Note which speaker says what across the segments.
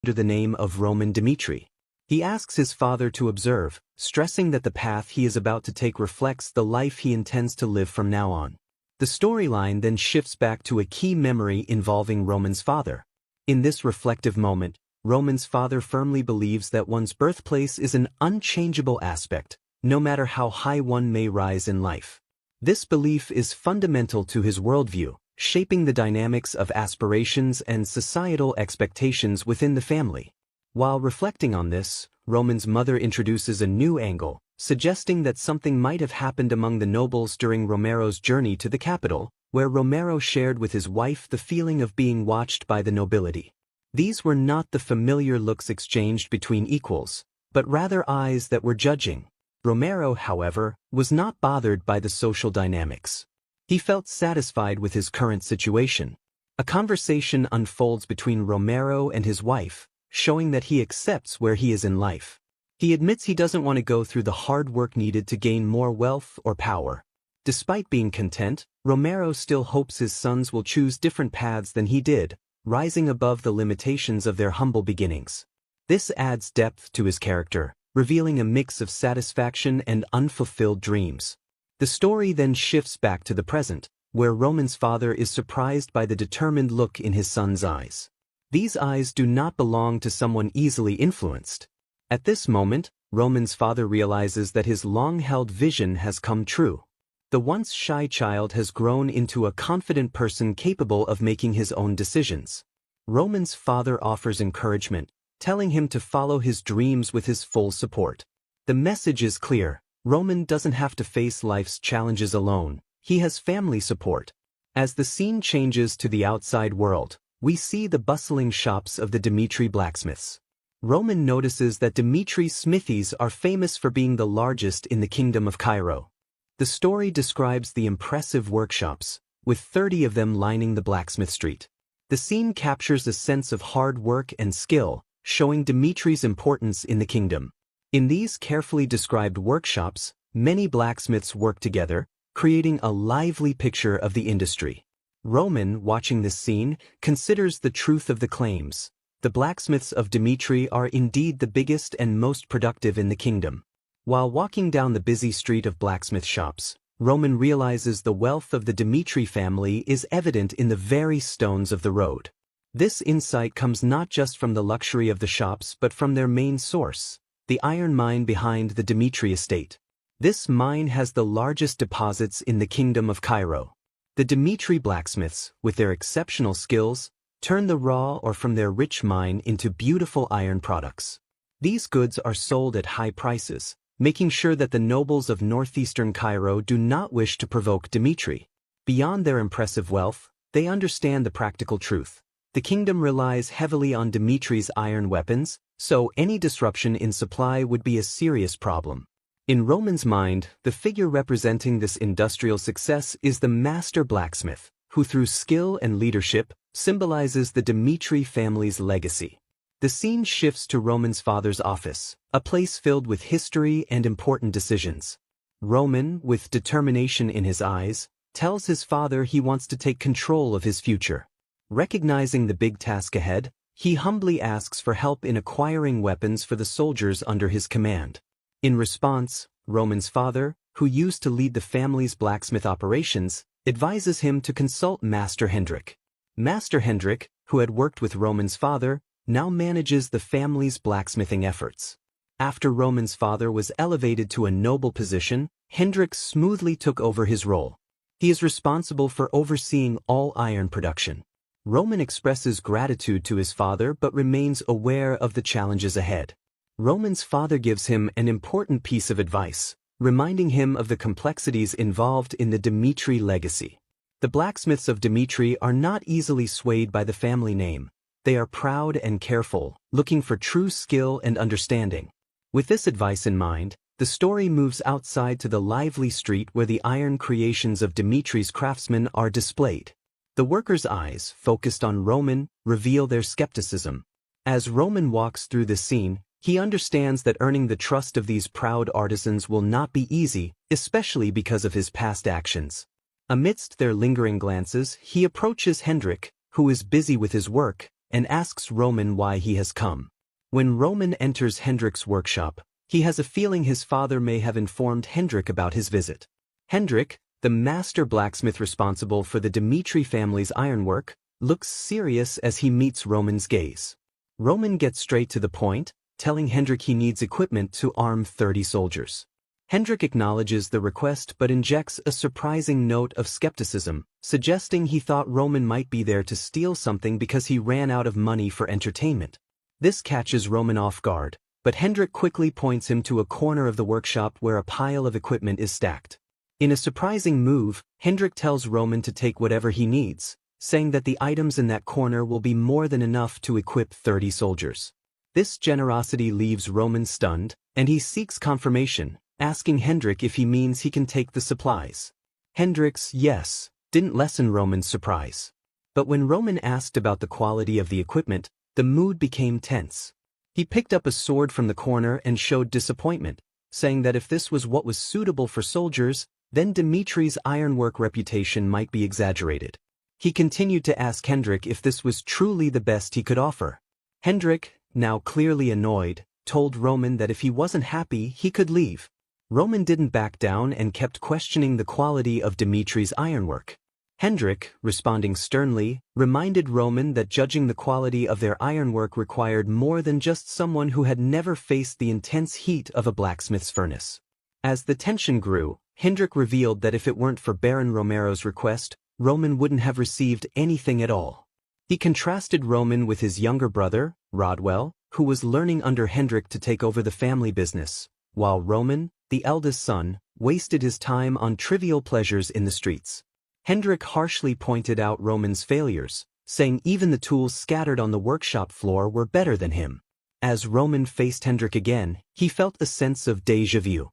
Speaker 1: under the name of Roman Dimitri. He asks his father to observe, stressing that the path he is about to take reflects the life he intends to live from now on. The storyline then shifts back to a key memory involving Roman's father. In this reflective moment, Roman's father firmly believes that one's birthplace is an unchangeable aspect, no matter how high one may rise in life. This belief is fundamental to his worldview, shaping the dynamics of aspirations and societal expectations within the family. While reflecting on this, Roman's mother introduces a new angle, suggesting that something might have happened among the nobles during Romero's journey to the capital, where Romero shared with his wife the feeling of being watched by the nobility. These were not the familiar looks exchanged between equals, but rather eyes that were judging. Romero, however, was not bothered by the social dynamics. He felt satisfied with his current situation. A conversation unfolds between Romero and his wife, showing that he accepts where he is in life. He admits he doesn't want to go through the hard work needed to gain more wealth or power. Despite being content, Romero still hopes his sons will choose different paths than he did, rising above the limitations of their humble beginnings. This adds depth to his character, revealing a mix of satisfaction and unfulfilled dreams. The story then shifts back to the present, where Roman's father is surprised by the determined look in his son's eyes. These eyes do not belong to someone easily influenced. At this moment, Roman's father realizes that his long-held vision has come true. The once shy child has grown into a confident person capable of making his own decisions. Roman's father offers encouragement, telling him to follow his dreams with his full support. The message is clear: Roman doesn't have to face life's challenges alone, he has family support. As the scene changes to the outside world, we see the bustling shops of the Dimitri blacksmiths. Roman notices that Dimitri's smithies are famous for being the largest in the Kingdom of Cairo. The story describes the impressive workshops, with 30 of them lining the blacksmith street. The scene captures a sense of hard work and skill, showing Dimitri's importance in the kingdom. In these carefully described workshops, many blacksmiths work together, creating a lively picture of the industry. Roman, watching this scene, considers the truth of the claims. The blacksmiths of Dimitri are indeed the biggest and most productive in the kingdom. While walking down the busy street of blacksmith shops, Roman realizes the wealth of the Dimitri family is evident in the very stones of the road. This insight comes not just from the luxury of the shops but from their main source, the iron mine behind the Dimitri estate. This mine has the largest deposits in the Kingdom of Cairo. The Dimitri blacksmiths, with their exceptional skills, turn the raw ore from their rich mine into beautiful iron products. These goods are sold at high prices, making sure that the nobles of northeastern Cairo do not wish to provoke Dimitri. Beyond their impressive wealth, they understand the practical truth. The kingdom relies heavily on Dimitri's iron weapons, so any disruption in supply would be a serious problem. In Roman's mind, the figure representing this industrial success is the master blacksmith, who through skill and leadership symbolizes the Dimitri family's legacy. The scene shifts to Roman's father's office, a place filled with history and important decisions. Roman, with determination in his eyes, tells his father he wants to take control of his future. Recognizing the big task ahead, he humbly asks for help in acquiring weapons for the soldiers under his command. In response, Roman's father, who used to lead the family's blacksmith operations, advises him to consult Master Hendrik. Master Hendrik, who had worked with Roman's father, now manages the family's blacksmithing efforts. After Roman's father was elevated to a noble position, Hendrik smoothly took over his role. He is responsible for overseeing all iron production. Roman expresses gratitude to his father but remains aware of the challenges ahead. Roman's father gives him an important piece of advice, reminding him of the complexities involved in the Dimitri legacy. The blacksmiths of Dimitri are not easily swayed by the family name. They are proud and careful, looking for true skill and understanding. With this advice in mind, the story moves outside to the lively street where the iron creations of Dimitri's craftsmen are displayed. The workers' eyes, focused on Roman, reveal their skepticism. As Roman walks through the scene, he understands that earning the trust of these proud artisans will not be easy, especially because of his past actions. Amidst their lingering glances, he approaches Hendrik, who is busy with his work, and asks Roman why he has come. When Roman enters Hendrik's workshop, he has a feeling his father may have informed Hendrik about his visit. Hendrik, the master blacksmith responsible for the Dimitri family's ironwork, looks serious as he meets Roman's gaze. Roman gets straight to the point, telling Hendrik he needs equipment to arm 30 soldiers. Hendrik acknowledges the request but injects a surprising note of skepticism, suggesting he thought Roman might be there to steal something because he ran out of money for entertainment. This catches Roman off guard, but Hendrik quickly points him to a corner of the workshop where a pile of equipment is stacked. In a surprising move, Hendrik tells Roman to take whatever he needs, saying that the items in that corner will be more than enough to equip 30 soldiers. This generosity leaves Roman stunned, and he seeks confirmation, asking Hendrik if he means he can take the supplies. Hendrik's yes didn't lessen Roman's surprise. But when Roman asked about the quality of the equipment, the mood became tense. He picked up a sword from the corner and showed disappointment, saying that if this was what was suitable for soldiers, then Dimitri's ironwork reputation might be exaggerated. He continued to ask Hendrik if this was truly the best he could offer. Hendrik, now clearly annoyed, told Roman that if he wasn't happy, he could leave. Roman didn't back down and kept questioning the quality of Dimitri's ironwork. Hendrik, responding sternly, reminded Roman that judging the quality of their ironwork required more than just someone who had never faced the intense heat of a blacksmith's furnace. As the tension grew, Hendrik revealed that if it weren't for Baron Romero's request, Roman wouldn't have received anything at all. He contrasted Roman with his younger brother, Rodwell, who was learning under Hendrik to take over the family business, while Roman, the eldest son, wasted his time on trivial pleasures in the streets. Hendrik harshly pointed out Roman's failures, saying even the tools scattered on the workshop floor were better than him. As Roman faced Hendrik again, he felt a sense of déjà vu.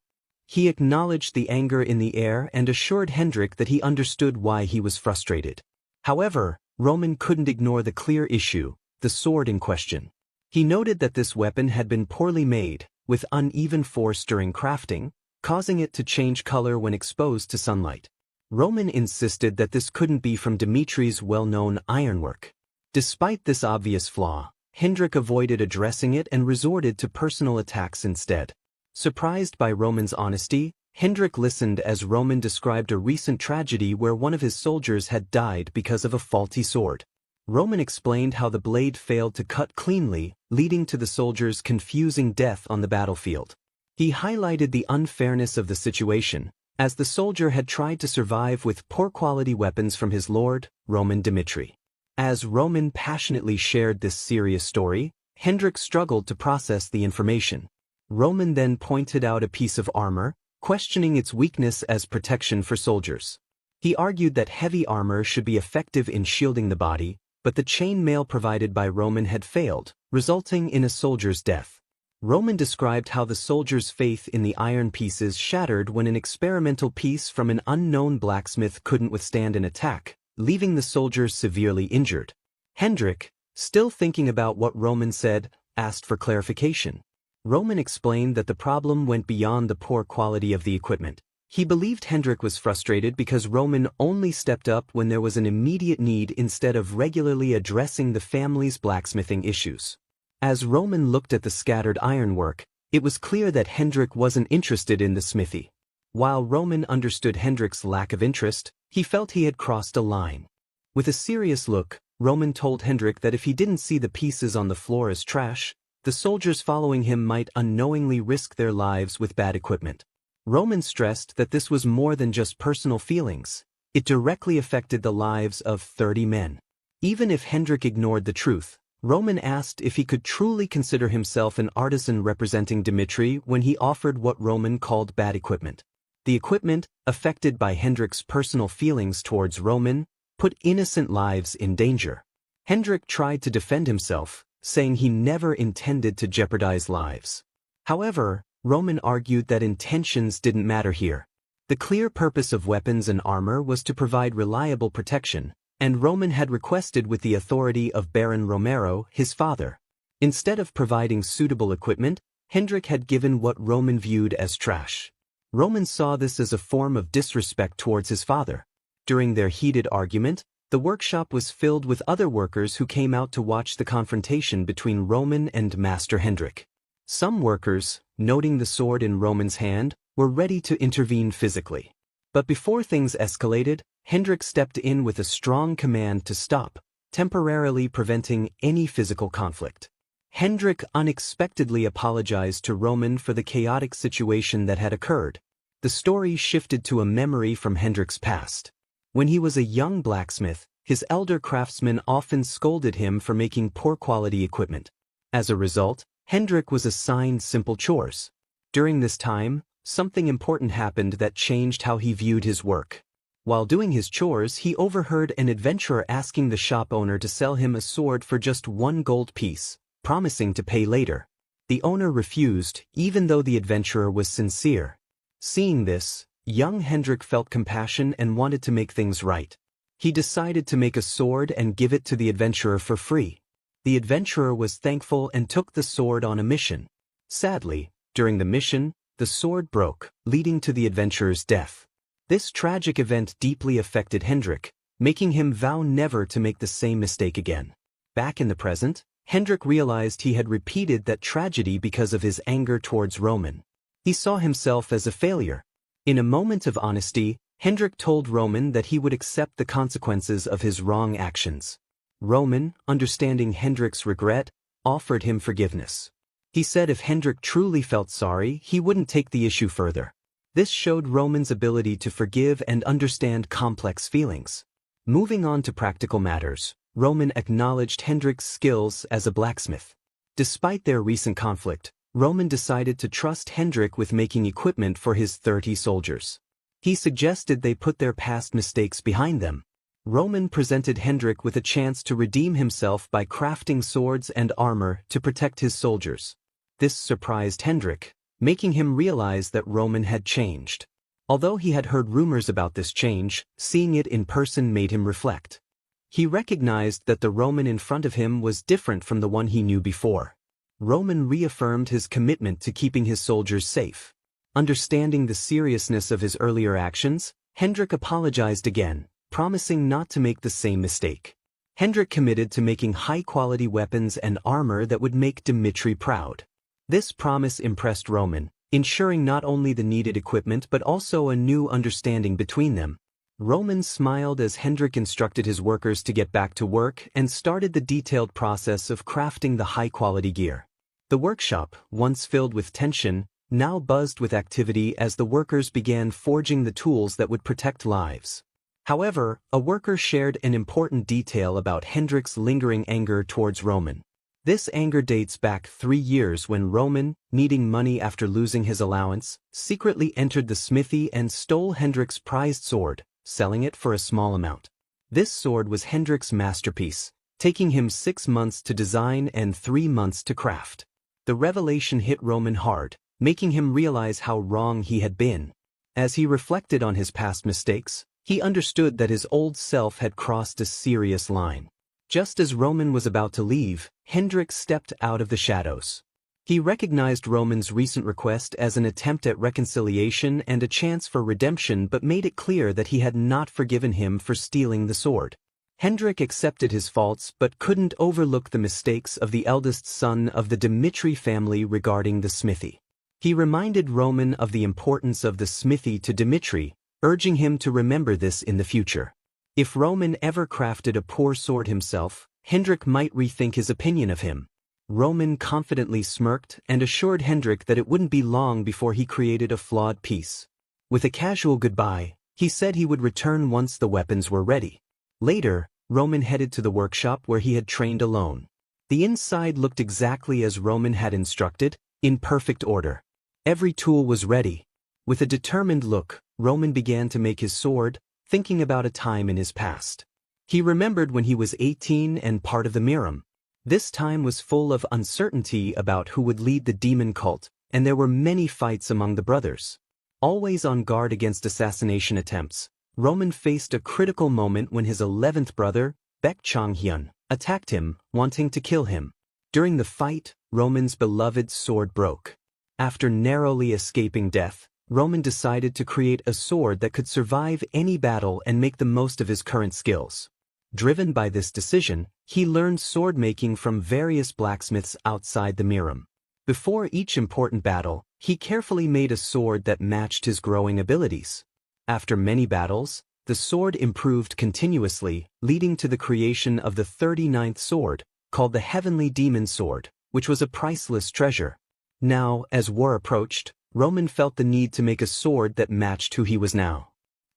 Speaker 1: He acknowledged the anger in the air and assured Hendrik that he understood why he was frustrated. However, Roman couldn't ignore the clear issue, the sword in question. He noted that this weapon had been poorly made, with uneven force during crafting, causing it to change color when exposed to sunlight. Roman insisted that this couldn't be from Dimitri's well-known ironwork. Despite this obvious flaw, Hendrik avoided addressing it and resorted to personal attacks instead. Surprised by Roman's honesty, Hendrik listened as Roman described a recent tragedy where one of his soldiers had died because of a faulty sword. Roman explained how the blade failed to cut cleanly, leading to the soldier's confusing death on the battlefield. He highlighted the unfairness of the situation, as the soldier had tried to survive with poor-quality weapons from his lord, Roman Dimitri. As Roman passionately shared this serious story, Hendrik struggled to process the information. Roman then pointed out a piece of armor, questioning its weakness as protection for soldiers. He argued that heavy armor should be effective in shielding the body, but the chain mail provided by Roman had failed, resulting in a soldier's death. Roman described how the soldier's faith in the iron pieces shattered when an experimental piece from an unknown blacksmith couldn't withstand an attack, leaving the soldier severely injured. Hendrik, still thinking about what Roman said, asked for clarification. Roman explained that the problem went beyond the poor quality of the equipment. He believed Hendrik was frustrated because Roman only stepped up when there was an immediate need instead of regularly addressing the family's blacksmithing issues. As Roman looked at the scattered ironwork, it was clear that Hendrik wasn't interested in the smithy. While Roman understood Hendrik's lack of interest, he felt he had crossed a line. With a serious look, Roman told Hendrik that if he didn't see the pieces on the floor as trash, the soldiers following him might unknowingly risk their lives with bad equipment. Roman stressed that this was more than just personal feelings. It directly affected the lives of 30 men. Even if Hendrik ignored the truth, Roman asked if he could truly consider himself an artisan representing Dimitri when he offered what Roman called bad equipment. The equipment, affected by Hendrik's personal feelings towards Roman, put innocent lives in danger. Hendrik tried to defend himself, saying he never intended to jeopardize lives. However, Roman argued that intentions didn't matter here. The clear purpose of weapons and armor was to provide reliable protection, and Roman had requested with the authority of Baron Romero, his father. Instead of providing suitable equipment, Hendrik had given what Roman viewed as trash. Roman saw this as a form of disrespect towards his father. During their heated argument, The workshop was filled with other workers who came out to watch the confrontation between Roman and Master Hendrik. Some workers, noting the sword in Roman's hand, were ready to intervene physically. But before things escalated, Hendrik stepped in with a strong command to stop, temporarily preventing any physical conflict. Hendrik unexpectedly apologized to Roman for the chaotic situation that had occurred. The story shifted to a memory from Hendrik's past. When he was a young blacksmith, his elder craftsmen often scolded him for making poor-quality equipment. As a result, Hendrik was assigned simple chores. During this time, something important happened that changed how he viewed his work. While doing his chores, he overheard an adventurer asking the shop owner to sell him a sword for just 1 gold piece, promising to pay later. The owner refused, even though the adventurer was sincere. Seeing this, young Hendrik felt compassion and wanted to make things right. He decided to make a sword and give it to the adventurer for free. The adventurer was thankful and took the sword on a mission. Sadly, during the mission, the sword broke, leading to the adventurer's death. This tragic event deeply affected Hendrik, making him vow never to make the same mistake again. Back in the present, Hendrik realized he had repeated that tragedy because of his anger towards Roman. He saw himself as a failure. In a moment of honesty, Hendrik told Roman that he would accept the consequences of his wrong actions. Roman, understanding Hendrik's regret, offered him forgiveness. He said if Hendrik truly felt sorry, he wouldn't take the issue further. This showed Roman's ability to forgive and understand complex feelings. Moving on to practical matters, Roman acknowledged Hendrik's skills as a blacksmith. Despite their recent conflict, Roman decided to trust Hendrik with making equipment for his 30 soldiers. He suggested they put their past mistakes behind them. Roman presented Hendrik with a chance to redeem himself by crafting swords and armor to protect his soldiers. This surprised Hendrik, making him realize that Roman had changed. Although he had heard rumors about this change, seeing it in person made him reflect. He recognized that the Roman in front of him was different from the one he knew before. Roman reaffirmed his commitment to keeping his soldiers safe. Understanding the seriousness of his earlier actions, Hendrik apologized again, promising not to make the same mistake. Hendrik committed to making high-quality weapons and armor that would make Dimitri proud. This promise impressed Roman, ensuring not only the needed equipment but also a new understanding between them. Roman smiled as Hendrik instructed his workers to get back to work and started the detailed process of crafting the high-quality gear. The workshop, once filled with tension, now buzzed with activity as the workers began forging the tools that would protect lives. However, a worker shared an important detail about Hendrik's lingering anger towards Roman. This anger dates back 3 years when Roman, needing money after losing his allowance, secretly entered the smithy and stole Hendrik's prized sword, selling it for a small amount. This sword was Hendrik's masterpiece, taking him 6 months to design and 3 months to craft. The revelation hit Roman hard, making him realize how wrong he had been. As he reflected on his past mistakes, he understood that his old self had crossed a serious line. Just as Roman was about to leave, Hendrik stepped out of the shadows. He recognized Roman's recent request as an attempt at reconciliation and a chance for redemption but made it clear that he had not forgiven him for stealing the sword. Hendrik accepted his faults but couldn't overlook the mistakes of the eldest son of the Dimitri family regarding the smithy. He reminded Roman of the importance of the smithy to Dimitri, urging him to remember this in the future. If Roman ever crafted a poor sword himself, Hendrik might rethink his opinion of him. Roman confidently smirked and assured Hendrik that it wouldn't be long before he created a flawed piece. With a casual goodbye, he said he would return once the weapons were ready. Later, Roman headed to the workshop where he had trained alone. The inside looked exactly as Roman had instructed, in perfect order. Every tool was ready. With a determined look, Roman began to make his sword, thinking about a time in his past. He remembered when he was 18 and part of the Miram. This time was full of uncertainty about who would lead the demon cult, and there were many fights among the brothers. Always on guard against assassination attempts, Roman faced a critical moment when his 11th brother, Baek Changhyun, attacked him, wanting to kill him. During the fight, Roman's beloved sword broke. After narrowly escaping death, Roman decided to create a sword that could survive any battle and make the most of his current skills. Driven by this decision, he learned sword-making from various blacksmiths outside the Miram. Before each important battle, he carefully made a sword that matched his growing abilities. After many battles, the sword improved continuously, leading to the creation of the 39th sword, called the Heavenly Demon Sword, which was a priceless treasure. Now, as war approached, Roman felt the need to make a sword that matched who he was now.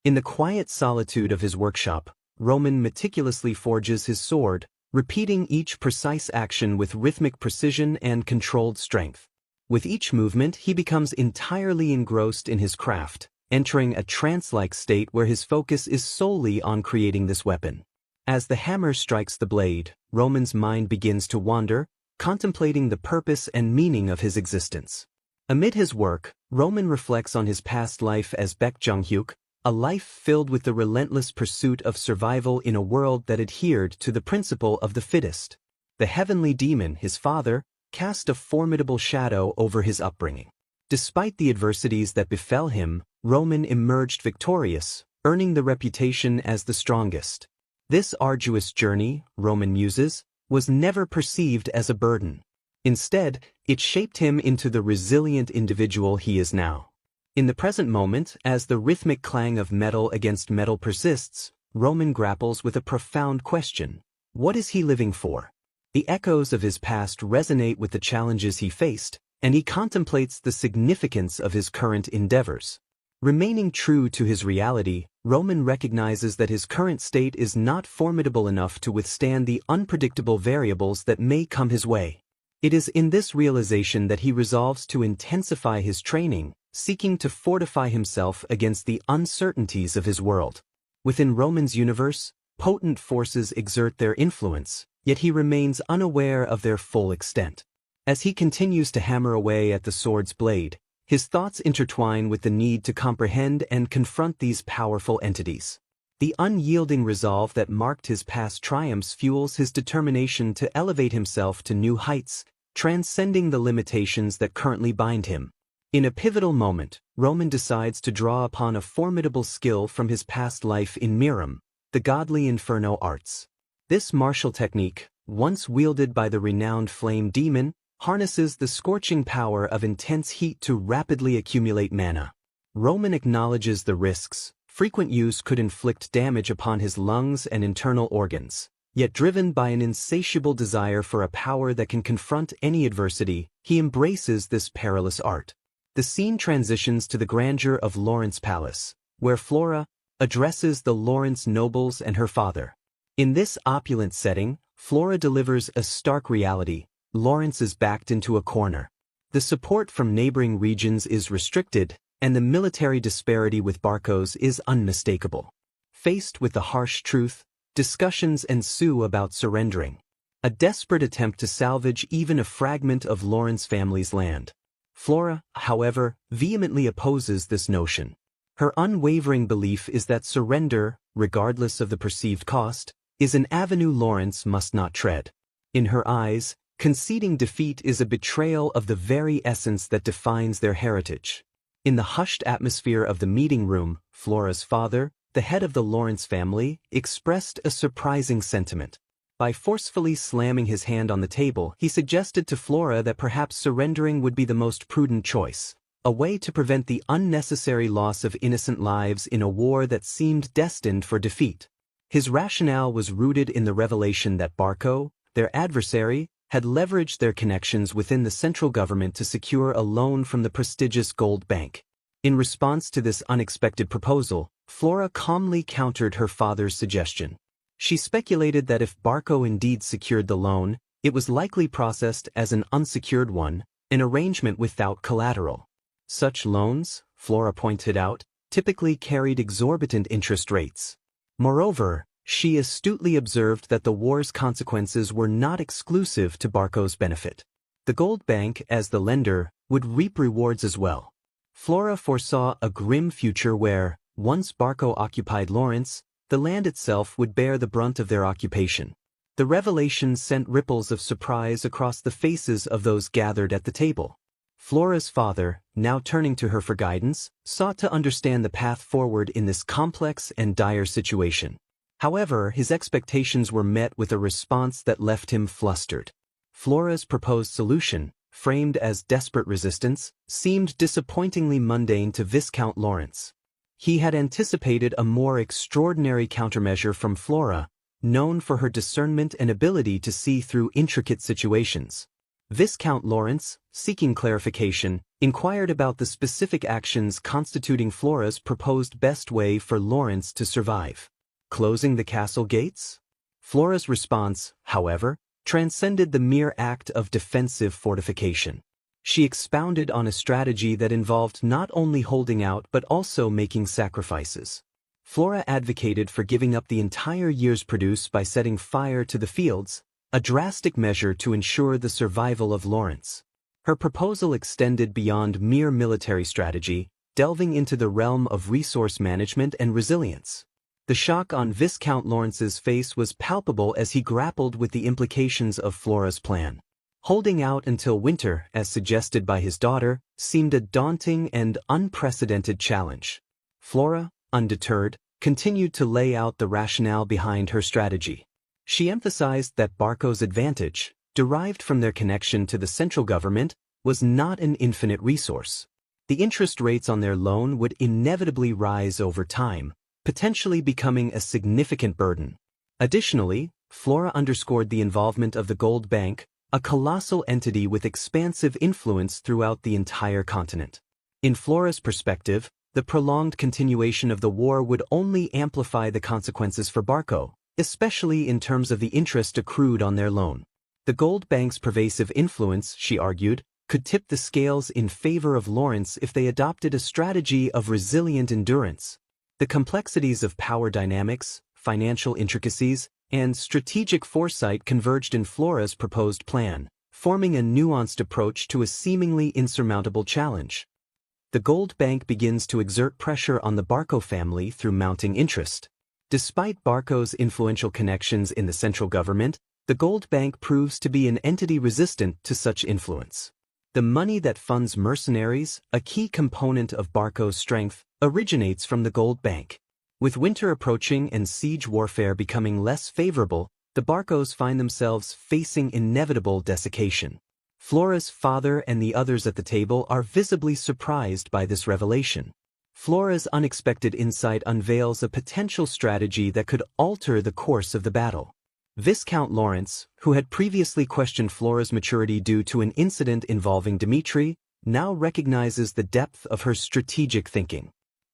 Speaker 1: In the quiet solitude of his workshop, Roman meticulously forges his sword, repeating each precise action with rhythmic precision and controlled strength. With each movement, he becomes entirely engrossed in his craft, entering a trance-like state where his focus is solely on creating this weapon. As the hammer strikes the blade, Roman's mind begins to wander, contemplating the purpose and meaning of his existence. Amid his work, Roman reflects on his past life as Baek Jung-hyuk, a life filled with the relentless pursuit of survival in a world that adhered to the principle of the fittest. The heavenly demon, his father, cast a formidable shadow over his upbringing. Despite the adversities that befell him, Roman emerged victorious, earning the reputation as the strongest. This arduous journey, Roman muses, was never perceived as a burden. Instead, it shaped him into the resilient individual he is now. In the present moment, as the rhythmic clang of metal against metal persists, Roman grapples with a profound question. What is he living for? The echoes of his past resonate with the challenges he faced, and he contemplates the significance of his current endeavors. Remaining true to his reality, Roman recognizes that his current state is not formidable enough to withstand the unpredictable variables that may come his way. It is in this realization that he resolves to intensify his training, seeking to fortify himself against the uncertainties of his world. Within Roman's universe, potent forces exert their influence, yet he remains unaware of their full extent. As he continues to hammer away at the sword's blade, his thoughts intertwine with the need to comprehend and confront these powerful entities. The unyielding resolve that marked his past triumphs fuels his determination to elevate himself to new heights, transcending the limitations that currently bind him. In a pivotal moment, Roman decides to draw upon a formidable skill from his past life in Miram, the godly inferno arts. This martial technique, once wielded by the renowned flame demon, harnesses the scorching power of intense heat to rapidly accumulate mana. Roman acknowledges the risks. Frequent use could inflict damage upon his lungs and internal organs. Yet driven by an insatiable desire for a power that can confront any adversity, he embraces this perilous art. The scene transitions to the grandeur of Lawrence Palace, where Flora addresses the Lawrence nobles and her father. In this opulent setting, Flora delivers a stark reality. Lawrence is backed into a corner. The support from neighboring regions is restricted, and the military disparity with Barcos is unmistakable. Faced with the harsh truth, discussions ensue about surrendering. A desperate attempt to salvage even a fragment of Lawrence family's land. Flora, however, vehemently opposes this notion. Her unwavering belief is that surrender, regardless of the perceived cost, is an avenue Lawrence must not tread. In her eyes, conceding defeat is a betrayal of the very essence that defines their heritage. In the hushed atmosphere of the meeting room, Flora's father, the head of the Lawrence family, expressed a surprising sentiment. By forcefully slamming his hand on the table, he suggested to Flora that perhaps surrendering would be the most prudent choice, a way to prevent the unnecessary loss of innocent lives in a war that seemed destined for defeat. His rationale was rooted in the revelation that Barco, their adversary, had leveraged their connections within the central government to secure a loan from the prestigious Gold Bank. In response to this unexpected proposal, Flora calmly countered her father's suggestion. She speculated that if Barco indeed secured the loan, it was likely processed as an unsecured one, an arrangement without collateral. Such loans, Flora pointed out, typically carried exorbitant interest rates. Moreover, she astutely observed that the war's consequences were not exclusive to Barco's benefit. The Gold Bank, as the lender, would reap rewards as well. Flora foresaw a grim future where, once Barco occupied Lawrence, the land itself would bear the brunt of their occupation. The revelation sent ripples of surprise across the faces of those gathered at the table. Flora's father, now turning to her for guidance, sought to understand the path forward in this complex and dire situation. However, his expectations were met with a response that left him flustered. Flora's proposed solution, framed as desperate resistance, seemed disappointingly mundane to Viscount Lawrence. He had anticipated a more extraordinary countermeasure from Flora, known for her discernment and ability to see through intricate situations. Viscount Lawrence, seeking clarification, inquired about the specific actions constituting Flora's proposed best way for Lawrence to survive. Closing the castle gates? Flora's response, however, transcended the mere act of defensive fortification. She expounded on a strategy that involved not only holding out but also making sacrifices. Flora advocated for giving up the entire year's produce by setting fire to the fields, a drastic measure to ensure the survival of Lawrence. Her proposal extended beyond mere military strategy, delving into the realm of resource management and resilience. The shock on Viscount Lawrence's face was palpable as he grappled with the implications of Flora's plan. Holding out until winter, as suggested by his daughter, seemed a daunting and unprecedented challenge. Flora, undeterred, continued to lay out the rationale behind her strategy. She emphasized that Barco's advantage, derived from their connection to the central government, was not an infinite resource. The interest rates on their loan would inevitably rise over time, potentially becoming a significant burden. Additionally, Flora underscored the involvement of the Gold Bank, a colossal entity with expansive influence throughout the entire continent. In Flora's perspective, the prolonged continuation of the war would only amplify the consequences for Barco, especially in terms of the interest accrued on their loan. The Gold Bank's pervasive influence, she argued, could tip the scales in favor of Lawrence if they adopted a strategy of resilient endurance. The complexities of power dynamics, financial intricacies, and strategic foresight converged in Flora's proposed plan, forming a nuanced approach to a seemingly insurmountable challenge. The Gold Bank begins to exert pressure on the Barco family through mounting interest. Despite Barco's influential connections in the central government, the Gold Bank proves to be an entity resistant to such influence. The money that funds mercenaries, a key component of Barco's strength, originates from the Gold Bank. With winter approaching and siege warfare becoming less favorable, the Barcos find themselves facing inevitable desiccation. Flora's father and the others at the table are visibly surprised by this revelation. Flora's unexpected insight unveils a potential strategy that could alter the course of the battle. Viscount Lawrence, who had previously questioned Flora's maturity due to an incident involving Dimitri, now recognizes the depth of her strategic thinking.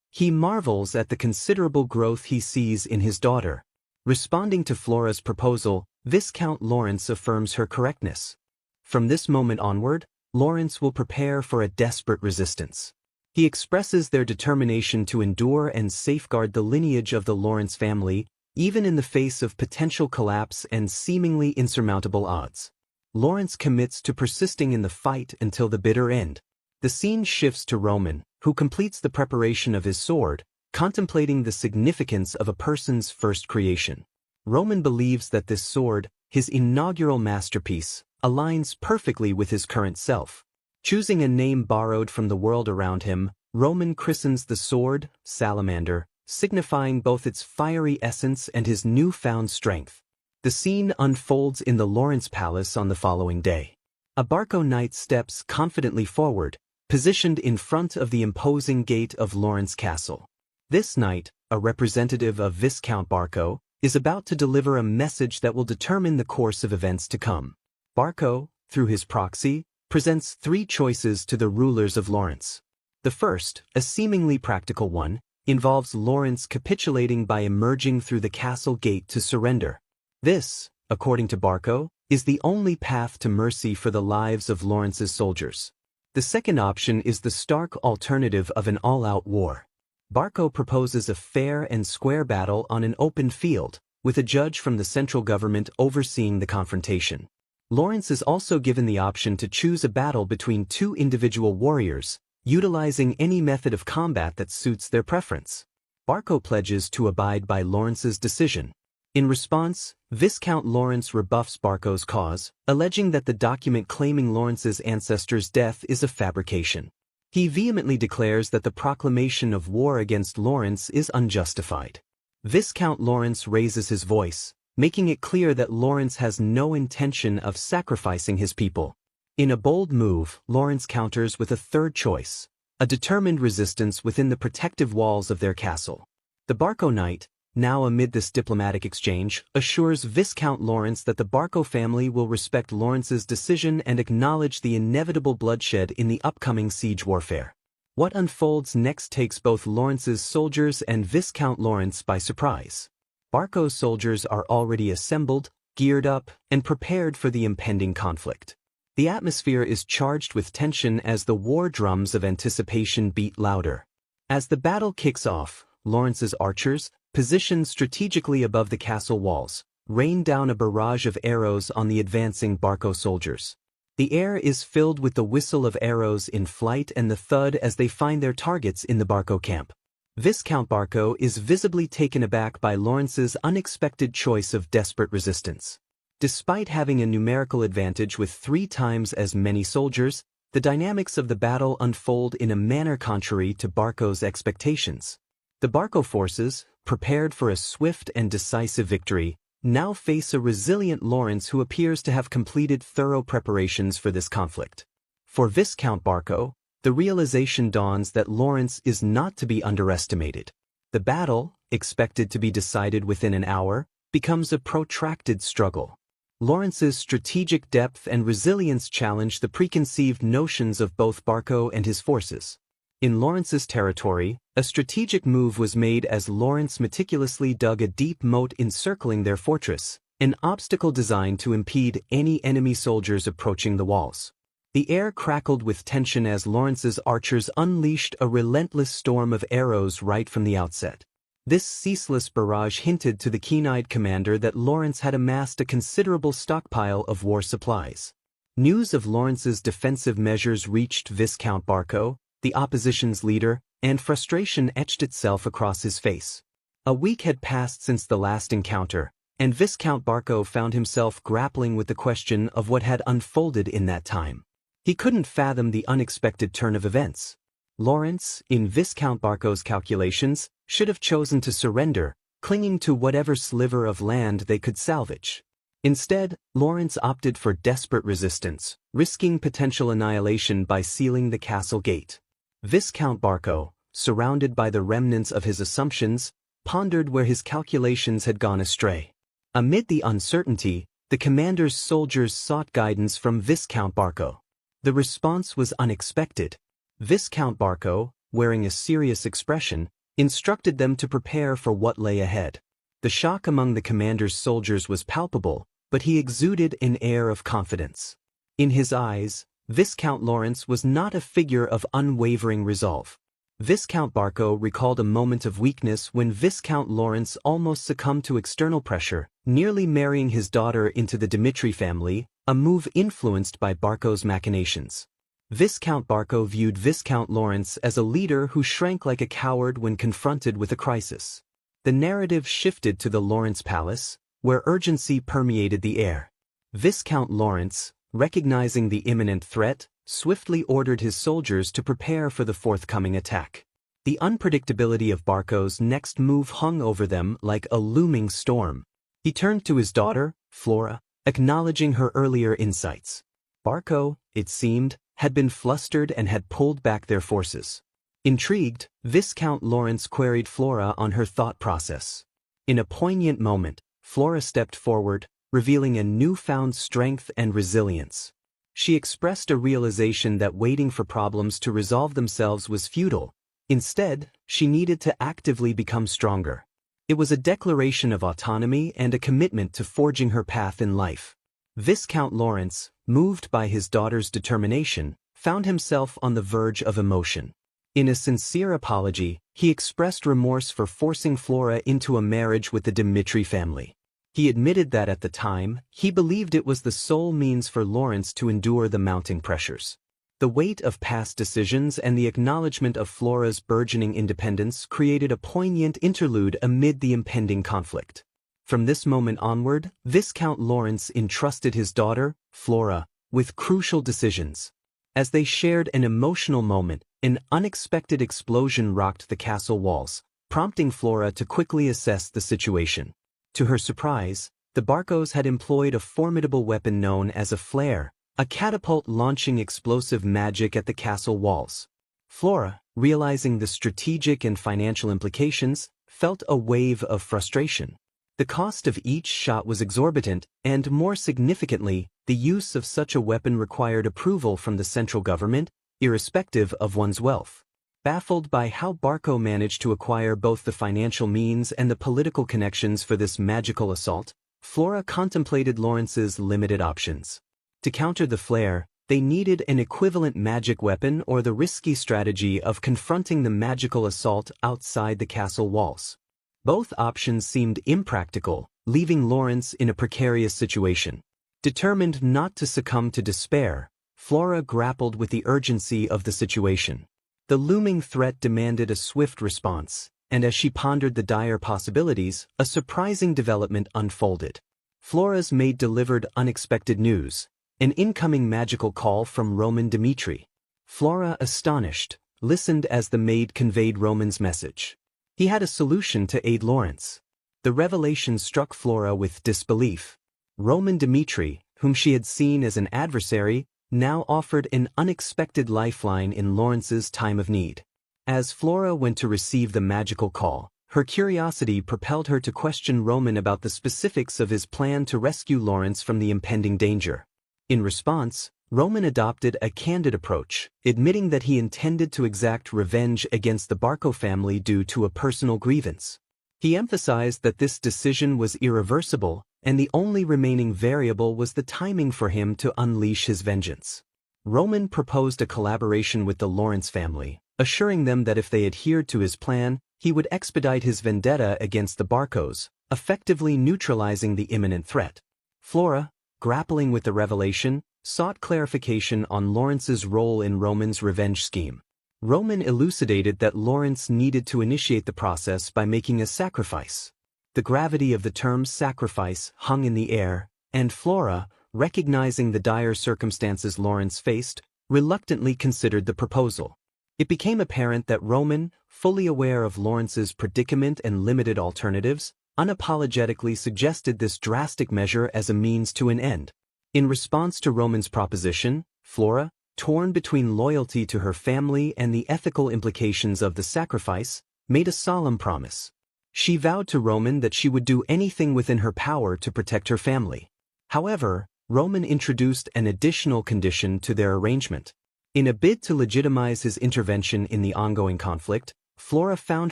Speaker 1: He marvels at the considerable growth he sees in his daughter. Responding to Flora's proposal, Viscount Lawrence affirms her correctness. From this moment onward, Lawrence will prepare for a desperate resistance. He expresses their determination to endure and safeguard the lineage of the Lawrence family, even in the face of potential collapse and seemingly insurmountable odds. Lawrence commits to persisting in the fight until the bitter end. The scene shifts to Roman, who completes the preparation of his sword, contemplating the significance of a person's first creation. Roman believes that this sword, his inaugural masterpiece, aligns perfectly with his current self. Choosing a name borrowed from the world around him, Roman christens the sword, Salamander, signifying both its fiery essence and his newfound strength. The scene unfolds in the Lawrence Palace on the following day. A Barco knight steps confidently forward, positioned in front of the imposing gate of Lawrence Castle. This knight, a representative of Viscount Barco, is about to deliver a message that will determine the course of events to come. Barco, through his proxy, presents three choices to the rulers of Lawrence. The first, a seemingly practical one, involves Lawrence capitulating by emerging through the castle gate to surrender. This, according to Barco, is the only path to mercy for the lives of Lawrence's soldiers. The second option is the stark alternative of an all-out war. Barco proposes a fair and square battle on an open field, with a judge from the central government overseeing the confrontation. Lawrence is also given the option to choose a battle between two individual warriors, utilizing any method of combat that suits their preference. Barco pledges to abide by Lawrence's decision. In response, Viscount Lawrence rebuffs Barco's cause, alleging that the document claiming Lawrence's ancestor's death is a fabrication. He vehemently declares that the proclamation of war against Lawrence is unjustified. Viscount Lawrence raises his voice, making it clear that Lawrence has no intention of sacrificing his people. In a bold move, Lawrence counters with a third choice, a determined resistance within the protective walls of their castle. The Barco Knight, now amid this diplomatic exchange, assures Viscount Lawrence that the Barco family will respect Lawrence's decision and acknowledge the inevitable bloodshed in the upcoming siege warfare. What unfolds next takes both Lawrence's soldiers and Viscount Lawrence by surprise. Barco's soldiers are already assembled, geared up, and prepared for the impending conflict. The atmosphere is charged with tension as the war drums of anticipation beat louder. As the battle kicks off, Lawrence's archers, positioned strategically above the castle walls, rain down a barrage of arrows on the advancing Barco soldiers. The air is filled with the whistle of arrows in flight and the thud as they find their targets in the Barco camp. Viscount Barco is visibly taken aback by Lawrence's unexpected choice of desperate resistance. Despite having a numerical advantage with 3 times as many soldiers, the dynamics of the battle unfold in a manner contrary to Barco's expectations. The Barco forces, prepared for a swift and decisive victory, now face a resilient Lawrence who appears to have completed thorough preparations for this conflict. For Viscount Barco, the realization dawns that Lawrence is not to be underestimated. The battle, expected to be decided within an hour, becomes a protracted struggle. Lawrence's strategic depth and resilience challenge the preconceived notions of both Barco and his forces. In Lawrence's territory, a strategic move was made as Lawrence meticulously dug a deep moat encircling their fortress, an obstacle designed to impede any enemy soldiers approaching the walls. The air crackled with tension as Lawrence's archers unleashed a relentless storm of arrows right from the outset. This ceaseless barrage hinted to the keen-eyed commander that Lawrence had amassed a considerable stockpile of war supplies. News of Lawrence's defensive measures reached Viscount Barco, the opposition's leader, and frustration etched itself across his face. A week had passed since the last encounter, and Viscount Barco found himself grappling with the question of what had unfolded in that time. He couldn't fathom the unexpected turn of events. Lawrence, in Viscount Barco's calculations, should have chosen to surrender, clinging to whatever sliver of land they could salvage. Instead, Lawrence opted for desperate resistance, risking potential annihilation by sealing the castle gate. Viscount Barco, surrounded by the remnants of his assumptions, pondered where his calculations had gone astray. Amid the uncertainty, the commander's soldiers sought guidance from Viscount Barco. The response was unexpected. Viscount Barco, wearing a serious expression, instructed them to prepare for what lay ahead. The shock among the commander's soldiers was palpable, but he exuded an air of confidence. In his eyes, Viscount Lawrence was not a figure of unwavering resolve. Viscount Barco recalled a moment of weakness when Viscount Lawrence almost succumbed to external pressure, nearly marrying his daughter into the Dimitri family, a move influenced by Barco's machinations. Viscount Barco viewed Viscount Lawrence as a leader who shrank like a coward when confronted with a crisis. The narrative shifted to the Lawrence Palace, where urgency permeated the air. Viscount Lawrence, recognizing the imminent threat, swiftly ordered his soldiers to prepare for the forthcoming attack. The unpredictability of Barco's next move hung over them like a looming storm. He turned to his daughter, Flora, acknowledging her earlier insights. Barco, it seemed, had been flustered and had pulled back their forces. Intrigued, Viscount Lawrence queried Flora on her thought process. In a poignant moment, Flora stepped forward, revealing a newfound strength and resilience. She expressed a realization that waiting for problems to resolve themselves was futile. Instead, she needed to actively become stronger. It was a declaration of autonomy and a commitment to forging her path in life. Viscount Lawrence, moved by his daughter's determination, found himself on the verge of emotion. In a sincere apology, he expressed remorse for forcing Flora into a marriage with the Dimitri family. He admitted that at the time, he believed it was the sole means for Lawrence to endure the mounting pressures. The weight of past decisions and the acknowledgement of Flora's burgeoning independence created a poignant interlude amid the impending conflict. From this moment onward, Viscount Lawrence entrusted his daughter, Flora, with crucial decisions. As they shared an emotional moment, an unexpected explosion rocked the castle walls, prompting Flora to quickly assess the situation. To her surprise, the Barcos had employed a formidable weapon known as a flare, a catapult launching explosive magic at the castle walls. Flora, realizing the strategic and financial implications, felt a wave of frustration. The cost of each shot was exorbitant, and more significantly, the use of such a weapon required approval from the central government, irrespective of one's wealth. Baffled by how Barco managed to acquire both the financial means and the political connections for this magical assault, Flora contemplated Lawrence's limited options. To counter the flare, they needed an equivalent magic weapon or the risky strategy of confronting the magical assault outside the castle walls. Both options seemed impractical, leaving Lawrence in a precarious situation. Determined not to succumb to despair, Flora grappled with the urgency of the situation. The looming threat demanded a swift response, and as she pondered the dire possibilities, a surprising development unfolded. Flora's maid delivered unexpected news, an incoming magical call from Roman Dimitri. Flora, astonished, listened as the maid conveyed Roman's message. He had a solution to aid Lawrence. The revelation struck Flora with disbelief. Roman Dimitri, whom she had seen as an adversary, now offered an unexpected lifeline in Lawrence's time of need. As Flora went to receive the magical call, her curiosity propelled her to question Roman about the specifics of his plan to rescue Lawrence from the impending danger. In response, Roman adopted a candid approach, admitting that he intended to exact revenge against the Barco family due to a personal grievance. He emphasized that this decision was irreversible, and the only remaining variable was the timing for him to unleash his vengeance. Roman proposed a collaboration with the Lawrence family, assuring them that if they adhered to his plan, he would expedite his vendetta against the Barcos, effectively neutralizing the imminent threat. Flora, grappling with the revelation, sought clarification on Lawrence's role in Roman's revenge scheme. Roman elucidated that Lawrence needed to initiate the process by making a sacrifice. The gravity of the term sacrifice hung in the air, and Flora, recognizing the dire circumstances Lawrence faced, reluctantly considered the proposal. It became apparent that Roman, fully aware of Lawrence's predicament and limited alternatives, unapologetically suggested this drastic measure as a means to an end. In response to Roman's proposition, Flora, torn between loyalty to her family and the ethical implications of the sacrifice, made a solemn promise. She vowed to Roman that she would do anything within her power to protect her family. However, Roman introduced an additional condition to their arrangement. In a bid to legitimize his intervention in the ongoing conflict, Flora found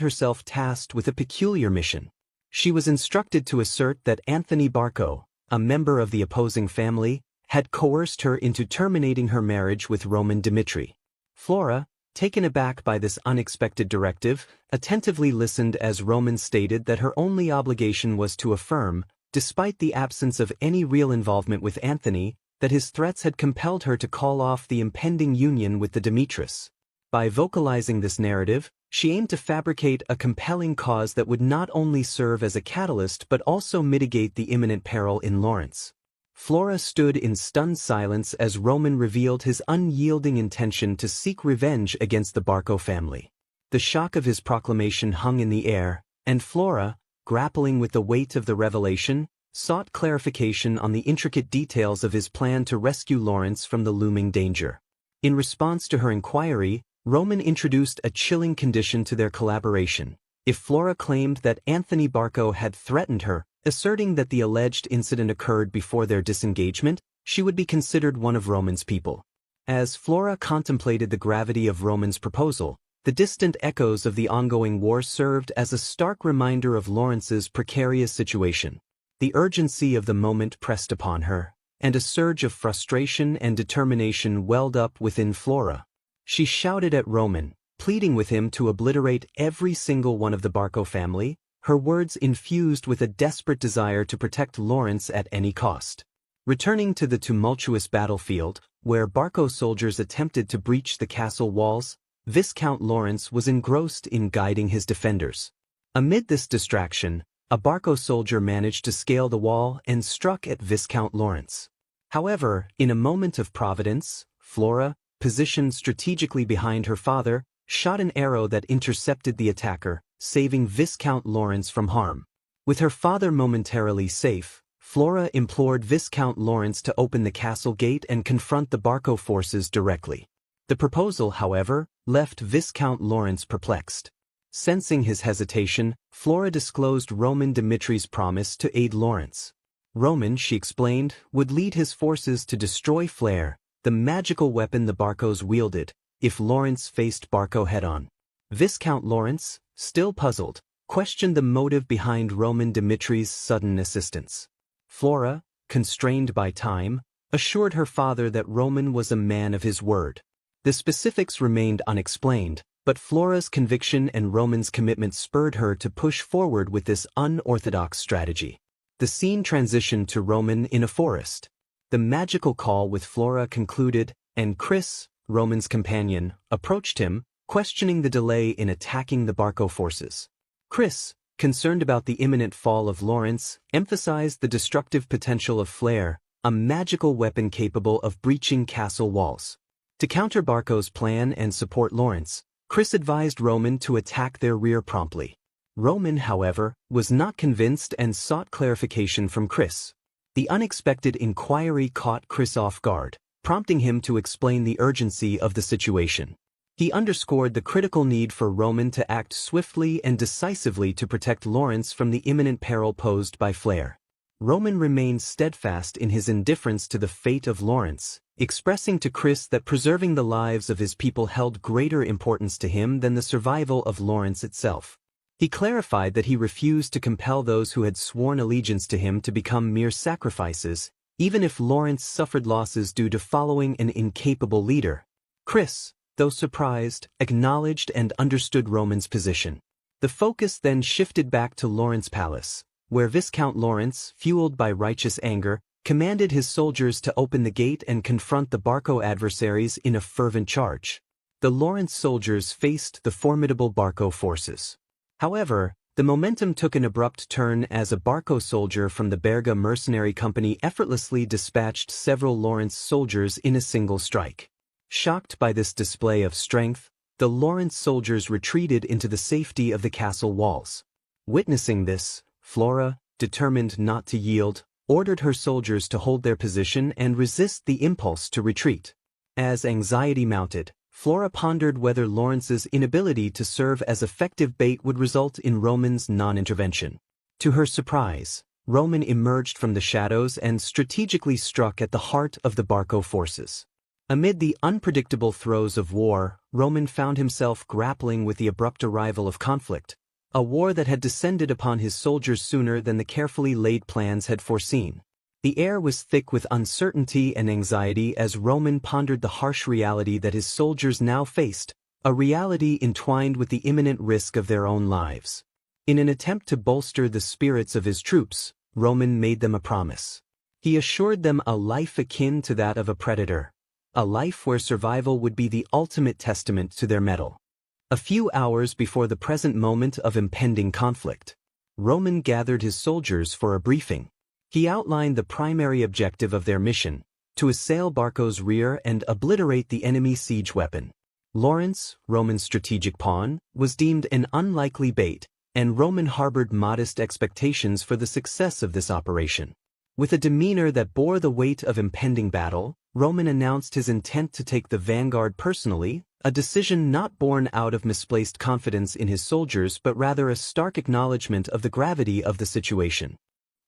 Speaker 1: herself tasked with a peculiar mission. She was instructed to assert that Anthony Barco, a member of the opposing family, had coerced her into terminating her marriage with Roman Dimitri. Flora, taken aback by this unexpected directive, attentively listened as Roman stated that her only obligation was to affirm, despite the absence of any real involvement with Anthony, that his threats had compelled her to call off the impending union with the Dimitris. By vocalizing this narrative, she aimed to fabricate a compelling cause that would not only serve as a catalyst but also mitigate the imminent peril in Lawrence. Flora stood in stunned silence as Roman revealed his unyielding intention to seek revenge against the Barco family. The shock of his proclamation hung in the air, and Flora, grappling with the weight of the revelation, sought clarification on the intricate details of his plan to rescue Lawrence from the looming danger. In response to her inquiry, Roman introduced a chilling condition to their collaboration. If Flora claimed that Anthony Barco had threatened her, asserting that the alleged incident occurred before their disengagement, she would be considered one of Roman's people. As Flora contemplated the gravity of Roman's proposal, the distant echoes of the ongoing war served as a stark reminder of Lawrence's precarious situation. The urgency of the moment pressed upon her, and a surge of frustration and determination welled up within Flora. She shouted at Roman, pleading with him to obliterate every single one of the Barco family, her words infused with a desperate desire to protect Lawrence at any cost. Returning to the tumultuous battlefield, where Barco soldiers attempted to breach the castle walls, Viscount Lawrence was engrossed in guiding his defenders. Amid this distraction, a Barco soldier managed to scale the wall and struck at Viscount Lawrence. However, in a moment of providence, Flora, positioned strategically behind her father, shot an arrow that intercepted the attacker, saving Viscount Lawrence from harm. With her father momentarily safe, Flora implored Viscount Lawrence to open the castle gate and confront the Barco forces directly. The proposal, however, left Viscount Lawrence perplexed. Sensing his hesitation, Flora disclosed Roman Dimitri's promise to aid Lawrence. Roman, she explained, would lead his forces to destroy Flare, the magical weapon the Barcos wielded, if Lawrence faced Barco head-on. Viscount Lawrence, still puzzled, questioned the motive behind Roman Dimitri's sudden assistance. Flora, constrained by time, assured her father that Roman was a man of his word. The specifics remained unexplained, but Flora's conviction and Roman's commitment spurred her to push forward with this unorthodox strategy. The scene transitioned to Roman in a forest. The magical call with Flora concluded, and Chris, Roman's companion, approached him, questioning the delay in attacking the Barco forces. Chris, concerned about the imminent fall of Lawrence, emphasized the destructive potential of Flare, a magical weapon capable of breaching castle walls. To counter Barco's plan and support Lawrence, Chris advised Roman to attack their rear promptly. Roman, however, was not convinced and sought clarification from Chris. The unexpected inquiry caught Chris off guard, prompting him to explain the urgency of the situation. He underscored the critical need for Roman to act swiftly and decisively to protect Lawrence from the imminent peril posed by Flare. Roman remained steadfast in his indifference to the fate of Lawrence, expressing to Chris that preserving the lives of his people held greater importance to him than the survival of Lawrence itself. He clarified that he refused to compel those who had sworn allegiance to him to become mere sacrifices, even if Lawrence suffered losses due to following an incapable leader. Chris, though surprised, acknowledged and understood Roman's position. The focus then shifted back to Lawrence Palace, where Viscount Lawrence, fueled by righteous anger, commanded his soldiers to open the gate and confront the Barco adversaries in a fervent charge. The Lawrence soldiers faced the formidable Barco forces. However, the momentum took an abrupt turn as a Barco soldier from the Berga mercenary company effortlessly dispatched several Lawrence soldiers in a single strike. Shocked by this display of strength, the Lawrence soldiers retreated into the safety of the castle walls. Witnessing this, Flora, determined not to yield, ordered her soldiers to hold their position and resist the impulse to retreat. As anxiety mounted, Flora pondered whether Lawrence's inability to serve as effective bait would result in Roman's non-intervention. To her surprise, Roman emerged from the shadows and strategically struck at the heart of the Barco forces. Amid the unpredictable throes of war, Roman found himself grappling with the abrupt arrival of conflict, a war that had descended upon his soldiers sooner than the carefully laid plans had foreseen. The air was thick with uncertainty and anxiety as Roman pondered the harsh reality that his soldiers now faced, a reality entwined with the imminent risk of their own lives. In an attempt to bolster the spirits of his troops, Roman made them a promise. He assured them a life akin to that of a predator, a life where survival would be the ultimate testament to their mettle. A few hours before the present moment of impending conflict, Roman gathered his soldiers for a briefing. He outlined the primary objective of their mission, to assail Barco's rear and obliterate the enemy siege weapon. Lawrence, Roman's strategic pawn, was deemed an unlikely bait, and Roman harbored modest expectations for the success of this operation. With a demeanor that bore the weight of impending battle, Roman announced his intent to take the vanguard personally, a decision not born out of misplaced confidence in his soldiers but rather a stark acknowledgement of the gravity of the situation.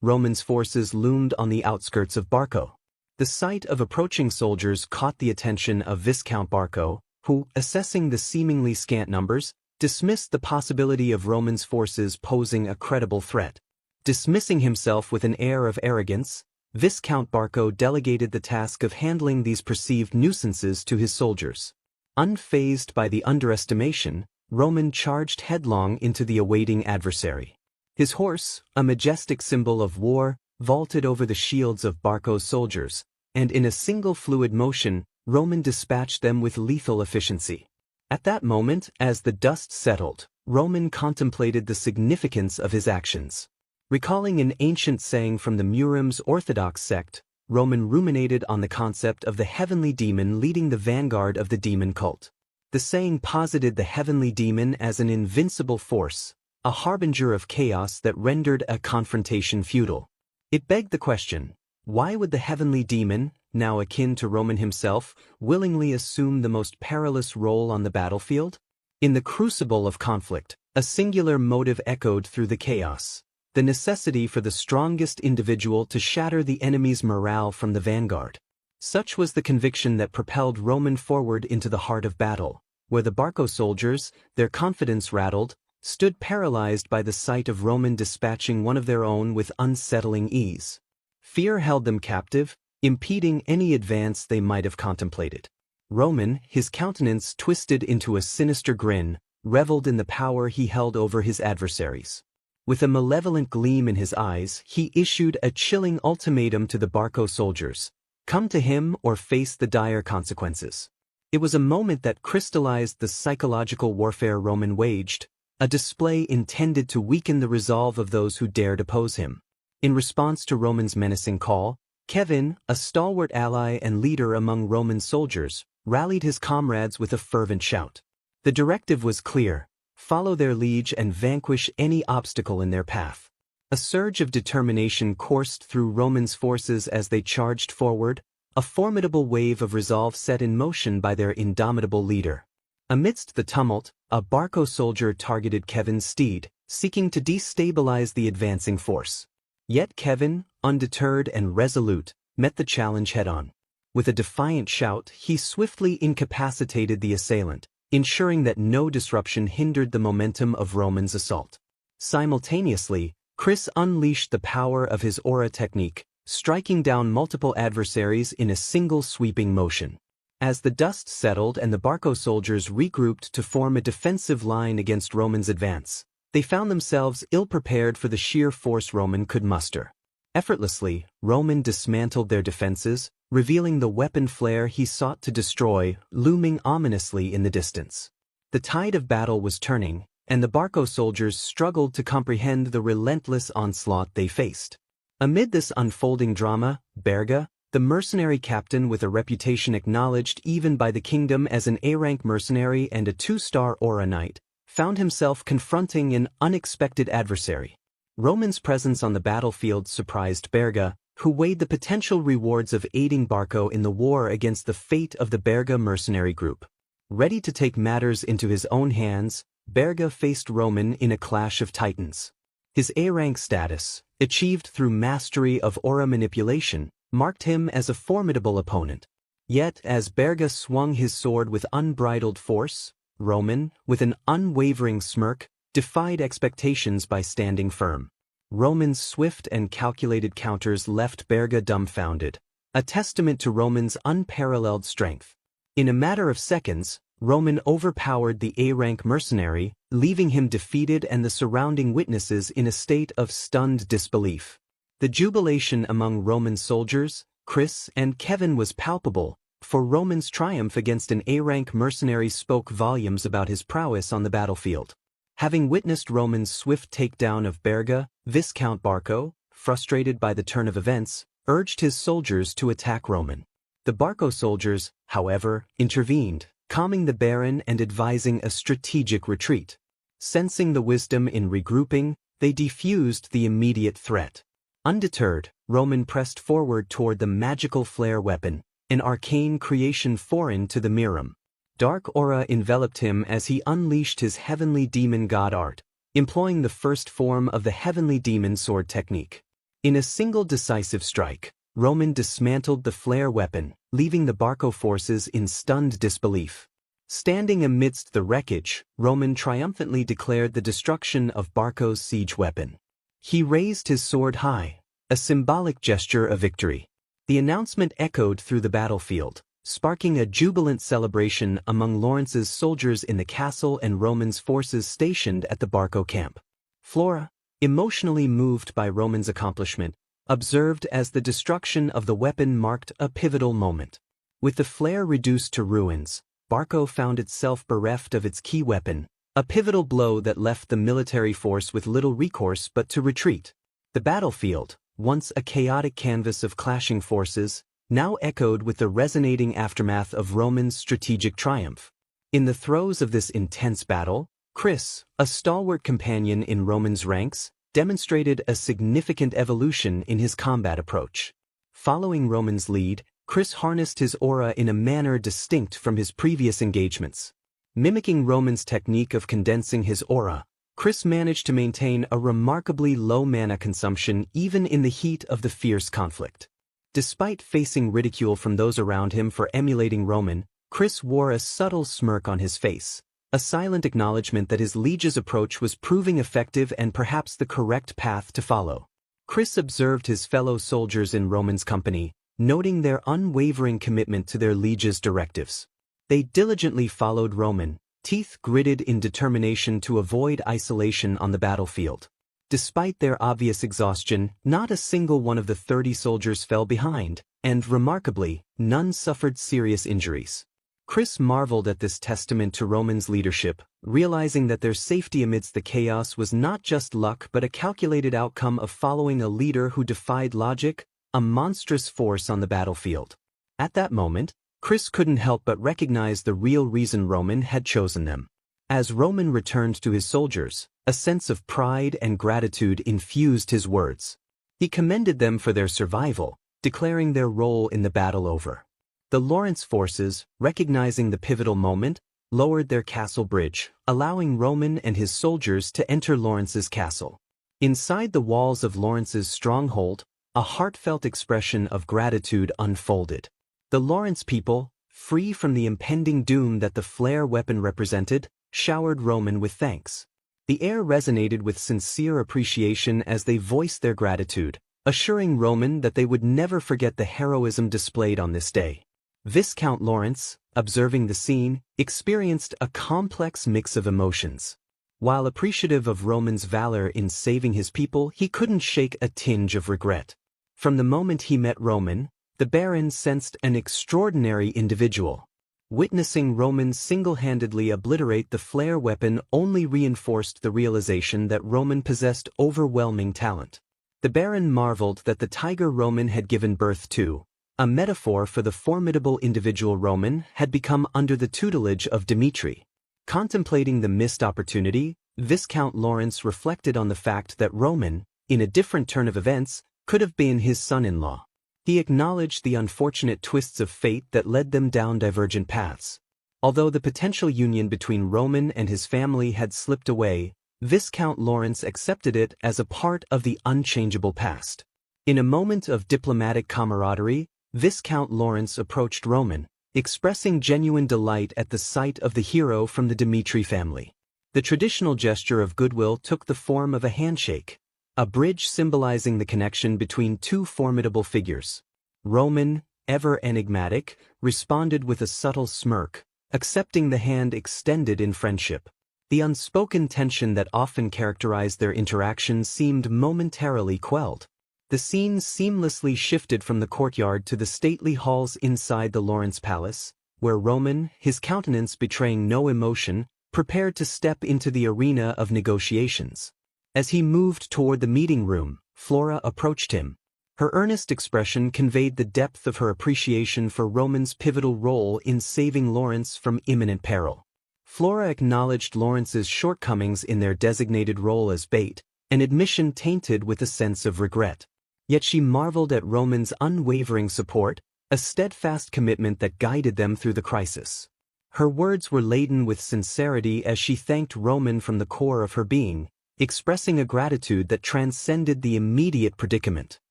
Speaker 1: Roman's forces loomed on the outskirts of Barco. The sight of approaching soldiers caught the attention of Viscount Barco, who, assessing the seemingly scant numbers, dismissed the possibility of Roman's forces posing a credible threat. Dismissing himself with an air of arrogance, Viscount Barco delegated the task of handling these perceived nuisances to his soldiers. Unfazed by the underestimation, Roman charged headlong into the awaiting adversary. His horse, a majestic symbol of war, vaulted over the shields of Barco's soldiers, and in a single fluid motion, Roman dispatched them with lethal efficiency. At that moment, as the dust settled, Roman contemplated the significance of his actions. Recalling an ancient saying from the Murim's Orthodox sect, Roman ruminated on the concept of the heavenly demon leading the vanguard of the demon cult. The saying posited the heavenly demon as an invincible force, a harbinger of chaos that rendered a confrontation futile. It begged the question, why would the heavenly demon, now akin to Roman himself, willingly assume the most perilous role on the battlefield? In the crucible of conflict, a singular motive echoed through the chaos: the necessity for the strongest individual to shatter the enemy's morale from the vanguard. Such was the conviction that propelled Roman forward into the heart of battle, where the Barco soldiers, their confidence rattled, stood paralyzed by the sight of Roman dispatching one of their own with unsettling ease. Fear held them captive, impeding any advance they might have contemplated. Roman, his countenance twisted into a sinister grin, reveled in the power he held over his adversaries. With a malevolent gleam in his eyes, he issued a chilling ultimatum to the Barco soldiers: come to him or face the dire consequences. It was a moment that crystallized the psychological warfare Roman waged, a display intended to weaken the resolve of those who dared oppose him. In response to Roman's menacing call, Kevin, a stalwart ally and leader among Roman soldiers, rallied his comrades with a fervent shout. The directive was clear: follow their liege and vanquish any obstacle in their path. A surge of determination coursed through Romans' forces as they charged forward, a formidable wave of resolve set in motion by their indomitable leader. Amidst the tumult, a Barco soldier targeted Kevin's steed, seeking to destabilize the advancing force. Yet Kevin, undeterred and resolute, met the challenge head-on. With a defiant shout, he swiftly incapacitated the assailant, ensuring that no disruption hindered the momentum of Roman's assault. Simultaneously, Chris unleashed the power of his aura technique, striking down multiple adversaries in a single sweeping motion. As the dust settled and the Barco soldiers regrouped to form a defensive line against Roman's advance, they found themselves ill-prepared for the sheer force Roman could muster. Effortlessly, Roman dismantled their defenses, revealing the weapon flare he sought to destroy, looming ominously in the distance. The tide of battle was turning, and the Barco soldiers struggled to comprehend the relentless onslaught they faced. Amid this unfolding drama, Berga, the mercenary captain with a reputation acknowledged even by the kingdom as an A-rank mercenary and a 2-star aura knight, found himself confronting an unexpected adversary. Roman's presence on the battlefield surprised Berga, who weighed the potential rewards of aiding Barco in the war against the fate of the Berga mercenary group. Ready to take matters into his own hands, Berga faced Roman in a clash of titans. His A-rank status, achieved through mastery of aura manipulation, marked him as a formidable opponent. Yet, as Berga swung his sword with unbridled force, Roman, with an unwavering smirk, defied expectations by standing firm. Roman's swift and calculated counters left Berga dumbfounded, a testament to Roman's unparalleled strength. In a matter of seconds, Roman overpowered the A-rank mercenary, leaving him defeated and the surrounding witnesses in a state of stunned disbelief. The jubilation among Roman soldiers, Chris and Kevin, was palpable, for Roman's triumph against an A-rank mercenary spoke volumes about his prowess on the battlefield. Having witnessed Roman's swift takedown of Berga, Viscount Barco, frustrated by the turn of events, urged his soldiers to attack Roman. The Barco soldiers, however, intervened, calming the Baron and advising a strategic retreat. Sensing the wisdom in regrouping, they defused the immediate threat. Undeterred, Roman pressed forward toward the magical flare weapon, an arcane creation foreign to the Miram. Dark aura enveloped him as he unleashed his heavenly demon god art, employing the first form of the heavenly demon sword technique. In a single decisive strike, Roman dismantled the flare weapon, leaving the Barco forces in stunned disbelief. Standing amidst the wreckage, Roman triumphantly declared the destruction of Barco's siege weapon. He raised his sword high, a symbolic gesture of victory. The announcement echoed through the battlefield, sparking a jubilant celebration among Lawrence's soldiers in the castle and Roman's forces stationed at the Barco camp. Flora, emotionally moved by Roman's accomplishment, observed as the destruction of the weapon marked a pivotal moment. With the flare reduced to ruins, Barco found itself bereft of its key weapon, a pivotal blow that left the military force with little recourse but to retreat. The battlefield, once a chaotic canvas of clashing forces, now echoed with the resonating aftermath of Roman's strategic triumph. In the throes of this intense battle, Chris, a stalwart companion in Roman's ranks, demonstrated a significant evolution in his combat approach. Following Roman's lead, Chris harnessed his aura in a manner distinct from his previous engagements. Mimicking Roman's technique of condensing his aura, Chris managed to maintain a remarkably low mana consumption even in the heat of the fierce conflict. Despite facing ridicule from those around him for emulating Roman, Chris wore a subtle smirk on his face, a silent acknowledgement that his liege's approach was proving effective and perhaps the correct path to follow. Chris observed his fellow soldiers in Roman's company, noting their unwavering commitment to their liege's directives. They diligently followed Roman, teeth gritted in determination to avoid isolation on the battlefield. Despite their obvious exhaustion, not a single one of the 30 soldiers fell behind, and remarkably, none suffered serious injuries. Chris marveled at this testament to Roman's leadership, realizing that their safety amidst the chaos was not just luck but a calculated outcome of following a leader who defied logic, a monstrous force on the battlefield. At that moment, Chris couldn't help but recognize the real reason Roman had chosen them. As Roman returned to his soldiers, a sense of pride and gratitude infused his words. He commended them for their survival, declaring their role in the battle over. The Lawrence forces, recognizing the pivotal moment, lowered their castle bridge, allowing Roman and his soldiers to enter Lawrence's castle. Inside the walls of Lawrence's stronghold, a heartfelt expression of gratitude unfolded. The Lawrence people, free from the impending doom that the flare weapon represented, showered Roman with thanks. The air resonated with sincere appreciation as they voiced their gratitude, assuring Roman that they would never forget the heroism displayed on this day. Viscount Lawrence, observing the scene, experienced a complex mix of emotions. While appreciative of Roman's valor in saving his people, he couldn't shake a tinge of regret. From the moment he met Roman, the Baron sensed an extraordinary individual. Witnessing Roman single-handedly obliterate the flare weapon only reinforced the realization that Roman possessed overwhelming talent. The Baron marveled that the tiger Roman had given birth to, a metaphor for the formidable individual Roman, had become under the tutelage of Dimitri. Contemplating the missed opportunity, Viscount Lawrence reflected on the fact that Roman, in a different turn of events, could have been his son-in-law. He acknowledged the unfortunate twists of fate that led them down divergent paths. Although the potential union between Roman and his family had slipped away, Viscount Lawrence accepted it as a part of the unchangeable past. In a moment of diplomatic camaraderie, Viscount Lawrence approached Roman, expressing genuine delight at the sight of the hero from the Dimitri family. The traditional gesture of goodwill took the form of a handshake, a bridge symbolizing the connection between two formidable figures. Roman, ever enigmatic, responded with a subtle smirk, accepting the hand extended in friendship. The unspoken tension that often characterized their interaction seemed momentarily quelled. The scene seamlessly shifted from the courtyard to the stately halls inside the Lawrence Palace, where Roman, his countenance betraying no emotion, prepared to step into the arena of negotiations. As he moved toward the meeting room, Flora approached him. Her earnest expression conveyed the depth of her appreciation for Roman's pivotal role in saving Lawrence from imminent peril. Flora acknowledged Lawrence's shortcomings in their designated role as bait, an admission tainted with a sense of regret. Yet she marveled at Roman's unwavering support, a steadfast commitment that guided them through the crisis. Her words were laden with sincerity as she thanked Roman from the core of her being, expressing a gratitude that transcended the immediate predicament.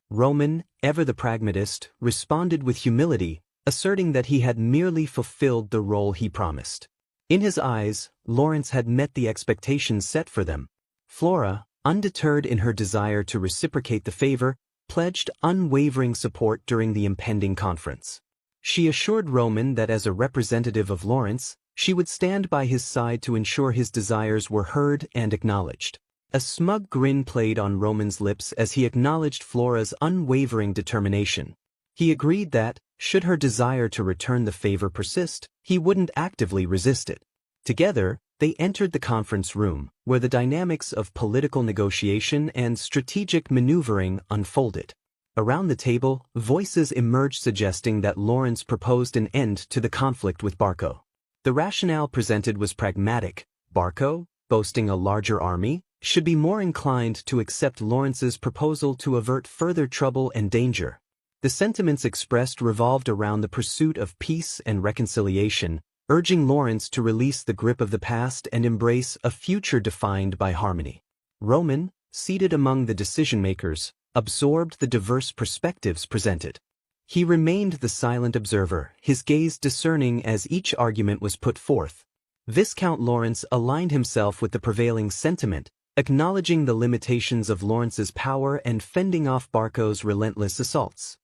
Speaker 1: Roman, ever the pragmatist, responded with humility, asserting that he had merely fulfilled the role he promised. In his eyes, Lawrence had met the expectations set for them. Flora, undeterred in her desire to reciprocate the favor, pledged unwavering support during the impending conference. She assured Roman that as a representative of Lawrence, she would stand by his side to ensure his desires were heard and acknowledged. A smug grin played on Roman's lips as he acknowledged Flora's unwavering determination. He agreed that, should her desire to return the favor persist, he wouldn't actively resist it. Together, they entered the conference room, where the dynamics of political negotiation and strategic maneuvering unfolded. Around the table, voices emerged suggesting that Lawrence proposed an end to the conflict with Barco. The rationale presented was pragmatic. Barco, boasting a larger army, should be more inclined to accept Lawrence's proposal to avert further trouble and danger. The sentiments expressed revolved around the pursuit of peace and reconciliation, urging Lawrence to release the grip of the past and embrace a future defined by harmony. Roman, seated among the decision-makers, absorbed the diverse perspectives presented. He remained the silent observer, his gaze discerning as each argument was put forth. Viscount Lawrence aligned himself with the prevailing sentiment, acknowledging the limitations of Lawrence's power and fending off Barco's relentless assaults.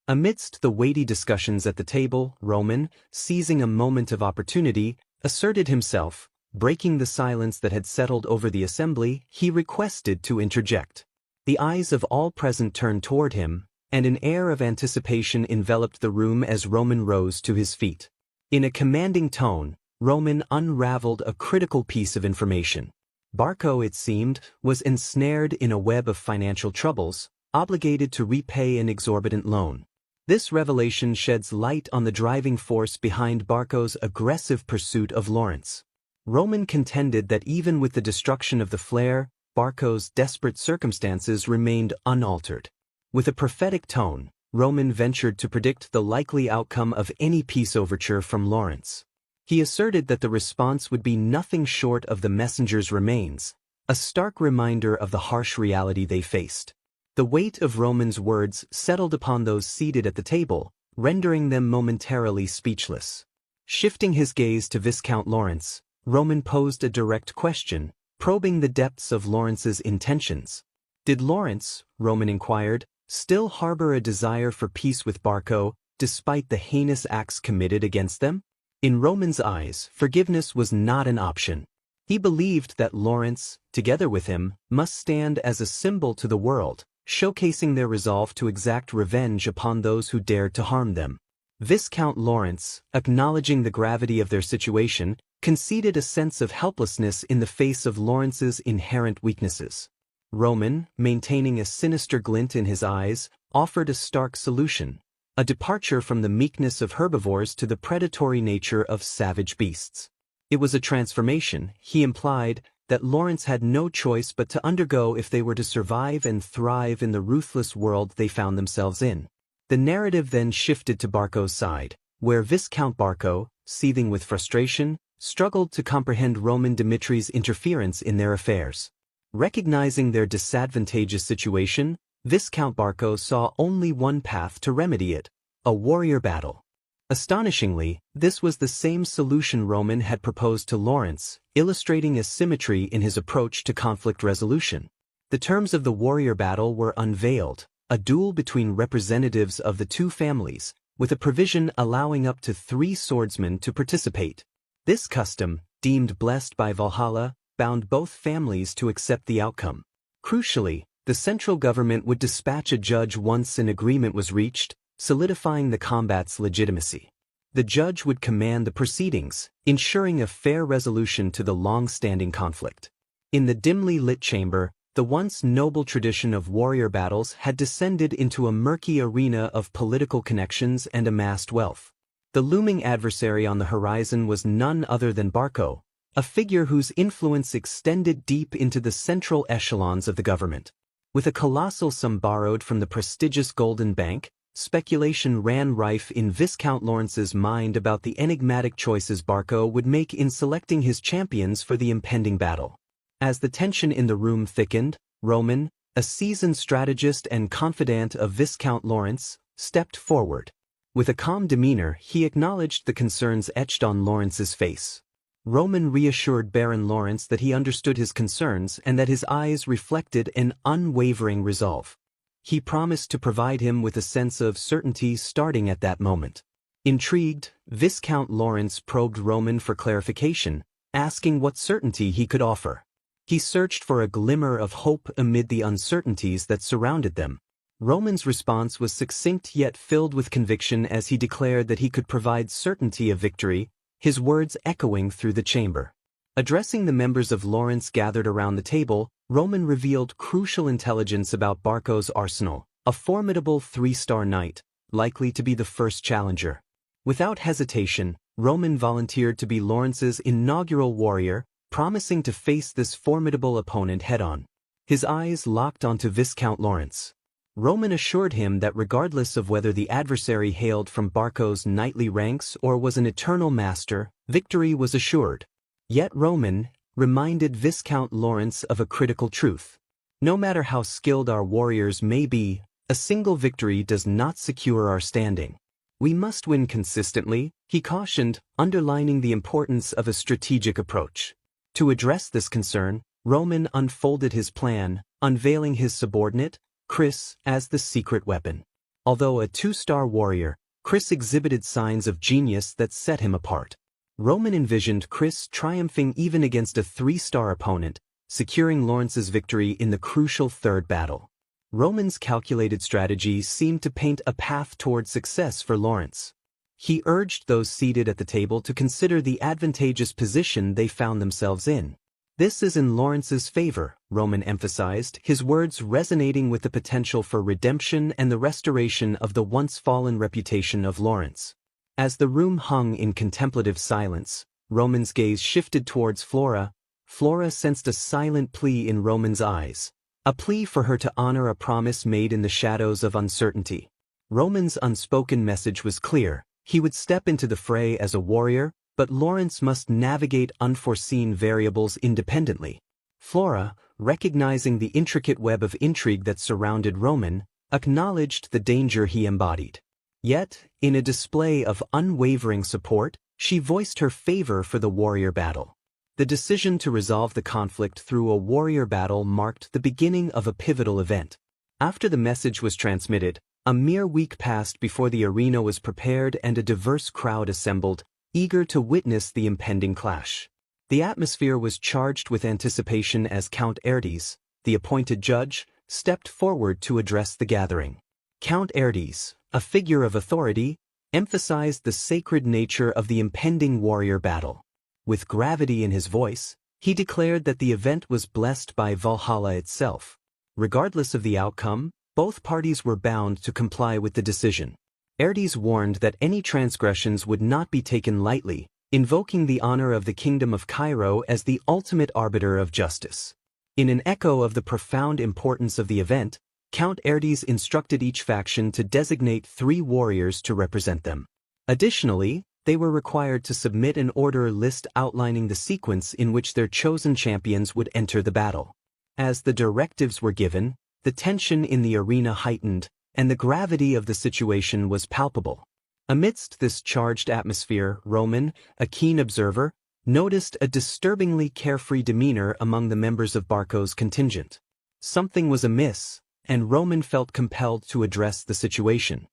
Speaker 1: Amidst the weighty discussions at the table, Roman, seizing a moment of opportunity, asserted himself. Breaking the silence that had settled over the assembly, he requested to interject. The eyes of all present turned toward him, and an air of anticipation enveloped the room as Roman rose to his feet. In a commanding tone, Roman unraveled a critical piece of information. Barco, it seemed, was ensnared in a web of financial troubles, obligated to repay an exorbitant loan. This revelation sheds light on the driving force behind Barco's aggressive pursuit of Lawrence. Roman contended that even with the destruction of the flare, Barco's desperate circumstances remained unaltered. With a prophetic tone, Roman ventured to predict the likely outcome of any peace overture from Lawrence. He asserted that the response would be nothing short of the messenger's remains, a stark reminder of the harsh reality they faced. The weight of Roman's words settled upon those seated at the table, rendering them momentarily speechless. Shifting his gaze to Viscount Lawrence, Roman posed a direct question, probing the depths of Lawrence's intentions. Did Lawrence, Roman inquired, still harbor a desire for peace with Barco, despite the heinous acts committed against them? In Roman's eyes, forgiveness was not an option. He believed that Lawrence, together with him, must stand as a symbol to the world, showcasing their resolve to exact revenge upon those who dared to harm them. Viscount Lawrence, acknowledging the gravity of their situation, conceded a sense of helplessness in the face of Lawrence's inherent weaknesses. Roman, maintaining a sinister glint in his eyes, offered a stark solution, a departure from the meekness of herbivores to the predatory nature of savage beasts. It was a transformation, he implied, that Lawrence had no choice but to undergo if they were to survive and thrive in the ruthless world they found themselves in. The narrative then shifted to Barco's side, where Viscount Barco, seething with frustration, struggled to comprehend Roman Dimitri's interference in their affairs. Recognizing their disadvantageous situation, Viscount Barco saw only one path to remedy it: a warrior battle. Astonishingly, this was the same solution Roman had proposed to Lawrence, illustrating a symmetry in his approach to conflict resolution. The terms of the warrior battle were unveiled, a duel between representatives of the two families, with a provision allowing up to 3 swordsmen to participate. This custom, deemed blessed by Valhalla, bound both families to accept the outcome. Crucially, the central government would dispatch a judge once an agreement was reached, solidifying the combat's legitimacy. The judge would command the proceedings, ensuring a fair resolution to the long-standing conflict. In the dimly lit chamber, the once noble tradition of warrior battles had descended into a murky arena of political connections and amassed wealth. The looming adversary on the horizon was none other than Barco, a figure whose influence extended deep into the central echelons of the government. With a colossal sum borrowed from the prestigious Golden Bank, speculation ran rife in Viscount Lawrence's mind about the enigmatic choices Barco would make in selecting his champions for the impending battle. As the tension in the room thickened, Roman, a seasoned strategist and confidant of Viscount Lawrence, stepped forward. With a calm demeanor, he acknowledged the concerns etched on Lawrence's face. Roman reassured Baron Lawrence that he understood his concerns and that his eyes reflected an unwavering resolve. He promised to provide him with a sense of certainty starting at that moment. Intrigued, Viscount Lawrence probed Roman for clarification, asking what certainty he could offer. He searched for a glimmer of hope amid the uncertainties that surrounded them. Roman's response was succinct yet filled with conviction as he declared that he could provide certainty of victory, his words echoing through the chamber. Addressing the members of Lawrence gathered around the table, Roman revealed crucial intelligence about Barco's arsenal, a formidable 3-star knight, likely to be the first challenger. Without hesitation, Roman volunteered to be Lawrence's inaugural warrior, promising to face this formidable opponent head-on. His eyes locked onto Viscount Lawrence. Roman assured him that regardless of whether the adversary hailed from Barco's knightly ranks or was an eternal master, victory was assured. Yet Roman reminded Viscount Lawrence of a critical truth. No matter how skilled our warriors may be, a single victory does not secure our standing. We must win consistently, he cautioned, underlining the importance of a strategic approach. To address this concern, Roman unfolded his plan, unveiling his subordinate, Chris, as the secret weapon. Although a two-star warrior, Chris exhibited signs of genius that set him apart. Roman envisioned Chris triumphing even against a three-star opponent, securing Lawrence's victory in the crucial third battle. Roman's calculated strategy seemed to paint a path toward success for Lawrence. He urged those seated at the table to consider the advantageous position they found themselves in. This is in Lawrence's favor, Roman emphasized, his words resonating with the potential for redemption and the restoration of the once-fallen reputation of Lawrence. As the room hung in contemplative silence, Roman's gaze shifted towards Flora. Flora sensed a silent plea in Roman's eyes, a plea for her to honor a promise made in the shadows of uncertainty. Roman's unspoken message was clear: he would step into the fray as a warrior, but Lawrence must navigate unforeseen variables independently. Flora, recognizing the intricate web of intrigue that surrounded Roman, acknowledged the danger he embodied. Yet, in a display of unwavering support, she voiced her favor for the warrior battle. The decision to resolve the conflict through a warrior battle marked the beginning of a pivotal event. After the message was transmitted, a mere week passed before the arena was prepared and a diverse crowd assembled, eager to witness the impending clash. The atmosphere was charged with anticipation as Count Erdes, the appointed judge, stepped forward to address the gathering. Count Erdes, a figure of authority, emphasized the sacred nature of the impending warrior battle. With gravity in his voice, he declared that the event was blessed by Valhalla itself. Regardless of the outcome, both parties were bound to comply with the decision. Erdes warned that any transgressions would not be taken lightly, invoking the honor of the Kingdom of Cairo as the ultimate arbiter of justice. In an echo of the profound importance of the event, Count Erdes instructed each faction to designate 3 warriors to represent them. Additionally, they were required to submit an order list outlining the sequence in which their chosen champions would enter the battle. As the directives were given, the tension in the arena heightened, and the gravity of the situation was palpable. Amidst this charged atmosphere, Roman, a keen observer, noticed a disturbingly carefree demeanor among the members of Barco's contingent. Something was amiss, and Roman felt compelled to address the situation.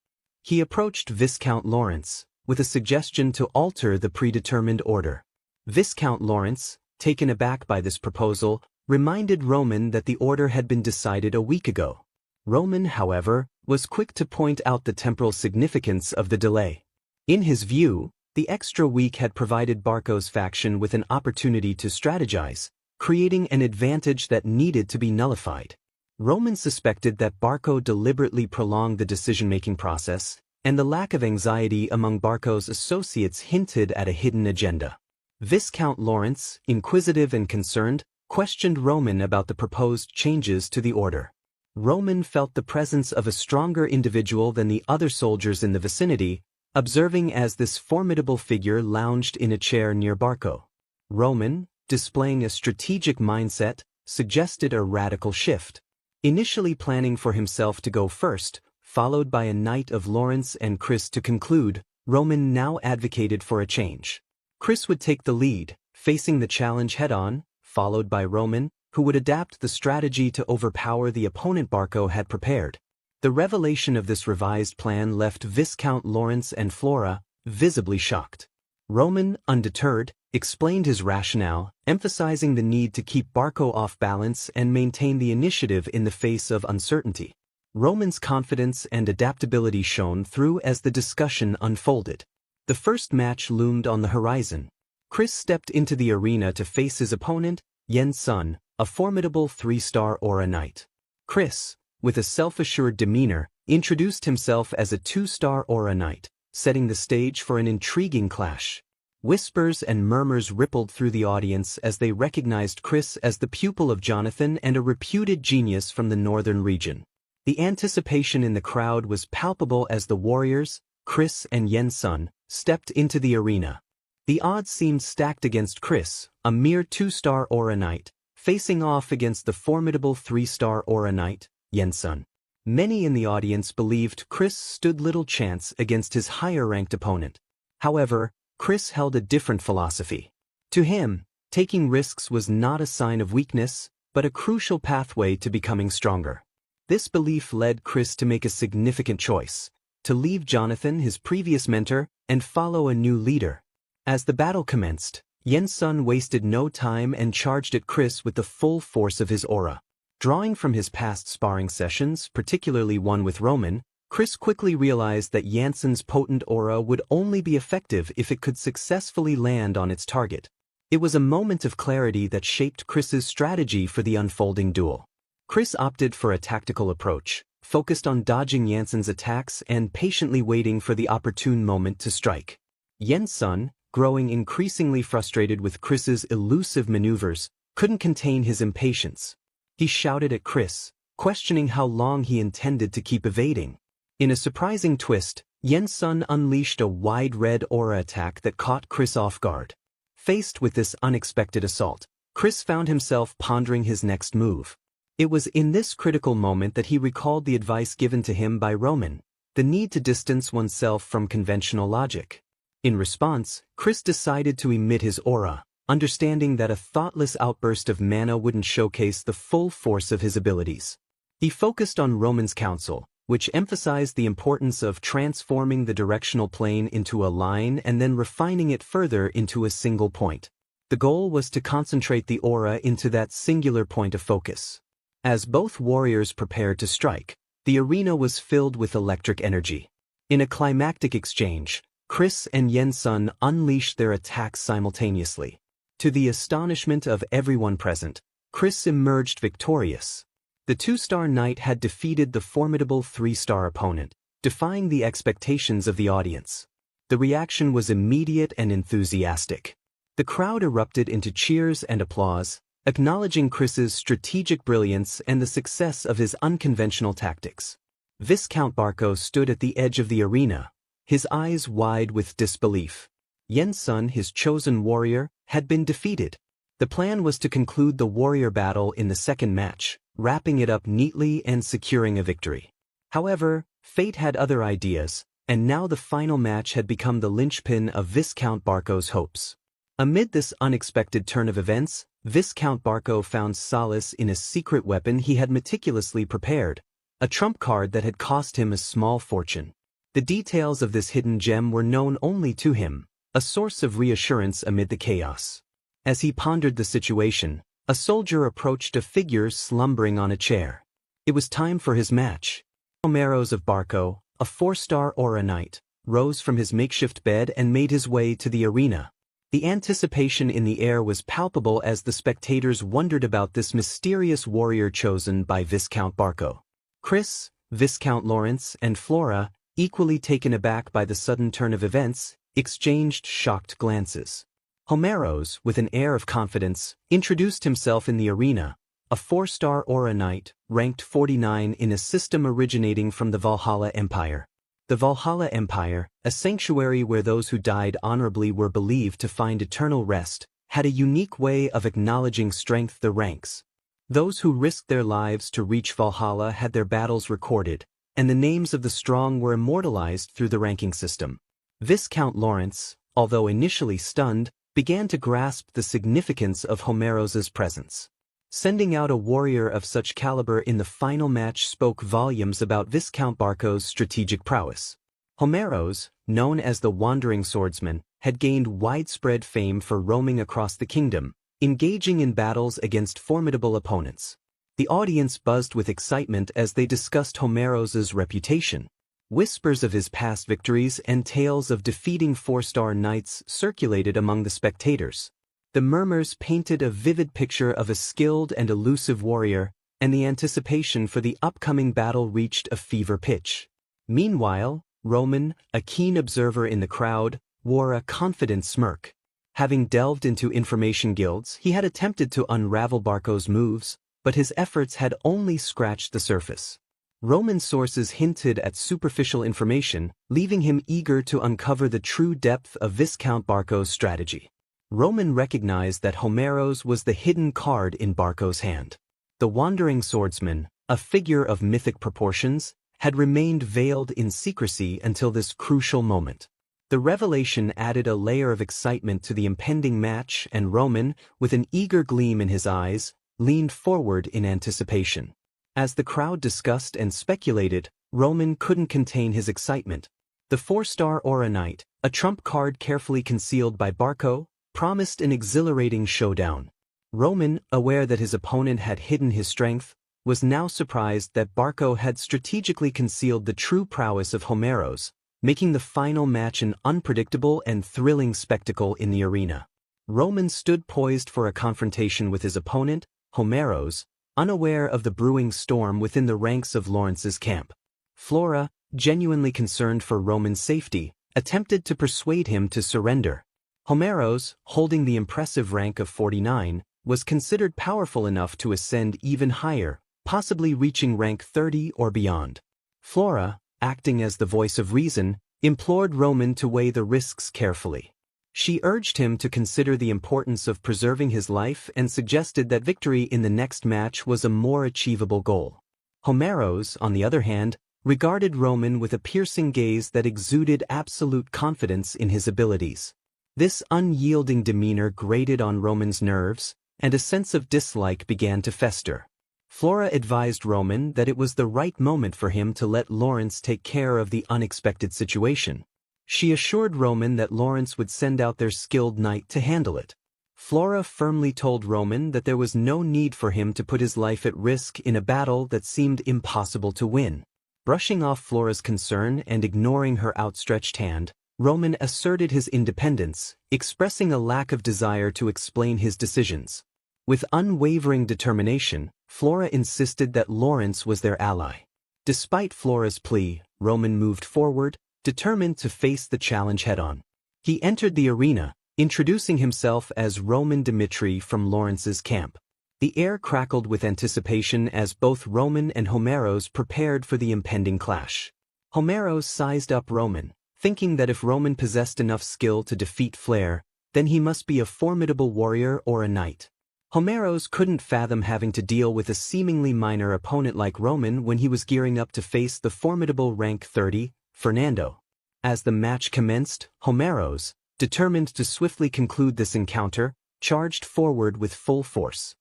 Speaker 1: He approached Viscount Lawrence with a suggestion to alter the predetermined order. Viscount Lawrence, taken aback by this proposal, reminded Roman that the order had been decided a week ago. Roman, however, was quick to point out the temporal significance of the delay. In his view, the extra week had provided Barco's faction with an opportunity to strategize, creating an advantage that needed to be nullified. Roman suspected that Barco deliberately prolonged the decision-making process, and the lack of anxiety among Barco's associates hinted at a hidden agenda. Viscount Lawrence, inquisitive and concerned, questioned Roman about the proposed changes to the order. Roman felt the presence of a stronger individual than the other soldiers in the vicinity, observing as this formidable figure lounged in a chair near Barco. Roman, displaying a strategic mindset, suggested a radical shift. Initially planning for himself to go first, followed by a knight of Lawrence and Chris to conclude, Roman now advocated for a change. Chris would take the lead, facing the challenge head-on, followed by Roman, who would adapt the strategy to overpower the opponent Barco had prepared. The revelation of this revised plan left Viscount Lawrence and Flora visibly shocked. Roman, undeterred, explained his rationale, emphasizing the need to keep Barco off balance and maintain the initiative in the face of uncertainty. Roman's confidence and adaptability shone through as the discussion unfolded. The first match loomed on the horizon. Chris stepped into the arena to face his opponent, Yen Sun, a formidable 3-star aura knight. Chris, with a self-assured demeanor, introduced himself as a 2-star aura knight, setting the stage for an intriguing clash. Whispers and murmurs rippled through the audience as they recognized Chris as the pupil of Jonathan and a reputed genius from the northern region. The anticipation in the crowd was palpable as the warriors, Chris and Yen Sun, stepped into the arena. The odds seemed stacked against Chris, a mere 2-star Aura Knight, facing off against the formidable 3-star Aura Knight, Yen Sun. Many in the audience believed Chris stood little chance against his higher-ranked opponent. However, Chris held a different philosophy. To him, taking risks was not a sign of weakness, but a crucial pathway to becoming stronger. This belief led Chris to make a significant choice: to leave Jonathan, his previous mentor, and follow a new leader. As the battle commenced, Yen Sun wasted no time and charged at Chris with the full force of his aura. Drawing from his past sparring sessions, particularly one with Roman, Chris quickly realized that Yen Sun's potent aura would only be effective if it could successfully land on its target. It was a moment of clarity that shaped Chris's strategy for the unfolding duel. Chris opted for a tactical approach, focused on dodging Yen Sun's attacks and patiently waiting for the opportune moment to strike. Yen Sun, growing increasingly frustrated with Chris's elusive maneuvers, couldn't contain his impatience. He shouted at Chris, questioning how long he intended to keep evading. In a surprising twist, Yen Sun unleashed a wide red aura attack that caught Chris off guard. Faced with this unexpected assault, Chris found himself pondering his next move. It was in this critical moment that he recalled the advice given to him by Roman: the need to distance oneself from conventional logic. In response, Chris decided to emit his aura, understanding that a thoughtless outburst of mana wouldn't showcase the full force of his abilities. He focused on Roman's counsel, which emphasized the importance of transforming the directional plane into a line and then refining it further into a single point. The goal was to concentrate the aura into that singular point of focus. As both warriors prepared to strike, the arena was filled with electric energy. In a climactic exchange, Chris and Yen Sun unleashed their attacks simultaneously. To the astonishment of everyone present, Chris emerged victorious. The 2-star knight had defeated the formidable 3-star opponent, defying the expectations of the audience. The reaction was immediate and enthusiastic. The crowd erupted into cheers and applause, acknowledging Chris's strategic brilliance and the success of his unconventional tactics. Viscount Barco stood at the edge of the arena, his eyes wide with disbelief. Yen Sun, his chosen warrior, had been defeated. The plan was to conclude the warrior battle in the second match, wrapping it up neatly and securing a victory. However, fate had other ideas, and now the final match had become the linchpin of Viscount Barco's hopes. Amid this unexpected turn of events, Viscount Barco found solace in a secret weapon he had meticulously prepared, a trump card that had cost him a small fortune. The details of this hidden gem were known only to him, a source of reassurance amid the chaos. As he pondered the situation, a soldier approached a figure slumbering on a chair. It was time for his match. Homeros of Barco, a 4-star Aura Knight, rose from his makeshift bed and made his way to the arena. The anticipation in the air was palpable as the spectators wondered about this mysterious warrior chosen by Viscount Barco. Chris, Viscount Lawrence, and Flora, equally taken aback by the sudden turn of events, exchanged shocked glances. Homeros, with an air of confidence, introduced himself in the arena, a 4-star Aura Knight, ranked 49 in a system originating from the Valhalla Empire. The Valhalla Empire, a sanctuary where those who died honorably were believed to find eternal rest, had a unique way of acknowledging strength the ranks. Those who risked their lives to reach Valhalla had their battles recorded, and the names of the strong were immortalized through the ranking system. Viscount Lawrence, although initially stunned, began to grasp the significance of Homeros's presence. Sending out a warrior of such caliber in the final match spoke volumes about Viscount Barco's strategic prowess. Homeros, known as the Wandering Swordsman, had gained widespread fame for roaming across the kingdom, engaging in battles against formidable opponents. The audience buzzed with excitement as they discussed Homeros's reputation. Whispers of his past victories and tales of defeating 4-star knights circulated among the spectators. The murmurs painted a vivid picture of a skilled and elusive warrior, and the anticipation for the upcoming battle reached a fever pitch. Meanwhile, Roman, a keen observer in the crowd, wore a confident smirk. Having delved into information guilds, he had attempted to unravel Barco's moves, but his efforts had only scratched the surface. Roman sources hinted at superficial information, leaving him eager to uncover the true depth of Viscount Barco's strategy. Roman recognized that Homeros was the hidden card in Barco's hand. The wandering swordsman, a figure of mythic proportions, had remained veiled in secrecy until this crucial moment. The revelation added a layer of excitement to the impending match, and Roman, with an eager gleam in his eyes, leaned forward in anticipation. As the crowd discussed and speculated, Roman couldn't contain his excitement. The 4-star Aura Knight, a trump card carefully concealed by Barco, promised an exhilarating showdown. Roman, aware that his opponent had hidden his strength, was now surprised that Barco had strategically concealed the true prowess of Homeros, making the final match an unpredictable and thrilling spectacle in the arena. Roman stood poised for a confrontation with his opponent, Homeros, unaware of the brewing storm within the ranks of Lawrence's camp. Flora, genuinely concerned for Roman's safety, attempted to persuade him to surrender. Homeros, holding the impressive rank of 49, was considered powerful enough to ascend even higher, possibly reaching rank 30 or beyond. Flora, acting as the voice of reason, implored Roman to weigh the risks carefully. She urged him to consider the importance of preserving his life and suggested that victory in the next match was a more achievable goal. Homeros, on the other hand, regarded Roman with a piercing gaze that exuded absolute confidence in his abilities. This unyielding demeanor grated on Roman's nerves, and a sense of dislike began to fester. Flora advised Roman that it was the right moment for him to let Lawrence take care of the unexpected situation. She assured Roman that Lawrence would send out their skilled knight to handle it. Flora firmly told Roman that there was no need for him to put his life at risk in a battle that seemed impossible to win. Brushing off Flora's concern and ignoring her outstretched hand, Roman asserted his independence, expressing a lack of desire to explain his decisions. With unwavering determination, Flora insisted that Lawrence was their ally. Despite Flora's plea, Roman moved forward, determined to face the challenge head-on. He entered the arena, introducing himself as Roman Dimitri from Lawrence's camp. The air crackled with anticipation as both Roman and Homeros prepared for the impending clash. Homeros sized up Roman, thinking that if Roman possessed enough skill to defeat Flair, then he must be a formidable warrior or a knight. Homeros couldn't fathom having to deal with a seemingly minor opponent like Roman when he was gearing up to face the formidable rank 30, Fernando. As the match commenced, Homeros, determined to swiftly conclude this encounter, charged forward with full force.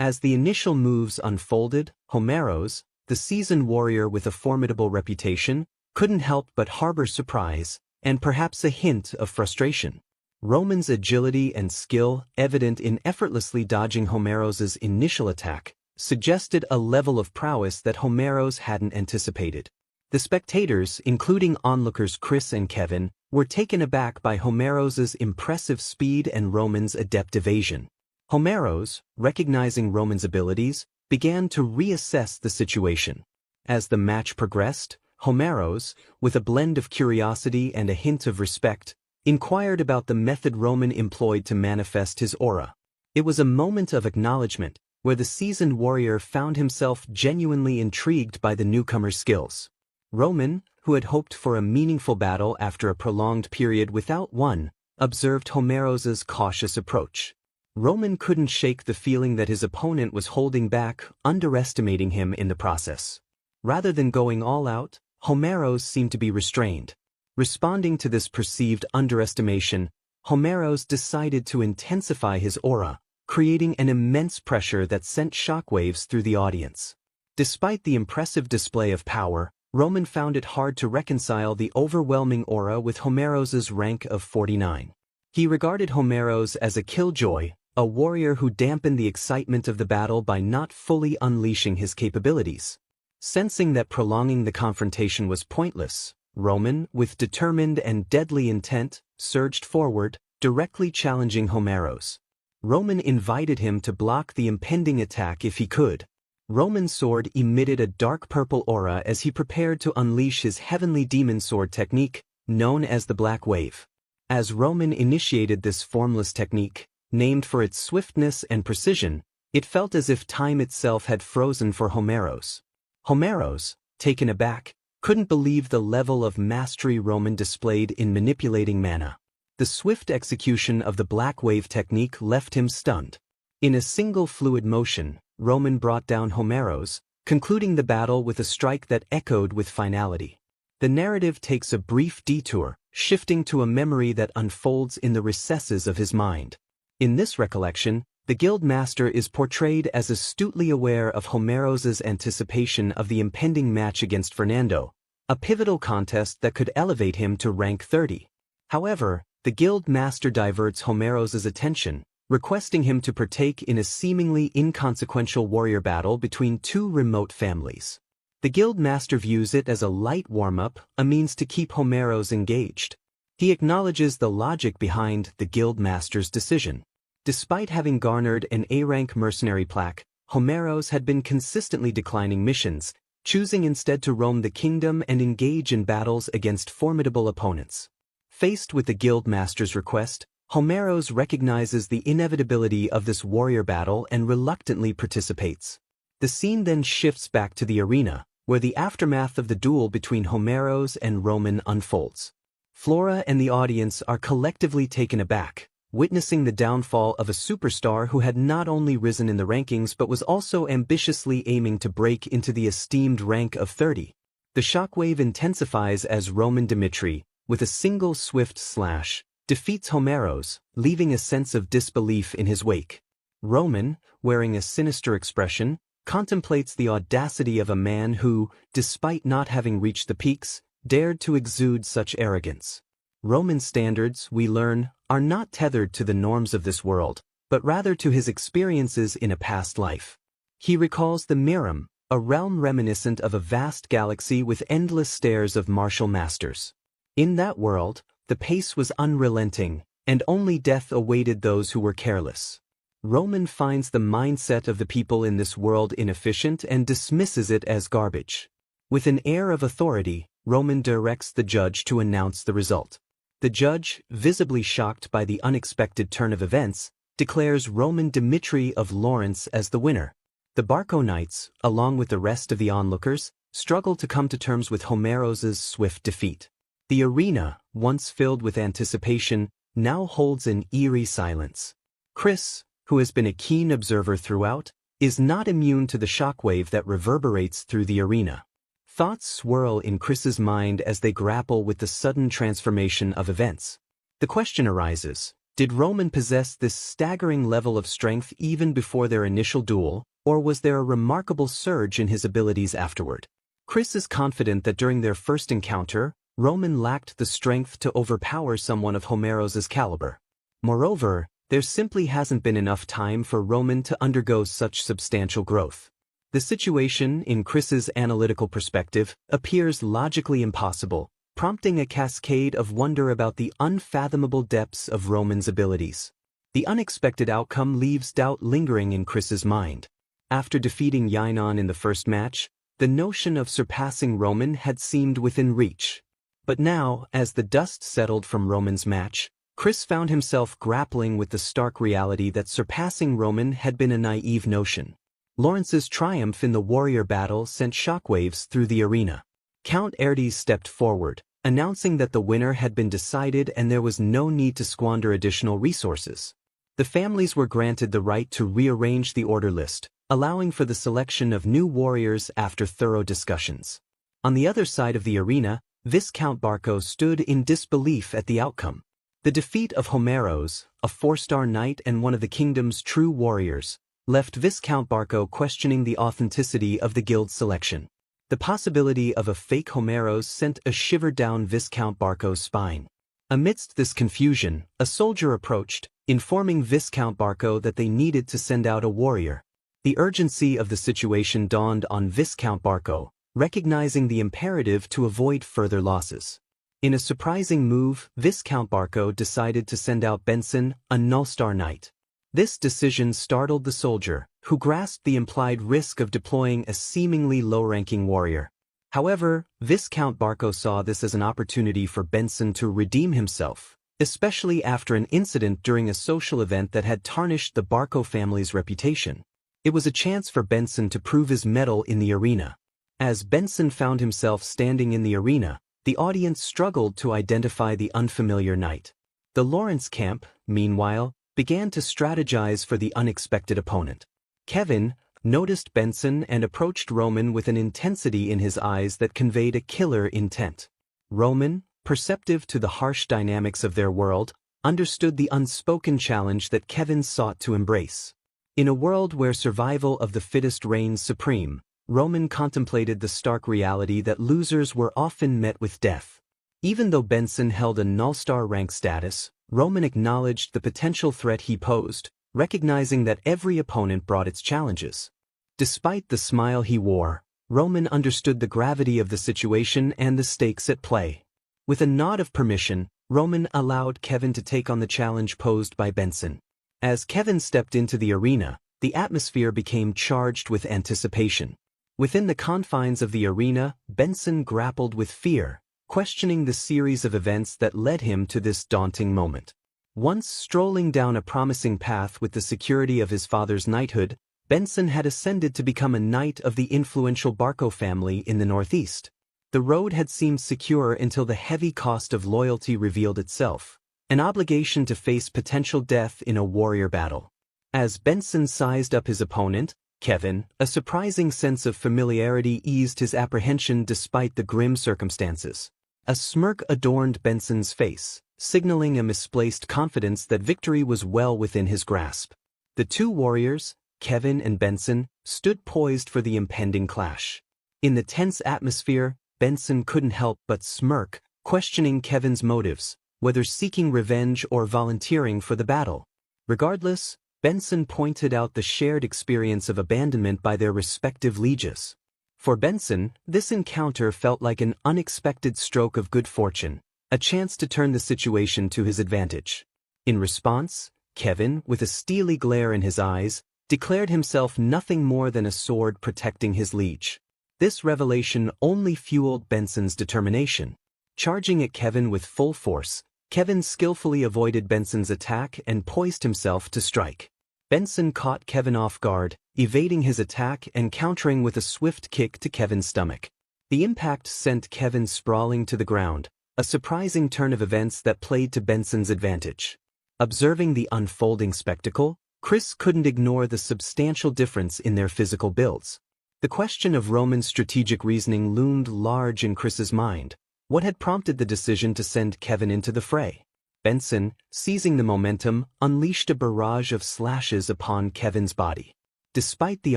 Speaker 1: As the initial moves unfolded, Homeros, the seasoned warrior with a formidable reputation, couldn't help but harbor surprise, and perhaps a hint of frustration. Roman's agility and skill, evident in effortlessly dodging Homeros's initial attack, suggested a level of prowess that Homeros hadn't anticipated. The spectators, including onlookers Chris and Kevin, were taken aback by Homeros's impressive speed and Roman's adept evasion. Homeros, recognizing Roman's abilities, began to reassess the situation. As the match progressed, Homeros, with a blend of curiosity and a hint of respect, inquired about the method Roman employed to manifest his aura. It was a moment of acknowledgement, where the seasoned warrior found himself genuinely intrigued by the newcomer's skills. Roman, who had hoped for a meaningful battle after a prolonged period without one, observed Homeros's cautious approach. Roman couldn't shake the feeling that his opponent was holding back, underestimating him in the process. Rather than going all out, Homeros seemed to be restrained. Responding to this perceived underestimation, Homeros decided to intensify his aura, creating an immense pressure that sent shockwaves through the audience. Despite the impressive display of power, Roman found it hard to reconcile the overwhelming aura with Homeros's rank of 49. He regarded Homeros as a killjoy, a warrior who dampened the excitement of the battle by not fully unleashing his capabilities. Sensing that prolonging the confrontation was pointless, Roman, with determined and deadly intent, surged forward, directly challenging Homeros. Roman invited him to block the impending attack if he could. Roman's sword emitted a dark purple aura as he prepared to unleash his heavenly demon sword technique, known as the Black Wave. As Roman initiated this formless technique, named for its swiftness and precision, it felt as if time itself had frozen for Homeros. Homeros, taken aback, couldn't believe the level of mastery Roman displayed in manipulating mana. The swift execution of the black wave technique left him stunned. In a single fluid motion, Roman brought down Homeros, concluding the battle with a strike that echoed with finality. The narrative takes a brief detour, shifting to a memory that unfolds in the recesses of his mind. In this recollection, the guild master is portrayed as astutely aware of Homeros's anticipation of the impending match against Fernando, a pivotal contest that could elevate him to rank 30. However, the guild master diverts Homeros's attention, requesting him to partake in a seemingly inconsequential warrior battle between two remote families. The guild master views it as a light warm-up, a means to keep Homeros engaged. He acknowledges the logic behind the guild master's decision. Despite having garnered an A-rank mercenary plaque, Homeros had been consistently declining missions, choosing instead to roam the kingdom and engage in battles against formidable opponents. Faced with the guild master's request, Homeros recognizes the inevitability of this warrior battle and reluctantly participates. The scene then shifts back to the arena, where the aftermath of the duel between Homeros and Roman unfolds. Flora and the audience are collectively taken aback, witnessing the downfall of a superstar who had not only risen in the rankings but was also ambitiously aiming to break into the esteemed rank of 30. The shockwave intensifies as Roman Dimitri, with a single swift slash, defeats Homeros, leaving a sense of disbelief in his wake. Roman, wearing a sinister expression, contemplates the audacity of a man who, despite not having reached the peaks, dared to exude such arrogance. Roman standards, we learn, are not tethered to the norms of this world, but rather to his experiences in a past life. He recalls the Miram, a realm reminiscent of a vast galaxy with endless stairs of martial masters. In that world, the pace was unrelenting, and only death awaited those who were careless. Roman finds the mindset of the people in this world inefficient and dismisses it as garbage. With an air of authority, Roman directs the judge to announce the result. The judge, visibly shocked by the unexpected turn of events, declares Roman Dimitri of Lawrence as the winner. The Barco Knights, along with the rest of the onlookers, struggle to come to terms with Homeros's swift defeat. The arena, once filled with anticipation, now holds an eerie silence. Chris, who has been a keen observer throughout, is not immune to the shockwave that reverberates through the arena. Thoughts swirl in Chris's mind as they grapple with the sudden transformation of events. The question arises, did Roman possess this staggering level of strength even before their initial duel, or was there a remarkable surge in his abilities afterward? Chris is confident that during their first encounter, Roman lacked the strength to overpower someone of Homeros's caliber. Moreover, there simply hasn't been enough time for Roman to undergo such substantial growth. The situation, in Chris's analytical perspective, appears logically impossible, prompting a cascade of wonder about the unfathomable depths of Roman's abilities. The unexpected outcome leaves doubt lingering in Chris's mind. After defeating Yinon in the first match, the notion of surpassing Roman had seemed within reach. But now, as the dust settled from Roman's match, Chris found himself grappling with the stark reality that surpassing Roman had been a naive notion. Lawrence's triumph in the warrior battle sent shockwaves through the arena. Count Erdes stepped forward, announcing that the winner had been decided and there was no need to squander additional resources. The families were granted the right to rearrange the order list, allowing for the selection of new warriors after thorough discussions. On the other side of the arena, Viscount Barco stood in disbelief at the outcome. The defeat of Homeros, a 4-star knight and one of the kingdom's true warriors, left Viscount Barco questioning the authenticity of the guild's selection. The possibility of a fake Homeros sent a shiver down Viscount Barco's spine. Amidst this confusion, a soldier approached, informing Viscount Barco that they needed to send out a warrior. The urgency of the situation dawned on Viscount Barco, recognizing the imperative to avoid further losses. In a surprising move, Viscount Barco decided to send out Benson, a null-star knight. This decision startled the soldier, who grasped the implied risk of deploying a seemingly low-ranking warrior. However, Viscount Barco saw this as an opportunity for Benson to redeem himself. especially after an incident during a social event that had tarnished the Barco family's reputation. It was a chance for Benson to prove his mettle in the arena. As Benson found himself standing in the arena, the audience struggled to identify the unfamiliar knight. The Lawrence camp, meanwhile, began to strategize for the unexpected opponent. Kevin noticed Benson and approached Roman with an intensity in his eyes that conveyed a killer intent. Roman, perceptive to the harsh dynamics of their world, understood the unspoken challenge that Kevin sought to embrace. In a world where survival of the fittest reigns supreme, Roman contemplated the stark reality that losers were often met with death. Even though Benson held a null-star rank status, Roman acknowledged the potential threat he posed, recognizing that every opponent brought its challenges. Despite the smile he wore, Roman understood the gravity of the situation and the stakes at play. With a nod of permission, Roman allowed Kevin to take on the challenge posed by Benson. As Kevin stepped into the arena, the atmosphere became charged with anticipation. Within the confines of the arena, Benson grappled with fear, questioning the series of events that led him to this daunting moment. Once strolling down a promising path with the security of his father's knighthood, Benson had ascended to become a knight of the influential Barco family in the Northeast. The road had seemed secure until the heavy cost of loyalty revealed itself, an obligation to face potential death in a warrior battle. As Benson sized up his opponent, Kevin, a surprising sense of familiarity eased his apprehension despite the grim circumstances. A smirk adorned Benson's face, signaling a misplaced confidence that victory was well within his grasp. The two warriors, Kevin and Benson, stood poised for the impending clash. In the tense atmosphere, Benson couldn't help but smirk, questioning Kevin's motives, whether seeking revenge or volunteering for the battle. Regardless, Benson pointed out the shared experience of abandonment by their respective lieges. For Benson, this encounter felt like an unexpected stroke of good fortune, a chance to turn the situation to his advantage. In response, Kevin, with a steely glare in his eyes, declared himself nothing more than a sword protecting his liege. This revelation only fueled Benson's determination. Charging at Kevin with full force, Kevin skillfully avoided Benson's attack and poised himself to strike. Benson caught Kevin off guard, evading his attack and countering with a swift kick to Kevin's stomach. The impact sent Kevin sprawling to the ground, a surprising turn of events that played to Benson's advantage. Observing the unfolding spectacle, Chris couldn't ignore the substantial difference in their physical builds. The question of Roman's strategic reasoning loomed large in Chris's mind. What had prompted the decision to send Kevin into the fray? Benson, seizing the momentum, unleashed a barrage of slashes upon Kevin's body. Despite the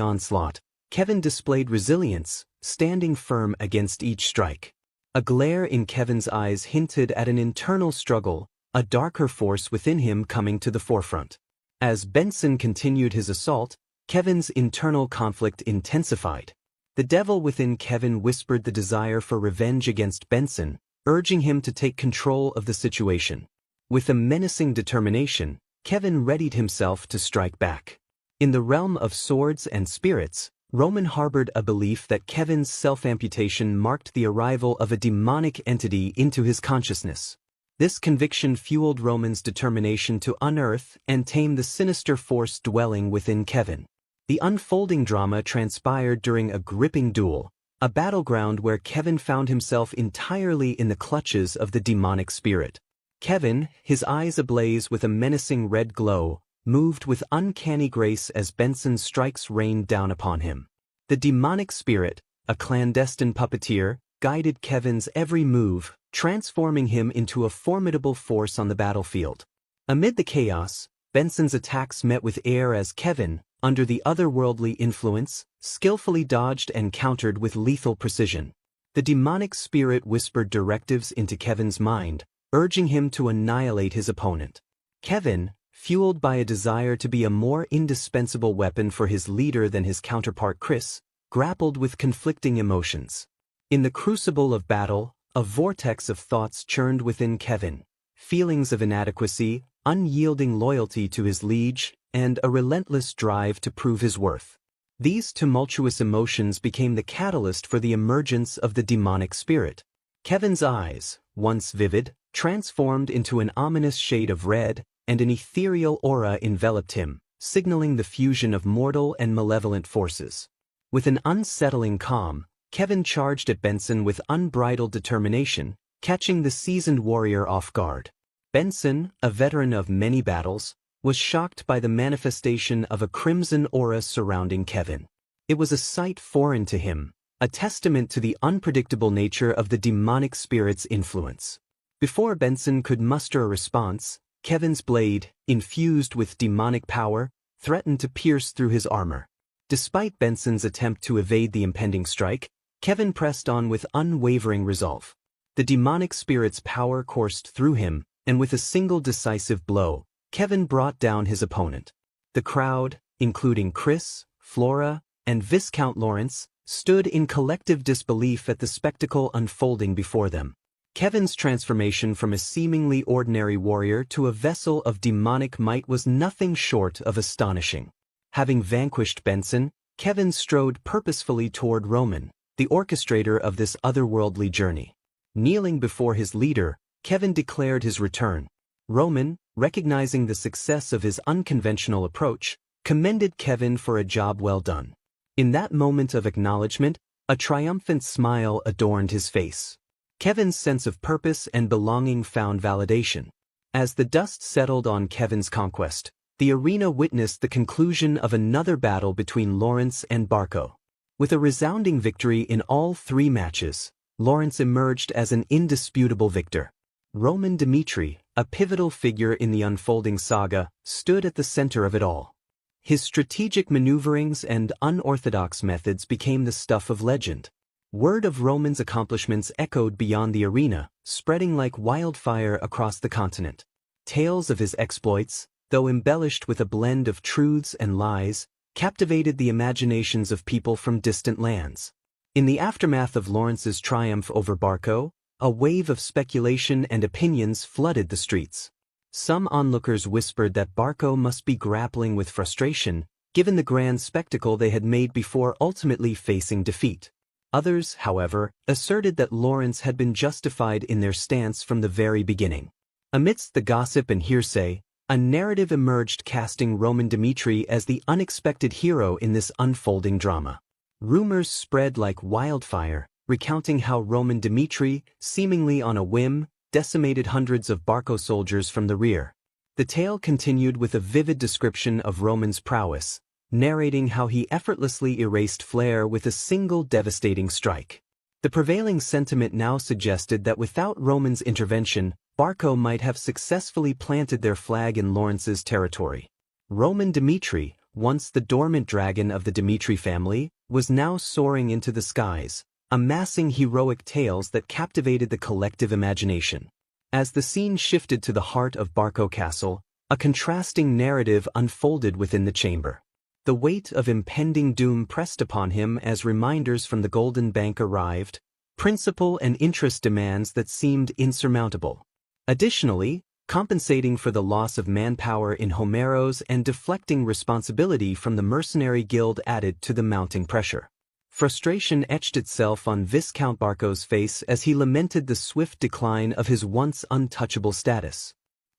Speaker 1: onslaught, Kevin displayed resilience, standing firm against each strike. A glare in Kevin's eyes hinted at an internal struggle, a darker force within him coming to the forefront. As Benson continued his assault, Kevin's internal conflict intensified. The devil within Kevin whispered the desire for revenge against Benson, urging him to take control of the situation. With a menacing determination, Kevin readied himself to strike back. In the realm of swords and spirits, Roman harbored a belief that Kevin's self-amputation marked the arrival of a demonic entity into his consciousness. This conviction fueled Roman's determination to unearth and tame the sinister force dwelling within Kevin. The unfolding drama transpired during a gripping duel, a battleground where Kevin found himself entirely in the clutches of the demonic spirit. Kevin, his eyes ablaze with a menacing red glow, moved with uncanny grace as Benson's strikes rained down upon him. The demonic spirit, a clandestine puppeteer, guided Kevin's every move, transforming him into a formidable force on the battlefield. Amid the chaos, Benson's attacks met with air as Kevin, under the otherworldly influence, skillfully dodged and countered with lethal precision. The demonic spirit whispered directives into Kevin's mind, urging him to annihilate his opponent. Kevin, fueled by a desire to be a more indispensable weapon for his leader than his counterpart Chris, grappled with conflicting emotions. In the crucible of battle, a vortex of thoughts churned within Kevin, feelings of inadequacy, unyielding loyalty to his liege, and a relentless drive to prove his worth. These tumultuous emotions became the catalyst for the emergence of the demonic spirit. Kevin's eyes, once vivid, transformed into an ominous shade of red, and an ethereal aura enveloped him, signaling the fusion of mortal and malevolent forces. With an unsettling calm, Kevin charged at Benson with unbridled determination, catching the seasoned warrior off guard. Benson, a veteran of many battles, was shocked by the manifestation of a crimson aura surrounding Kevin. It was a sight foreign to him, a testament to the unpredictable nature of the demonic spirit's influence. Before Benson could muster a response, Kevin's blade, infused with demonic power, threatened to pierce through his armor. Despite Benson's attempt to evade the impending strike, Kevin pressed on with unwavering resolve. The demonic spirit's power coursed through him, and with a single decisive blow, Kevin brought down his opponent. The crowd, including Chris, Flora, and Viscount Lawrence, stood in collective disbelief at the spectacle unfolding before them. Kevin's transformation from a seemingly ordinary warrior to a vessel of demonic might was nothing short of astonishing. Having vanquished Benson, Kevin strode purposefully toward Roman, the orchestrator of this otherworldly journey. Kneeling before his leader, Kevin declared his return. Roman, recognizing the success of his unconventional approach, commended Kevin for a job well done. In that moment of acknowledgement, a triumphant smile adorned his face. Kevin's sense of purpose and belonging found validation. As the dust settled on Kevin's conquest, the arena witnessed the conclusion of another battle between Lawrence and Barco. With a resounding victory in all 3 matches, Lawrence emerged as an indisputable victor. Roman Dimitri, a pivotal figure in the unfolding saga, stood at the center of it all. His strategic maneuverings and unorthodox methods became the stuff of legend. Word of Roman's accomplishments echoed beyond the arena, spreading like wildfire across the continent. Tales of his exploits, though embellished with a blend of truths and lies, captivated the imaginations of people from distant lands. In the aftermath of Lawrence's triumph over Barco, a wave of speculation and opinions flooded the streets. Some onlookers whispered that Barco must be grappling with frustration, given the grand spectacle they had made before ultimately facing defeat. Others, however, asserted that Lawrence had been justified in their stance from the very beginning. Amidst the gossip and hearsay, a narrative emerged casting Roman Dimitri as the unexpected hero in this unfolding drama. Rumors spread like wildfire, recounting how Roman Dimitri, seemingly on a whim, decimated hundreds of Barco soldiers from the rear. The tale continued with a vivid description of Roman's prowess, narrating how he effortlessly erased Flair with a single devastating strike. The prevailing sentiment now suggested that without Roman's intervention, Barco might have successfully planted their flag in Lawrence's territory. Roman Dimitri, once the dormant dragon of the Dimitri family, was now soaring into the skies, amassing heroic tales that captivated the collective imagination. As the scene shifted to the heart of Barco Castle, a contrasting narrative unfolded within the chamber. The weight of impending doom pressed upon him as reminders from the Golden Bank arrived, principal and interest demands that seemed insurmountable. Additionally, compensating for the loss of manpower in Homeros and deflecting responsibility from the mercenary guild added to the mounting pressure. Frustration etched itself on Viscount Barco's face as he lamented the swift decline of his once untouchable status.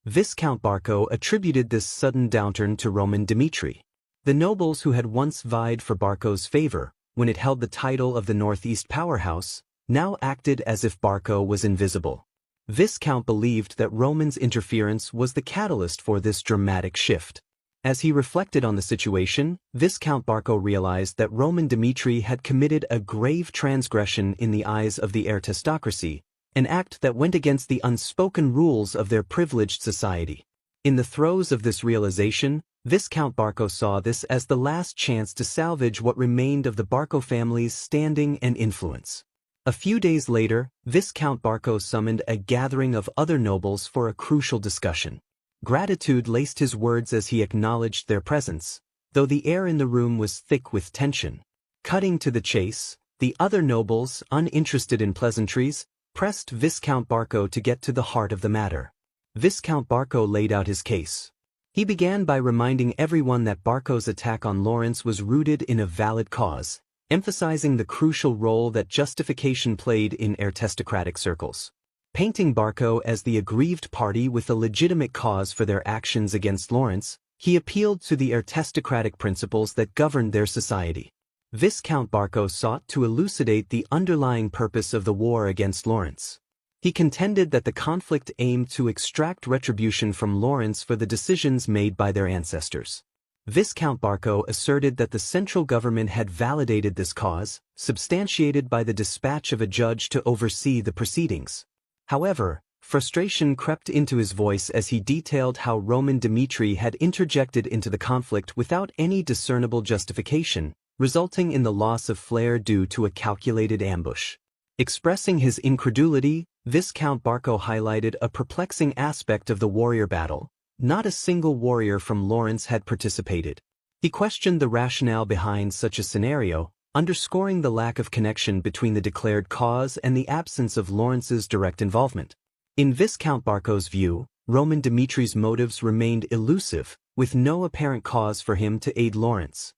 Speaker 1: Viscount Barco attributed this sudden downturn to Roman Dimitri. The nobles who had once vied for Barco's favor, when it held the title of the Northeast powerhouse, now acted as if Barco was invisible. Viscount believed that Roman's interference was the catalyst for this dramatic shift. As he reflected on the situation, Viscount Barco realized that Roman Dimitri had committed a grave transgression in the eyes of the aristocracy, an act that went against the unspoken rules of their privileged society. In the throes of this realization, Viscount Barco saw this as the last chance to salvage what remained of the Barco family's standing and influence. A few days later, Viscount Barco summoned a gathering of other nobles for a crucial discussion. Gratitude laced his words as he acknowledged their presence, though the air in the room was thick with tension. Cutting to the chase, the other nobles, uninterested in pleasantries, pressed Viscount Barco to get to the heart of the matter. Viscount Barco laid out his case. He began by reminding everyone that Barco's attack on Lawrence was rooted in a valid cause, emphasizing the crucial role that justification played in aristocratic circles. Painting Barco as the aggrieved party with a legitimate cause for their actions against Lawrence, he appealed to the aristocratic principles that governed their society. Viscount Barco sought to elucidate the underlying purpose of the war against Lawrence. He contended that the conflict aimed to extract retribution from Lawrence for the decisions made by their ancestors. Viscount Barco asserted that the central government had validated this cause, substantiated by the dispatch of a judge to oversee the proceedings. However, frustration crept into his voice as he detailed how Roman Dimitri had interjected into the conflict without any discernible justification, resulting in the loss of flair due to a calculated ambush. Expressing his incredulity, Viscount Barco highlighted a perplexing aspect of the warrior battle. Not a single warrior from Lawrence had participated. He questioned the rationale behind such a scenario, underscoring the lack of connection between the declared cause and the absence of Lawrence's direct involvement. In Viscount Barco's view, Roman Dimitri's motives remained elusive, with no apparent cause for him to aid Lawrence.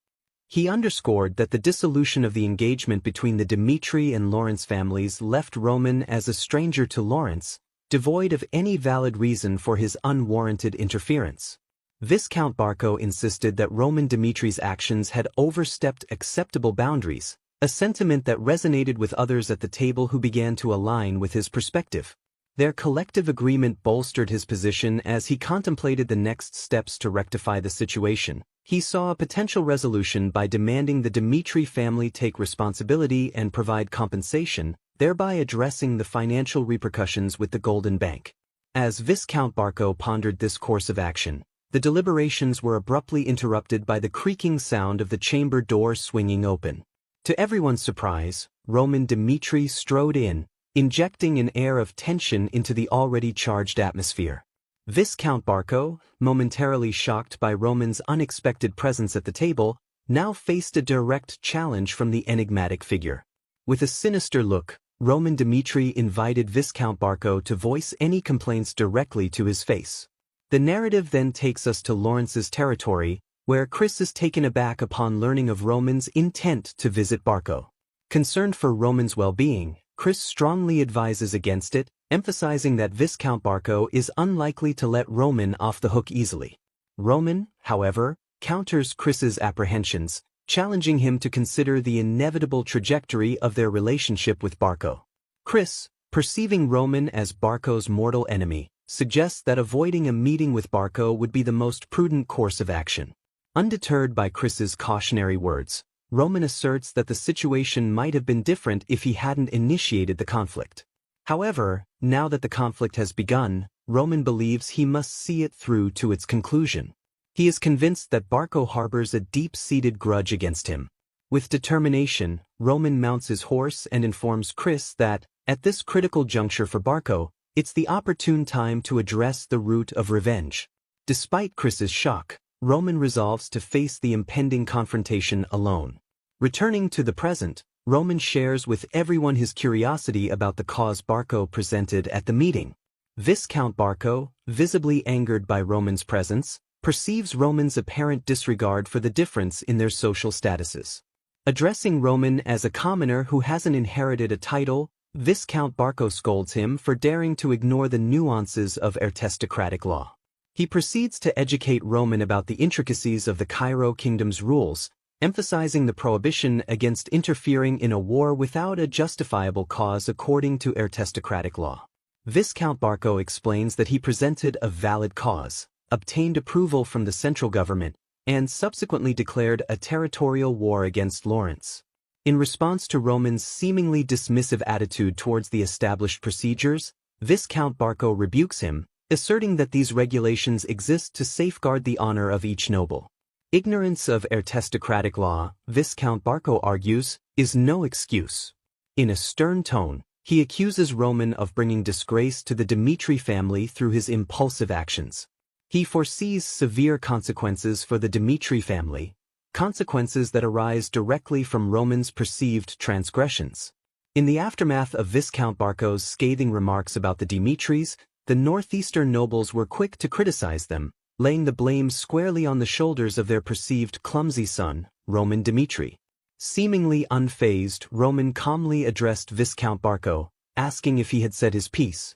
Speaker 1: He underscored that the dissolution of the engagement between the Dimitri and Lawrence families left Roman as a stranger to Lawrence, devoid of any valid reason for his unwarranted interference. Viscount Barco insisted that Roman Dimitri's actions had overstepped acceptable boundaries, a sentiment that resonated with others at the table who began to align with his perspective. Their collective agreement bolstered his position as he contemplated the next steps to rectify the situation. He saw a potential resolution by demanding the Dimitri family take responsibility and provide compensation, thereby addressing the financial repercussions with the Golden Bank. As Viscount Barco pondered this course of action, the deliberations were abruptly interrupted by the creaking sound of the chamber door swinging open. To everyone's surprise, Roman Dimitri strode in, injecting an air of tension into the already charged atmosphere. Viscount Barco, momentarily shocked by Roman's unexpected presence at the table, now faced a direct challenge from the enigmatic figure. With a sinister look, Roman Dimitri invited Viscount Barco to voice any complaints directly to his face. The narrative then takes us to Lawrence's territory, where Chris is taken aback upon learning of Roman's intent to visit Barco. Concerned for Roman's well-being, Chris strongly advises against it, emphasizing that Viscount Barco is unlikely to let Roman off the hook easily. Roman, however, counters Chris's apprehensions, challenging him to consider the inevitable trajectory of their relationship with Barco. Chris, perceiving Roman as Barco's mortal enemy, suggests that avoiding a meeting with Barco would be the most prudent course of action. Undeterred by Chris's cautionary words, Roman asserts that the situation might have been different if he hadn't initiated the conflict. However, now that the conflict has begun, Roman believes he must see it through to its conclusion. He is convinced that Barco harbors a deep-seated grudge against him. With determination, Roman mounts his horse and informs Chris that, at this critical juncture for Barco, it's the opportune time to address the root of revenge. Despite Chris's shock, Roman resolves to face the impending confrontation alone. Returning to the present, Roman shares with everyone his curiosity about the cause Barco presented at the meeting. Viscount Barco, visibly angered by Roman's presence, perceives Roman's apparent disregard for the difference in their social statuses. Addressing Roman as a commoner who hasn't inherited a title, Viscount Barco scolds him for daring to ignore the nuances of aristocratic law. He proceeds to educate Roman about the intricacies of the Cairo kingdom's rules, emphasizing the prohibition against interfering in a war without a justifiable cause according to aristocratic law. Viscount Barco explains that he presented a valid cause, obtained approval from the central government, and subsequently declared a territorial war against Lawrence. In response to Roman's seemingly dismissive attitude towards the established procedures, Viscount Barco rebukes him, asserting that these regulations exist to safeguard the honor of each noble. Ignorance of aristocratic law, Viscount Barco argues, is no excuse. In a stern tone, he accuses Roman of bringing disgrace to the Dimitri family through his impulsive actions. He foresees severe consequences for the Dimitri family, consequences that arise directly from Roman's perceived transgressions. In the aftermath of Viscount Barco's scathing remarks about the Dimitris, the northeastern nobles were quick to criticize them, laying the blame squarely on the shoulders of their perceived clumsy son, Roman Dimitri. Seemingly unfazed, Roman calmly addressed Viscount Barco, asking if he had said his piece.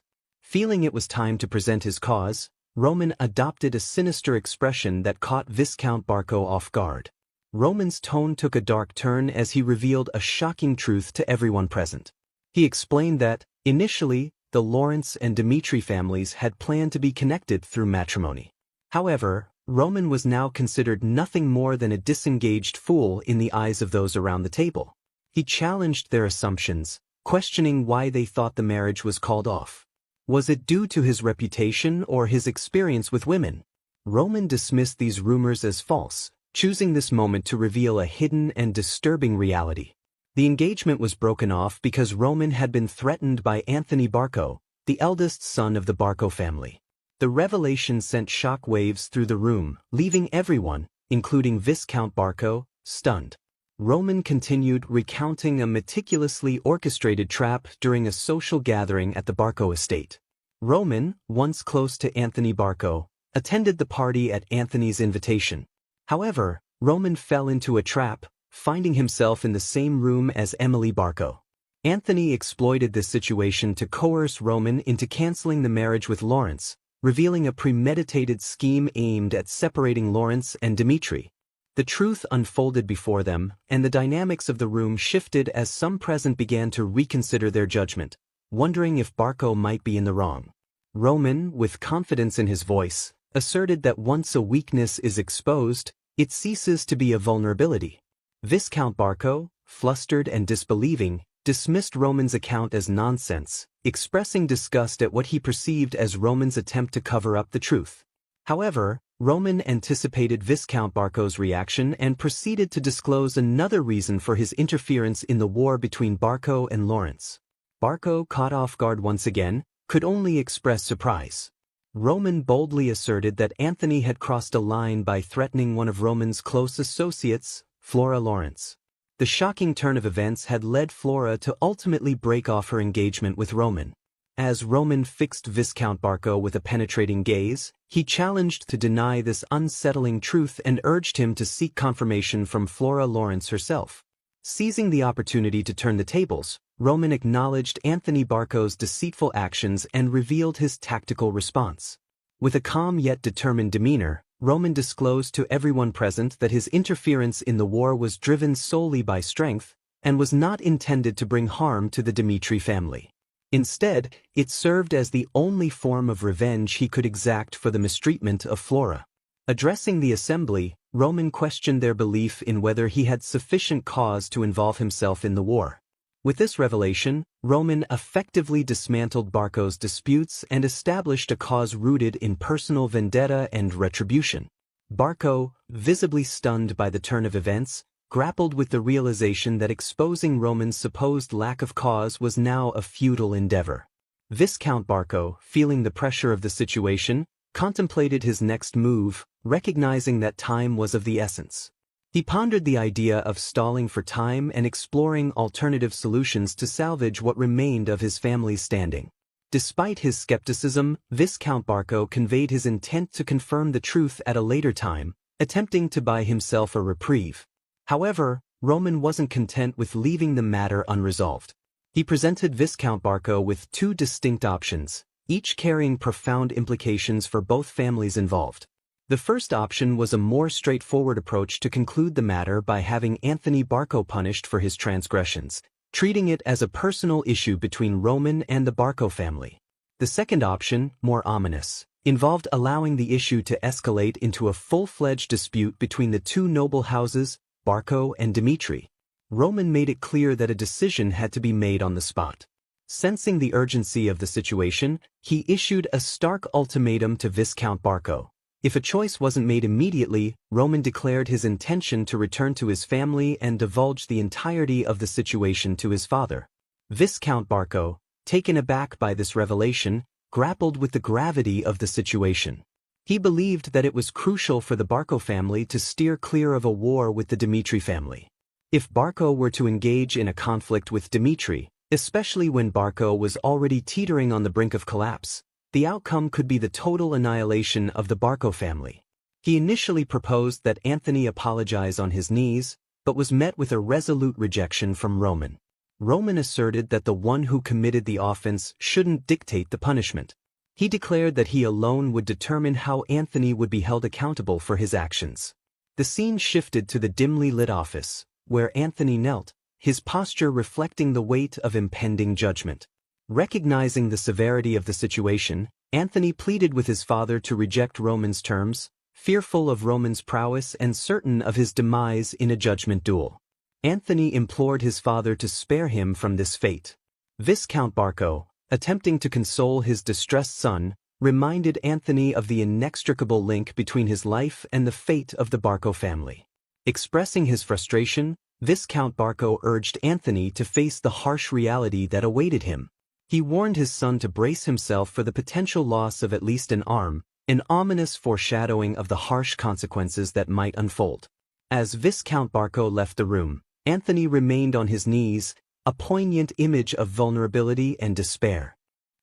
Speaker 1: Feeling it was time to present his cause, Roman adopted a sinister expression that caught Viscount Barco off guard. Roman's tone took a dark turn as he revealed a shocking truth to everyone present. He explained that, initially, the Lawrence and Dimitri families had planned to be connected through matrimony. However, Roman was now considered nothing more than a disengaged fool in the eyes of those around the table. He challenged their assumptions, questioning why they thought the marriage was called off. Was it due to his reputation or his experience with women? Roman dismissed these rumors as false, choosing this moment to reveal a hidden and disturbing reality. The engagement was broken off because Roman had been threatened by Anthony Barco, the eldest son of the Barco family. The revelation sent shock waves through the room, leaving everyone, including Viscount Barco, stunned. Roman continued recounting a meticulously orchestrated trap during a social gathering at the Barco estate. Roman, once close to Anthony Barco, attended the party at Anthony's invitation. However, Roman fell into a trap, finding himself in the same room as Emily Barco. Anthony exploited this situation to coerce Roman into canceling the marriage with Lawrence, revealing a premeditated scheme aimed at separating Lawrence and Dimitri. The truth unfolded before them, and the dynamics of the room shifted as some present began to reconsider their judgment, wondering if Barco might be in the wrong. Roman, with confidence in his voice, asserted that once a weakness is exposed, it ceases to be a vulnerability. Viscount Barco, flustered and disbelieving, dismissed Roman's account as nonsense, expressing disgust at what he perceived as Roman's attempt to cover up the truth. However, Roman anticipated Viscount Barco's reaction and proceeded to disclose another reason for his interference in the war between Barco and Lawrence. Barco, caught off guard once again, could only express surprise. Roman boldly asserted that Anthony had crossed a line by threatening one of Roman's close associates, Flora Lawrence. The shocking turn of events had led Flora to ultimately break off her engagement with Roman. As Roman fixed Viscount Barco with a penetrating gaze, he challenged to deny this unsettling truth and urged him to seek confirmation from Flora Lawrence herself. Seizing the opportunity to turn the tables, Roman acknowledged Anthony Barco's deceitful actions and revealed his tactical response. With a calm yet determined demeanor, Roman disclosed to everyone present that his interference in the war was driven solely by strength and was not intended to bring harm to the Dimitri family. Instead, it served as the only form of revenge he could exact for the mistreatment of Flora. Addressing the assembly, Roman questioned their belief in whether he had sufficient cause to involve himself in the war. With this revelation, Roman effectively dismantled Barco's disputes and established a cause rooted in personal vendetta and retribution. Barco, visibly stunned by the turn of events, grappled with the realization that exposing Roman's supposed lack of cause was now a futile endeavor. Viscount Barco, feeling the pressure of the situation, contemplated his next move, recognizing that time was of the essence. He pondered the idea of stalling for time and exploring alternative solutions to salvage what remained of his family's standing. Despite his skepticism, Viscount Barco conveyed his intent to confirm the truth at a later time, attempting to buy himself a reprieve. However, Roman wasn't content with leaving the matter unresolved. He presented Viscount Barco with two distinct options, each carrying profound implications for both families involved. The first option was a more straightforward approach to conclude the matter by having Anthony Barco punished for his transgressions, treating it as a personal issue between Roman and the Barco family. The second option, more ominous, involved allowing the issue to escalate into a full-fledged dispute between the two noble houses, Barco and Dimitri. Roman made it clear that a decision had to be made on the spot. Sensing the urgency of the situation, he issued a stark ultimatum to Viscount Barco. If a choice wasn't made immediately, Roman declared his intention to return to his family and divulge the entirety of the situation to his father. Viscount Barco, taken aback by this revelation, grappled with the gravity of the situation. He believed that it was crucial for the Barco family to steer clear of a war with the Dimitri family. If Barco were to engage in a conflict with Dimitri, especially when Barco was already teetering on the brink of collapse, the outcome could be the total annihilation of the Barco family. He initially proposed that Anthony apologize on his knees, but was met with a resolute rejection from Roman. Roman asserted that the one who committed the offense shouldn't dictate the punishment. He declared that he alone would determine how Anthony would be held accountable for his actions. The scene shifted to the dimly lit office, where Anthony knelt, his posture reflecting the weight of impending judgment. Recognizing the severity of the situation, Anthony pleaded with his father to reject Roman's terms, fearful of Roman's prowess and certain of his demise in a judgment duel. Anthony implored his father to spare him from this fate. Viscount Barco, attempting to console his distressed son, reminded Anthony of the inextricable link between his life and the fate of the Barco family. Expressing his frustration, Viscount Barco urged Anthony to face the harsh reality that awaited him. He warned his son to brace himself for the potential loss of at least an arm, an ominous foreshadowing of the harsh consequences that might unfold. As Viscount Barco left the room, Anthony remained on his knees, a poignant image of vulnerability and despair.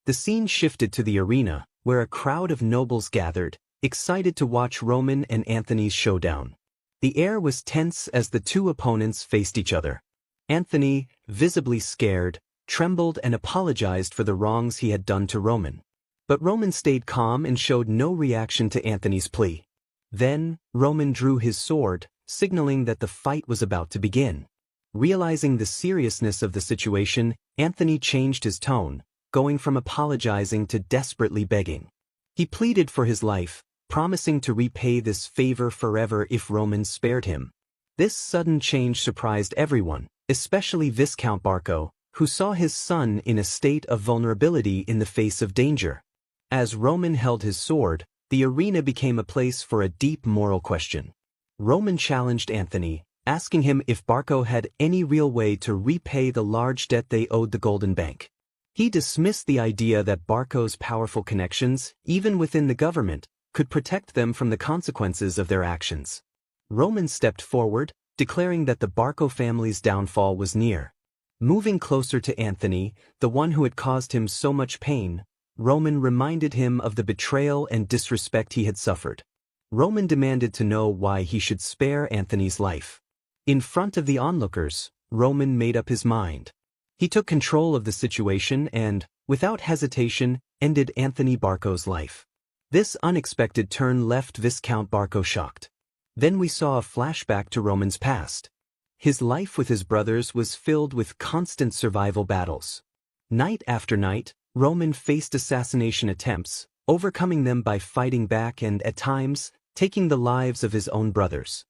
Speaker 1: The scene shifted to the arena, where a crowd of nobles gathered, excited to watch Roman and Anthony's showdown. The air was tense as the two opponents faced each other. Anthony, visibly scared, trembled and apologized for the wrongs he had done to Roman. But Roman stayed calm and showed no reaction to Anthony's plea. Then, Roman drew his sword, signaling that the fight was about to begin. Realizing the seriousness of the situation, Anthony changed his tone, going from apologizing to desperately begging. He pleaded for his life, promising to repay this favor forever if Roman spared him. This sudden change surprised everyone, especially Viscount Barco, who saw his son in a state of vulnerability in the face of danger. As Roman held his sword, the arena became a place for a deep moral question. Roman challenged Anthony, asking him if Barco had any real way to repay the large debt they owed the Golden Bank. He dismissed the idea that Barco's powerful connections, even within the government, could protect them from the consequences of their actions. Roman stepped forward, declaring that the Barco family's downfall was near. Moving closer to Anthony, the one who had caused him so much pain, Roman reminded him of the betrayal and disrespect he had suffered. Roman demanded to know why he should spare Anthony's life. In front of the onlookers, Roman made up his mind. He took control of the situation and, without hesitation, ended Anthony Barco's life. This unexpected turn left Viscount Barco shocked. Then we saw a flashback to Roman's past. His life with his brothers was filled with constant survival battles. Night after night, Roman faced assassination attempts, overcoming them by fighting back and, at times, taking the lives of his own brothers.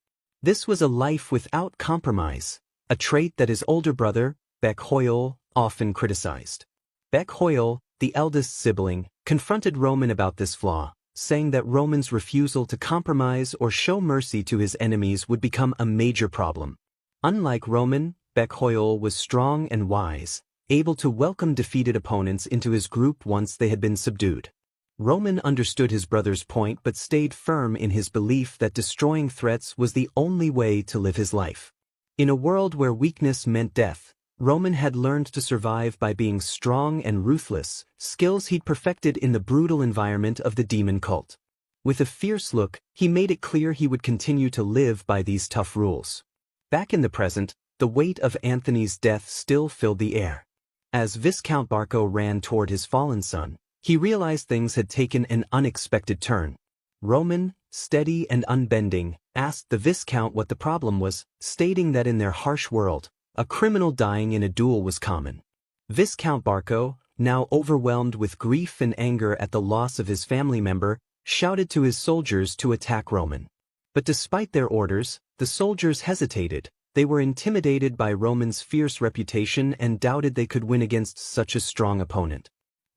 Speaker 1: This was a life without compromise, a trait that his older brother, Baek Hoyol, often criticized. Baek Hoyol, the eldest sibling, confronted Roman about this flaw, saying that Roman's refusal to compromise or show mercy to his enemies would become a major problem. Unlike Roman, Baek Hoyol was strong and wise, able to welcome defeated opponents into his group once they had been subdued. Roman understood his brother's point but stayed firm in his belief that destroying threats was the only way to live his life. In a world where weakness meant death, Roman had learned to survive by being strong and ruthless, skills he'd perfected in the brutal environment of the demon cult. With a fierce look, he made it clear he would continue to live by these tough rules. Back in the present, the weight of Anthony's death still filled the air. As Viscount Barco ran toward his fallen son, he realized things had taken an unexpected turn. Roman, steady and unbending, asked the Viscount what the problem was, stating that in their harsh world, a criminal dying in a duel was common. Viscount Barco, now overwhelmed with grief and anger at the loss of his family member, shouted to his soldiers to attack Roman. But despite their orders, the soldiers hesitated. They were intimidated by Roman's fierce reputation and doubted they could win against such a strong opponent.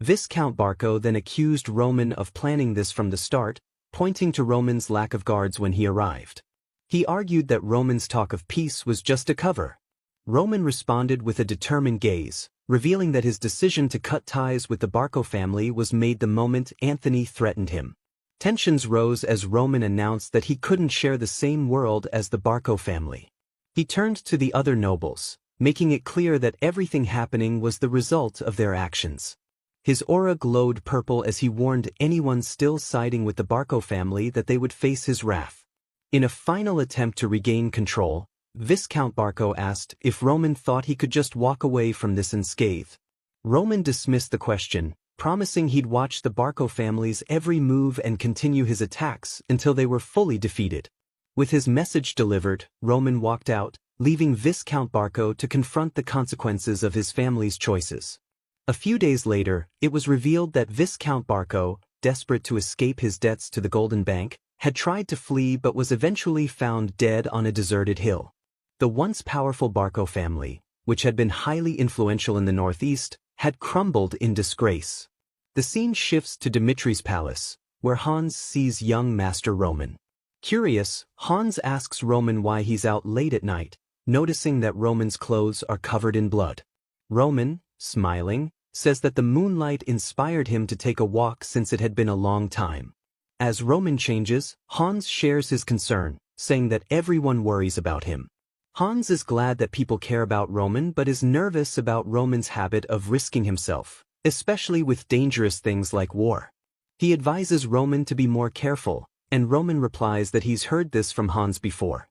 Speaker 1: Viscount Barco then accused Roman of planning this from the start, pointing to Roman's lack of guards when he arrived. He argued that Roman's talk of peace was just a cover. Roman responded with a determined gaze, revealing that his decision to cut ties with the Barco family was made the moment Anthony threatened him. Tensions rose as Roman announced that he couldn't share the same world as the Barco family. He turned to the other nobles, making it clear that everything happening was the result of their actions. His aura glowed purple as he warned anyone still siding with the Barco family that they would face his wrath. In a final attempt to regain control, Viscount Barco asked if Roman thought he could just walk away from this unscathed. Roman dismissed the question, promising he'd watch the Barco family's every move and continue his attacks until they were fully defeated. With his message delivered, Roman walked out, leaving Viscount Barco to confront the consequences of his family's choices. A few days later, it was revealed that Viscount Barco, desperate to escape his debts to the Golden Bank, had tried to flee but was eventually found dead on a deserted hill. The once powerful Barco family, which had been highly influential in the northeast, had crumbled in disgrace. The scene shifts to Dimitri's palace, where Hans sees young Master Roman. Curious, Hans asks Roman why he's out late at night, noticing that Roman's clothes are covered in blood. Roman, smiling, says that the moonlight inspired him to take a walk since it had been a long time. As Roman changes, Hans shares his concern, saying that everyone worries about him. Hans is glad that people care about Roman but is nervous about Roman's habit of risking himself, especially with dangerous things like war. He advises Roman to be more careful, and Roman replies that he's heard this from Hans before.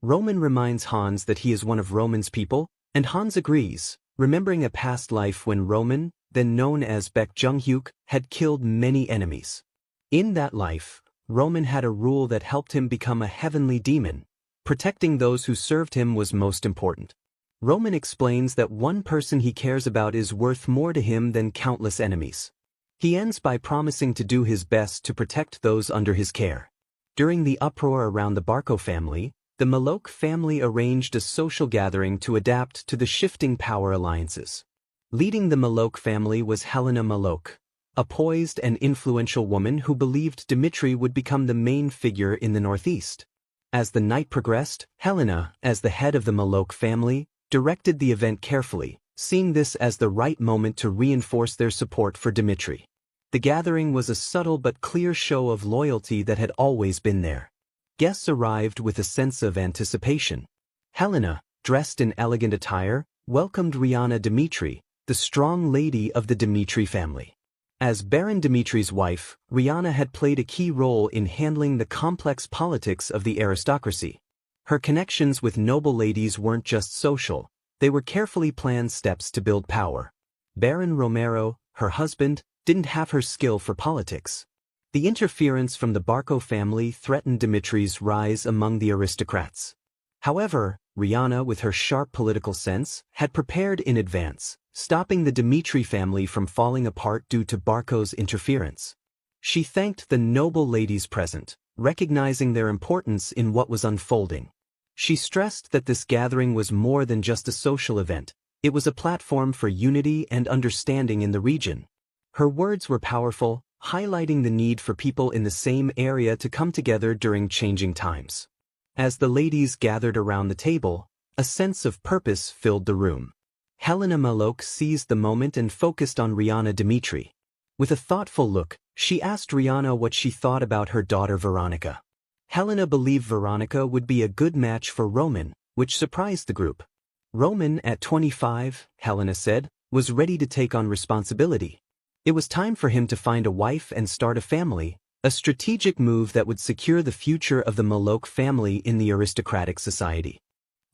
Speaker 1: Roman reminds Hans that he is one of Roman's people, and Hans agrees, remembering a past life when Roman, then known as Baek Jung-hyuk, had killed many enemies. In that life, Roman had a rule that helped him become a heavenly demon. Protecting those who served him was most important. Roman explains that one person he cares about is worth more to him than countless enemies. He ends by promising to do his best to protect those under his care. During the uproar around the Barco family, the Malok family arranged a social gathering to adapt to the shifting power alliances. Leading the Malok family was Helena Malok, a poised and influential woman who believed Dimitri would become the main figure in the northeast. As the night progressed, Helena, as the head of the Malok family, directed the event carefully, seeing this as the right moment to reinforce their support for Dimitri. The gathering was a subtle but clear show of loyalty that had always been there. Guests arrived with a sense of anticipation. Helena, dressed in elegant attire, welcomed Rihanna Dimitri, the strong lady of the Dimitri family. As Baron Dimitri's wife, Rihanna had played a key role in handling the complex politics of the aristocracy. Her connections with noble ladies weren't just social, they were carefully planned steps to build power. Baron Romero, her husband, didn't have her skill for politics. The interference from the Barco family threatened Dimitri's rise among the aristocrats. However, Rihanna, with her sharp political sense, had prepared in advance, stopping the Dimitri family from falling apart due to Barco's interference. She thanked the noble ladies present, recognizing their importance in what was unfolding. She stressed that this gathering was more than just a social event, it was a platform for unity and understanding in the region. Her words were powerful, highlighting the need for people in the same area to come together during changing times. As the ladies gathered around the table, a sense of purpose filled the room. Helena Malok seized the moment and focused on Rihanna Dimitri. With a thoughtful look, she asked Rihanna what she thought about her daughter Veronica. Helena believed Veronica would be a good match for Roman, which surprised the group. Roman, at 25, Helena said, was ready to take on responsibility. It was time for him to find a wife and start a family, a strategic move that would secure the future of the Malok family in the aristocratic society.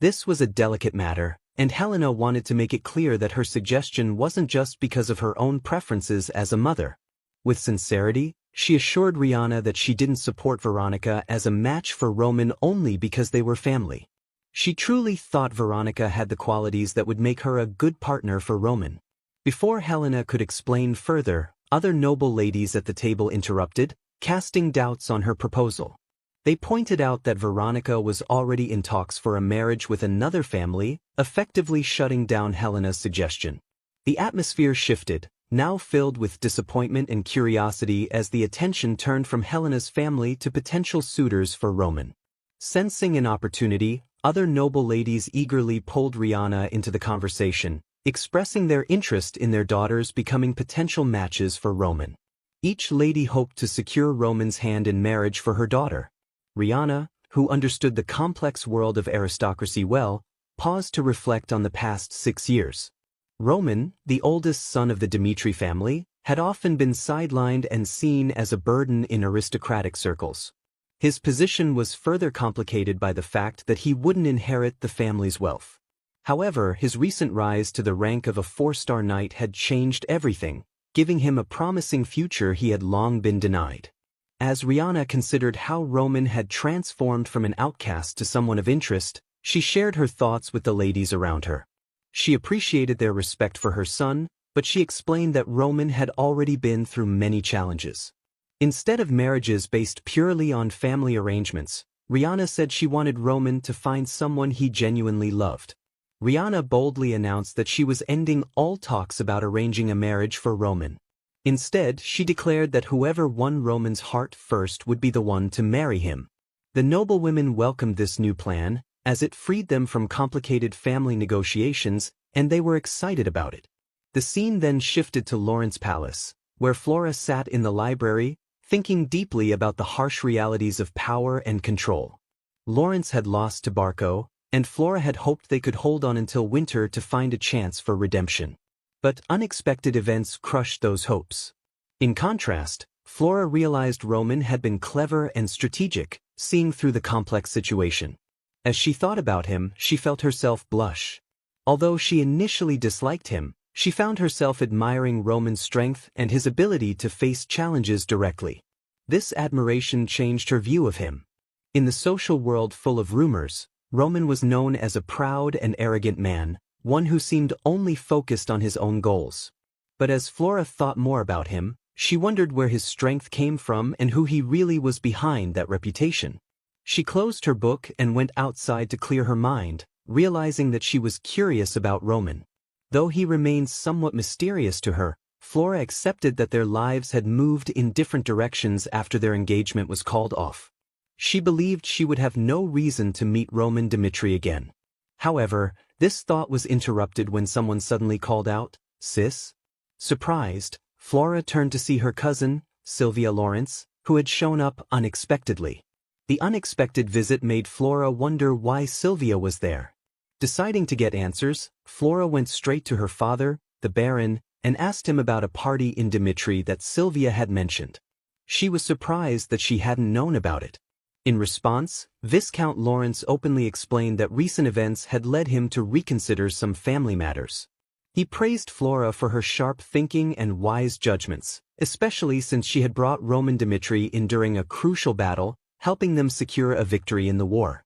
Speaker 1: This was a delicate matter, and Helena wanted to make it clear that her suggestion wasn't just because of her own preferences as a mother. With sincerity, she assured Rihanna that she didn't support Veronica as a match for Roman only because they were family. She truly thought Veronica had the qualities that would make her a good partner for Roman. Before Helena could explain further, other noble ladies at the table interrupted, casting doubts on her proposal. They pointed out that Veronica was already in talks for a marriage with another family, effectively shutting down Helena's suggestion. The atmosphere shifted, now filled with disappointment and curiosity as the attention turned from Helena's family to potential suitors for Roman. Sensing an opportunity, other noble ladies eagerly pulled Rihanna into the conversation, expressing their interest in their daughters becoming potential matches for Roman. Each lady hoped to secure Roman's hand in marriage for her daughter. Rihanna, who understood the complex world of aristocracy well, paused to reflect on the past 6 years. Roman, the oldest son of the Dimitri family, had often been sidelined and seen as a burden in aristocratic circles. His position was further complicated by the fact that he wouldn't inherit the family's wealth. However, his recent rise to the rank of a 4-star knight had changed everything, giving him a promising future he had long been denied. As Rihanna considered how Roman had transformed from an outcast to someone of interest, she shared her thoughts with the ladies around her. She appreciated their respect for her son, but she explained that Roman had already been through many challenges. Instead of marriages based purely on family arrangements, Rihanna said she wanted Roman to find someone he genuinely loved. Rihanna boldly announced that she was ending all talks about arranging a marriage for Roman. Instead, she declared that whoever won Roman's heart first would be the one to marry him. The noblewomen welcomed this new plan, as it freed them from complicated family negotiations, and they were excited about it. The scene then shifted to Lawrence Palace, where Flora sat in the library, thinking deeply about the harsh realities of power and control. Lawrence had lost to Barco, and Flora had hoped they could hold on until winter to find a chance for redemption. But unexpected events crushed those hopes. In contrast, Flora realized Roman had been clever and strategic, seeing through the complex situation. As she thought about him, she felt herself blush. Although she initially disliked him, she found herself admiring Roman's strength and his ability to face challenges directly. This admiration changed her view of him. In the social world full of rumors, Roman was known as a proud and arrogant man, one who seemed only focused on his own goals. But as Flora thought more about him, she wondered where his strength came from and who he really was behind that reputation. She closed her book and went outside to clear her mind, realizing that she was curious about Roman. Though he remained somewhat mysterious to her, Flora accepted that their lives had moved in different directions after their engagement was called off. She believed she would have no reason to meet Roman Dimitri again. However, this thought was interrupted when someone suddenly called out, "Sis?" Surprised, Flora turned to see her cousin, Sylvia Lawrence, who had shown up unexpectedly. The unexpected visit made Flora wonder why Sylvia was there. Deciding to get answers, Flora went straight to her father, the Baron, and asked him about a party in Dimitri that Sylvia had mentioned. She was surprised that she hadn't known about it. In response, Viscount Lawrence openly explained that recent events had led him to reconsider some family matters. He praised Flora for her sharp thinking and wise judgments, especially since she had brought Roman Dimitri in during a crucial battle, helping them secure a victory in the war.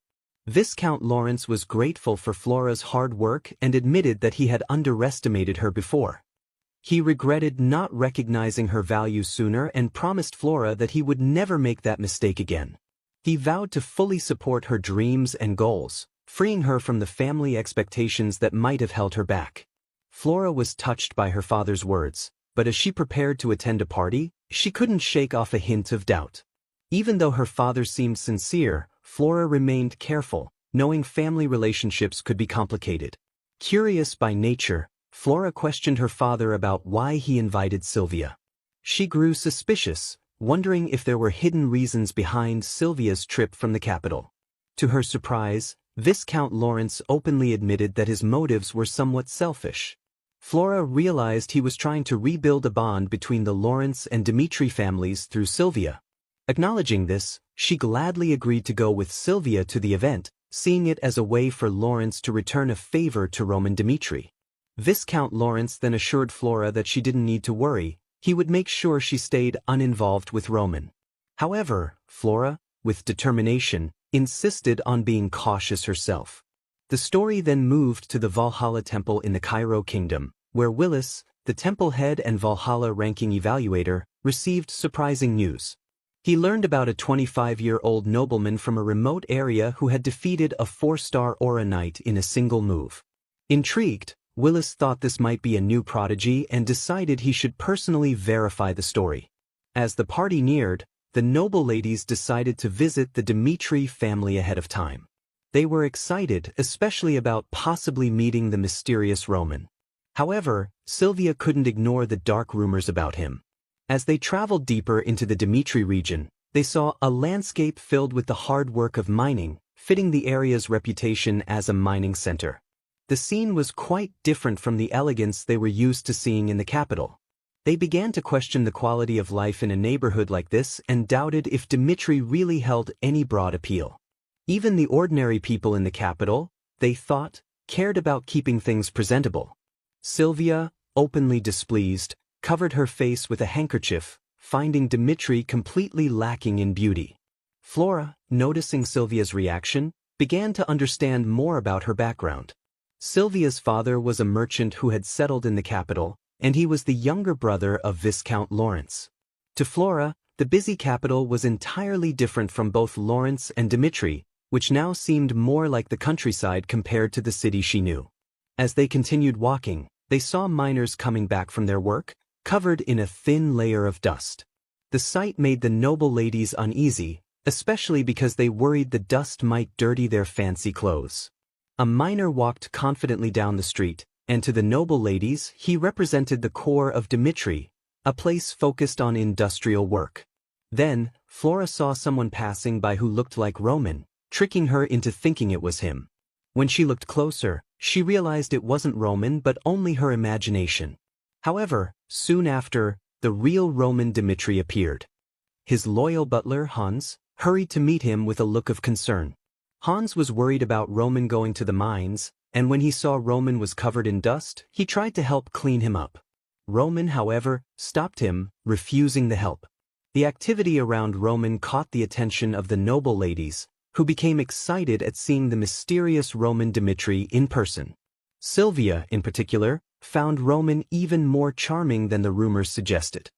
Speaker 1: Viscount Lawrence was grateful for Flora's hard work and admitted that he had underestimated her before. He regretted not recognizing her value sooner and promised Flora that he would never make that mistake again. He vowed to fully support her dreams and goals, freeing her from the family expectations that might have held her back. Flora was touched by her father's words, but as she prepared to attend a party, she couldn't shake off a hint of doubt. Even though her father seemed sincere, Flora remained careful, knowing family relationships could be complicated. Curious by nature, Flora questioned her father about why he invited Sylvia. She grew suspicious, wondering if there were hidden reasons behind Sylvia's trip from the capital. To her surprise, Viscount Lawrence openly admitted that his motives were somewhat selfish. Flora realized he was trying to rebuild a bond between the Lawrence and Dimitri families through Sylvia. Acknowledging this, she gladly agreed to go with Sylvia to the event, seeing it as a way for Lawrence to return a favor to Roman Dimitri. Viscount Lawrence then assured Flora that she didn't need to worry, he would make sure she stayed uninvolved with Roman. However, Flora, with determination, insisted on being cautious herself. The story then moved to the Valhalla Temple in the Cairo Kingdom, where Willis, the temple head and Valhalla ranking evaluator, received surprising news. He learned about a 25-year-old nobleman from a remote area who had defeated a 4-star Aura Knight in a single move. Intrigued, Willis thought this might be a new prodigy and decided he should personally verify the story. As the party neared, the noble ladies decided to visit the Dimitri family ahead of time. They were excited, especially about possibly meeting the mysterious Roman. However, Sylvia couldn't ignore the dark rumors about him. As they traveled deeper into the Dimitri region, they saw a landscape filled with the hard work of mining, fitting the area's reputation as a mining center. The scene was quite different from the elegance they were used to seeing in the capital. They began to question the quality of life in a neighborhood like this and doubted if Dimitri really held any broad appeal. Even the ordinary people in the capital, they thought, cared about keeping things presentable. Sylvia, openly displeased, covered her face with a handkerchief, finding Dimitri completely lacking in beauty. Flora, noticing Sylvia's reaction, began to understand more about her background. Sylvia's father was a merchant who had settled in the capital, and he was the younger brother of Viscount Lawrence. To Flora, the busy capital was entirely different from both Lawrence and Dimitri, which now seemed more like the countryside compared to the city she knew. As they continued walking, they saw miners coming back from their work, covered in a thin layer of dust. The sight made the noble ladies uneasy, especially because they worried the dust might dirty their fancy clothes. A miner walked confidently down the street, and to the noble ladies he represented the core of Dimitri, a place focused on industrial work. Then, Flora saw someone passing by who looked like Roman, tricking her into thinking it was him. When she looked closer, she realized it wasn't Roman but only her imagination. However, soon after, the real Roman Dimitri appeared. His loyal butler, Hans, hurried to meet him with a look of concern. Hans was worried about Roman going to the mines, and when he saw Roman was covered in dust, he tried to help clean him up. Roman, however, stopped him, refusing the help. The activity around Roman caught the attention of the noble ladies, who became excited at seeing the mysterious Roman Dimitri in person. Sylvia, in particular, found Roman even more charming than the rumors suggested.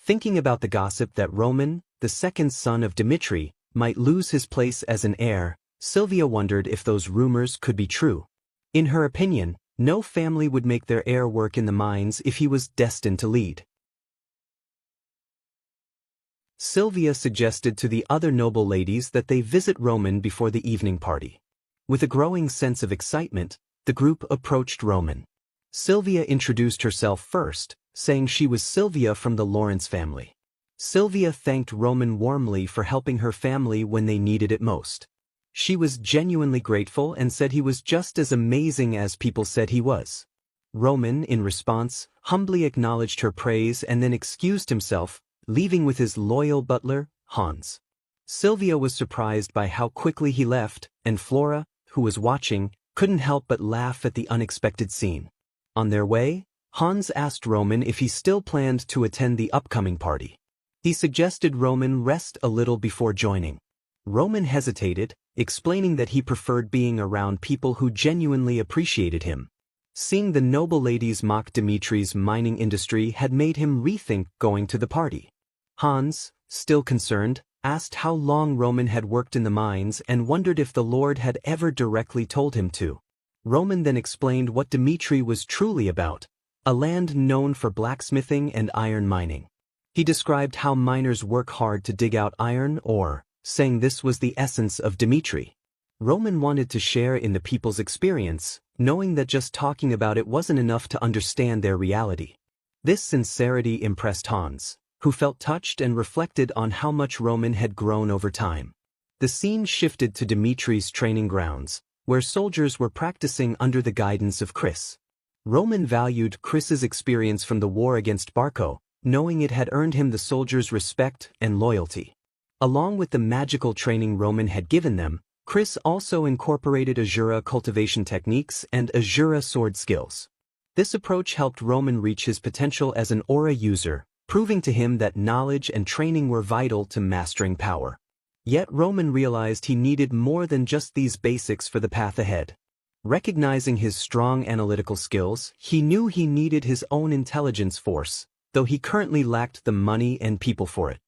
Speaker 1: Thinking about the gossip that Roman, the second son of Dimitri, might lose his place as an heir, Sylvia wondered if those rumors could be true. In her opinion, no family would make their heir work in the mines if he was destined to lead. Sylvia suggested to the other noble ladies that they visit Roman before the evening party. With a growing sense of excitement, the group approached Roman. Sylvia introduced herself first, saying she was Sylvia from the Lawrence family. Sylvia thanked Roman warmly for helping her family when they needed it most. She was genuinely grateful and said he was just as amazing as people said he was. Roman, in response, humbly acknowledged her praise and then excused himself, leaving with his loyal butler, Hans. Sylvia was surprised by how quickly he left, and Flora, who was watching, couldn't help but laugh at the unexpected scene. On their way, Hans asked Roman if he still planned to attend the upcoming party. He suggested Roman rest a little before joining. Roman hesitated, explaining that he preferred being around people who genuinely appreciated him. Seeing the noble ladies mock Dimitri's mining industry had made him rethink going to the party. Hans, still concerned, asked how long Roman had worked in the mines and wondered if the Lord had ever directly told him to. Roman then explained what Dimitri was truly about, a land known for blacksmithing and iron mining. He described how miners work hard to dig out iron ore, saying this was the essence of Dimitri. Roman wanted to share in the people's experience, knowing that just talking about it wasn't enough to understand their reality. This sincerity impressed Hans, who felt touched and reflected on how much Roman had grown over time. The scene shifted to Dimitri's training grounds, where soldiers were practicing under the guidance of Chris. Roman valued Chris's experience from the war against Barco, knowing it had earned him the soldiers' respect and loyalty. Along with the magical training Roman had given them, Chris also incorporated Azura cultivation techniques and Azura sword skills. This approach helped Roman reach his potential as an aura user, proving to him that knowledge and training were vital to mastering power. Yet Roman realized he needed more than just these basics for the path ahead. Recognizing his strong analytical skills, he knew he needed his own intelligence force, though he currently lacked the money and people for it.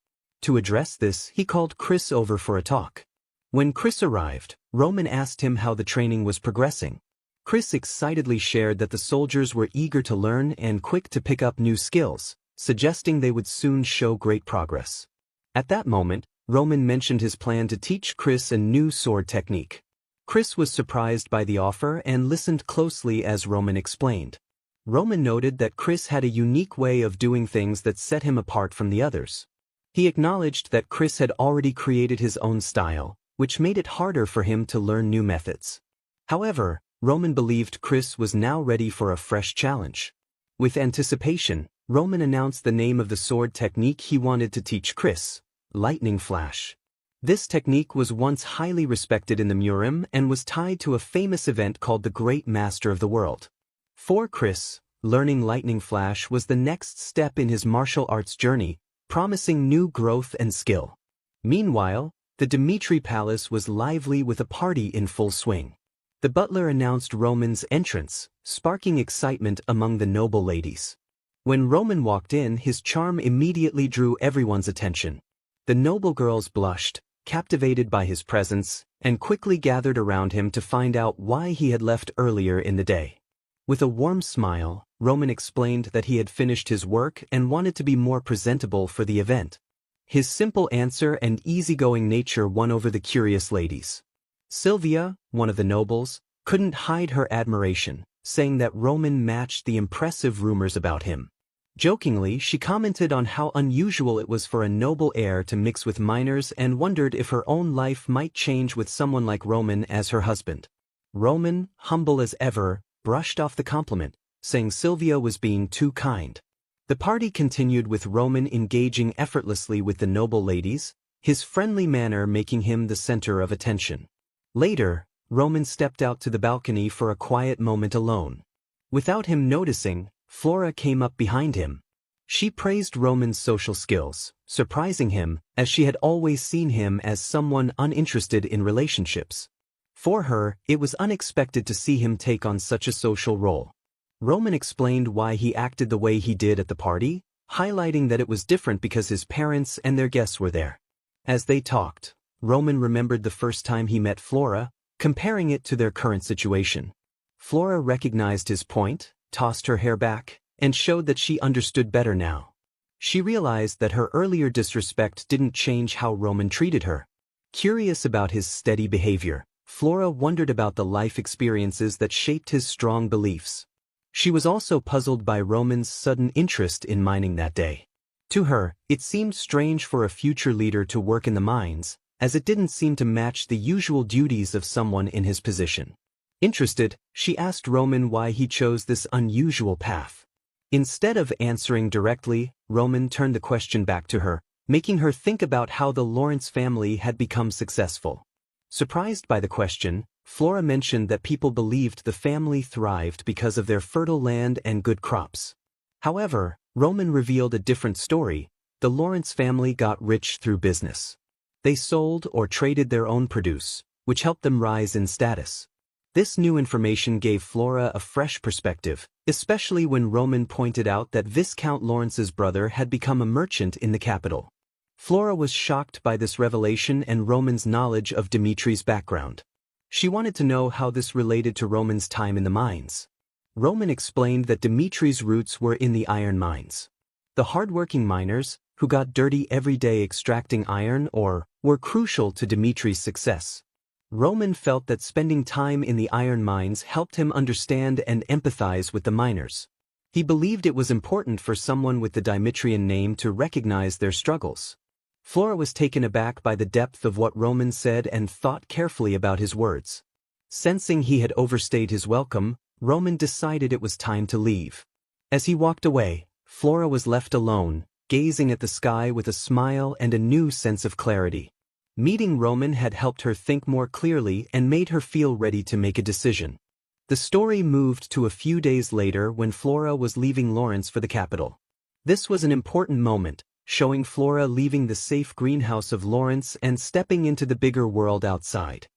Speaker 1: To address this, he called Chris over for a talk. When Chris arrived, Roman asked him how the training was progressing. Chris excitedly shared that the soldiers were eager to learn and quick to pick up new skills, suggesting they would soon show great progress. At that moment, Roman mentioned his plan to teach Chris a new sword technique. Chris was surprised by the offer and listened closely as Roman explained. Roman noted that Chris had a unique way of doing things that set him apart from the others. He acknowledged that Chris had already created his own style, which made it harder for him to learn new methods. However, Roman believed Chris was now ready for a fresh challenge. With anticipation, Roman announced the name of the sword technique he wanted to teach Chris: Lightning Flash. This technique was once highly respected in the Murim and was tied to a famous event called the Great Master of the World. For Chris, learning lightning flash was the next step in his martial arts journey, promising new growth and skill. Meanwhile, the Dimitri palace was lively with a party in full swing. The butler announced Roman's entrance, sparking excitement among the noble ladies. When Roman walked in, his charm immediately drew everyone's attention. The noble girls blushed, captivated by his presence, and quickly gathered around him to find out why he had left earlier in the day. With a warm smile, Roman explained that he had finished his work and wanted to be more presentable for the event. His simple answer and easygoing nature won over the curious ladies. Sylvia, one of the nobles, couldn't hide her admiration, saying that Roman matched the impressive rumors about him. Jokingly, she commented on how unusual it was for a noble heir to mix with minors and wondered if her own life might change with someone like Roman as her husband. Roman, humble as ever, brushed off the compliment, saying Sylvia was being too kind. The party continued with Roman engaging effortlessly with the noble ladies, his friendly manner making him the center of attention. Later, Roman stepped out to the balcony for a quiet moment alone. Without him noticing, Flora came up behind him. She praised Roman's social skills, surprising him, as she had always seen him as someone uninterested in relationships. For her, it was unexpected to see him take on such a social role. Roman explained why he acted the way he did at the party, highlighting that it was different because his parents and their guests were there. As they talked, Roman remembered the first time he met Flora, comparing it to their current situation. Flora recognized his point, tossed her hair back, and showed that she understood better now. She realized that her earlier disrespect didn't change how Roman treated her. Curious about his steady behavior, Flora wondered about the life experiences that shaped his strong beliefs. She was also puzzled by Roman's sudden interest in mining that day. To her, it seemed strange for a future leader to work in the mines, as it didn't seem to match the usual duties of someone in his position. Interested, she asked Roman why he chose this unusual path. Instead of answering directly, Roman turned the question back to her, making her think about how the Lawrence family had become successful. Surprised by the question, Flora mentioned that people believed the family thrived because of their fertile land and good crops. However, Roman revealed a different story. The Lawrence family got rich through business. They sold or traded their own produce, which helped them rise in status. This new information gave Flora a fresh perspective, especially when Roman pointed out that Viscount Lawrence's brother had become a merchant in the capital. Flora was shocked by this revelation and Roman's knowledge of Dimitri's background. She wanted to know how this related to Roman's time in the mines. Roman explained that Dimitri's roots were in the iron mines. The hardworking miners, who got dirty every day extracting iron ore, were crucial to Dimitri's success. Roman felt that spending time in the iron mines helped him understand and empathize with the miners. He believed it was important for someone with the Dimitrian name to recognize their struggles. Flora was taken aback by the depth of what Roman said and thought carefully about his words. Sensing he had overstayed his welcome, Roman decided it was time to leave. As he walked away, Flora was left alone, gazing at the sky with a smile and a new sense of clarity. Meeting Roman had helped her think more clearly and made her feel ready to make a decision. The story moved to a few days later when Flora was leaving Lawrence for the capital. This was an important moment, showing Flora leaving the safe greenhouse of Lawrence and stepping into the bigger world outside.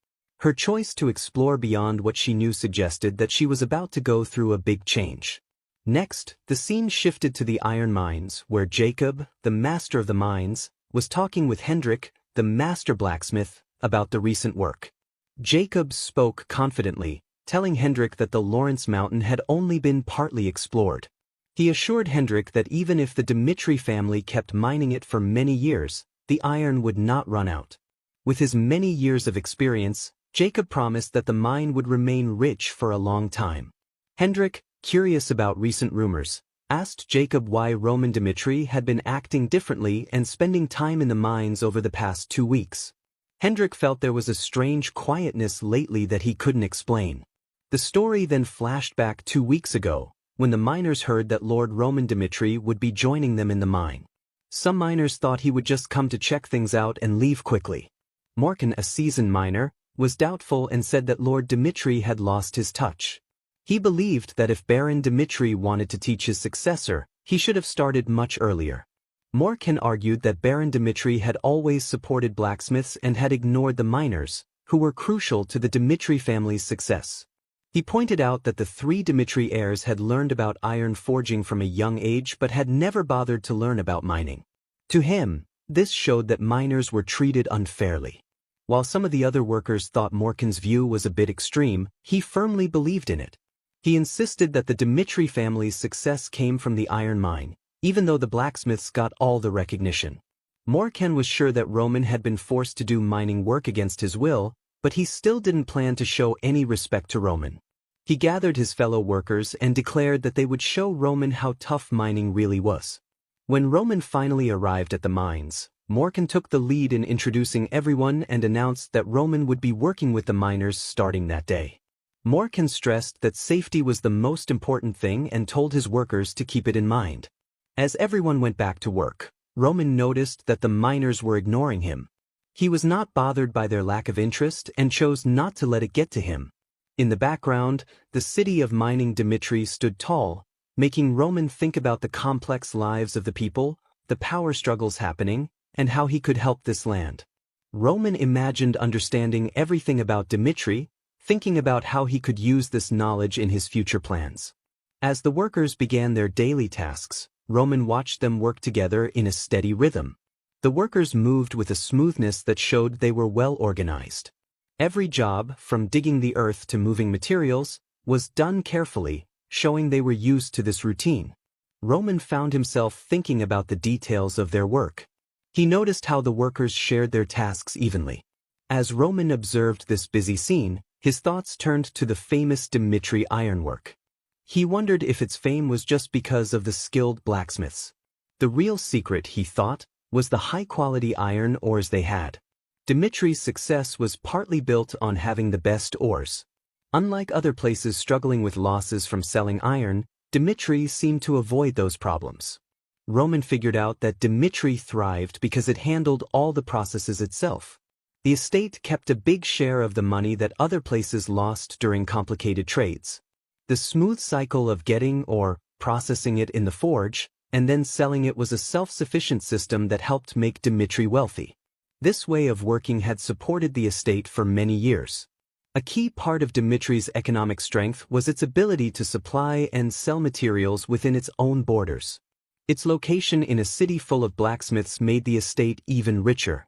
Speaker 1: Her choice to explore beyond what she knew suggested that she was about to go through a big change. Next, the scene shifted to the iron mines, where Jacob, the master of the mines, was talking with Hendrik, the master blacksmith, about the recent work. Jacob spoke confidently, telling Hendrik that the Lawrence mountain had only been partly explored. He assured Hendrik that even if the Dimitri family kept mining it for many years, the iron would not run out. With his many years of experience, Jacob promised that the mine would remain rich for a long time. Hendrik, curious about recent rumors, asked Jacob why Roman Dimitri had been acting differently and spending time in the mines over the past 2 weeks. Hendrik felt there was a strange quietness lately that he couldn't explain. The story then flashed back 2 weeks ago, when the miners heard that Lord Roman Dimitri would be joining them in the mine. Some miners thought he would just come to check things out and leave quickly. Morkan, a seasoned miner, was doubtful and said that Lord Dimitri had lost his touch. He believed that if Baron Dimitri wanted to teach his successor, he should have started much earlier. Morkan argued that Baron Dimitri had always supported blacksmiths and had ignored the miners, who were crucial to the Dimitri family's success. He pointed out that the three Dimitri heirs had learned about iron forging from a young age but had never bothered to learn about mining. To him, this showed that miners were treated unfairly. While some of the other workers thought Morkan's view was a bit extreme, he firmly believed in it. He insisted that the Dimitri family's success came from the iron mine, even though the blacksmiths got all the recognition. Morkan was sure that Roman had been forced to do mining work against his will, but he still didn't plan to show any respect to Roman. He gathered his fellow workers and declared that they would show Roman how tough mining really was. When Roman finally arrived at the mines, Morkan took the lead in introducing everyone and announced that Roman would be working with the miners starting that day. Morkan stressed that safety was the most important thing and told his workers to keep it in mind. As everyone went back to work, Roman noticed that the miners were ignoring him. He was not bothered by their lack of interest and chose not to let it get to him. In the background, the city of mining Dimitri stood tall, making Roman think about the complex lives of the people, the power struggles happening, and how he could help this land. Roman imagined understanding everything about Dimitri, thinking about how he could use this knowledge in his future plans. As the workers began their daily tasks, Roman watched them work together in a steady rhythm. The workers moved with a smoothness that showed they were well organized. Every job, from digging the earth to moving materials, was done carefully, showing they were used to this routine. Roman found himself thinking about the details of their work. He noticed how the workers shared their tasks evenly. As Roman observed this busy scene, his thoughts turned to the famous Dimitri ironwork. He wondered if its fame was just because of the skilled blacksmiths. The real secret, he thought, was the high-quality iron ores they had. Dimitri's success was partly built on having the best ores. Unlike other places struggling with losses from selling iron, Dimitri seemed to avoid those problems. Roman figured out that Dimitri thrived because it handled all the processes itself. The estate kept a big share of the money that other places lost during complicated trades. The smooth cycle of getting or processing it in the forge, and then selling it was a self-sufficient system that helped make Dimitri wealthy. This way of working had supported the estate for many years. A key part of Dimitri's economic strength was its ability to supply and sell materials within its own borders. Its location in a city full of blacksmiths made the estate even richer.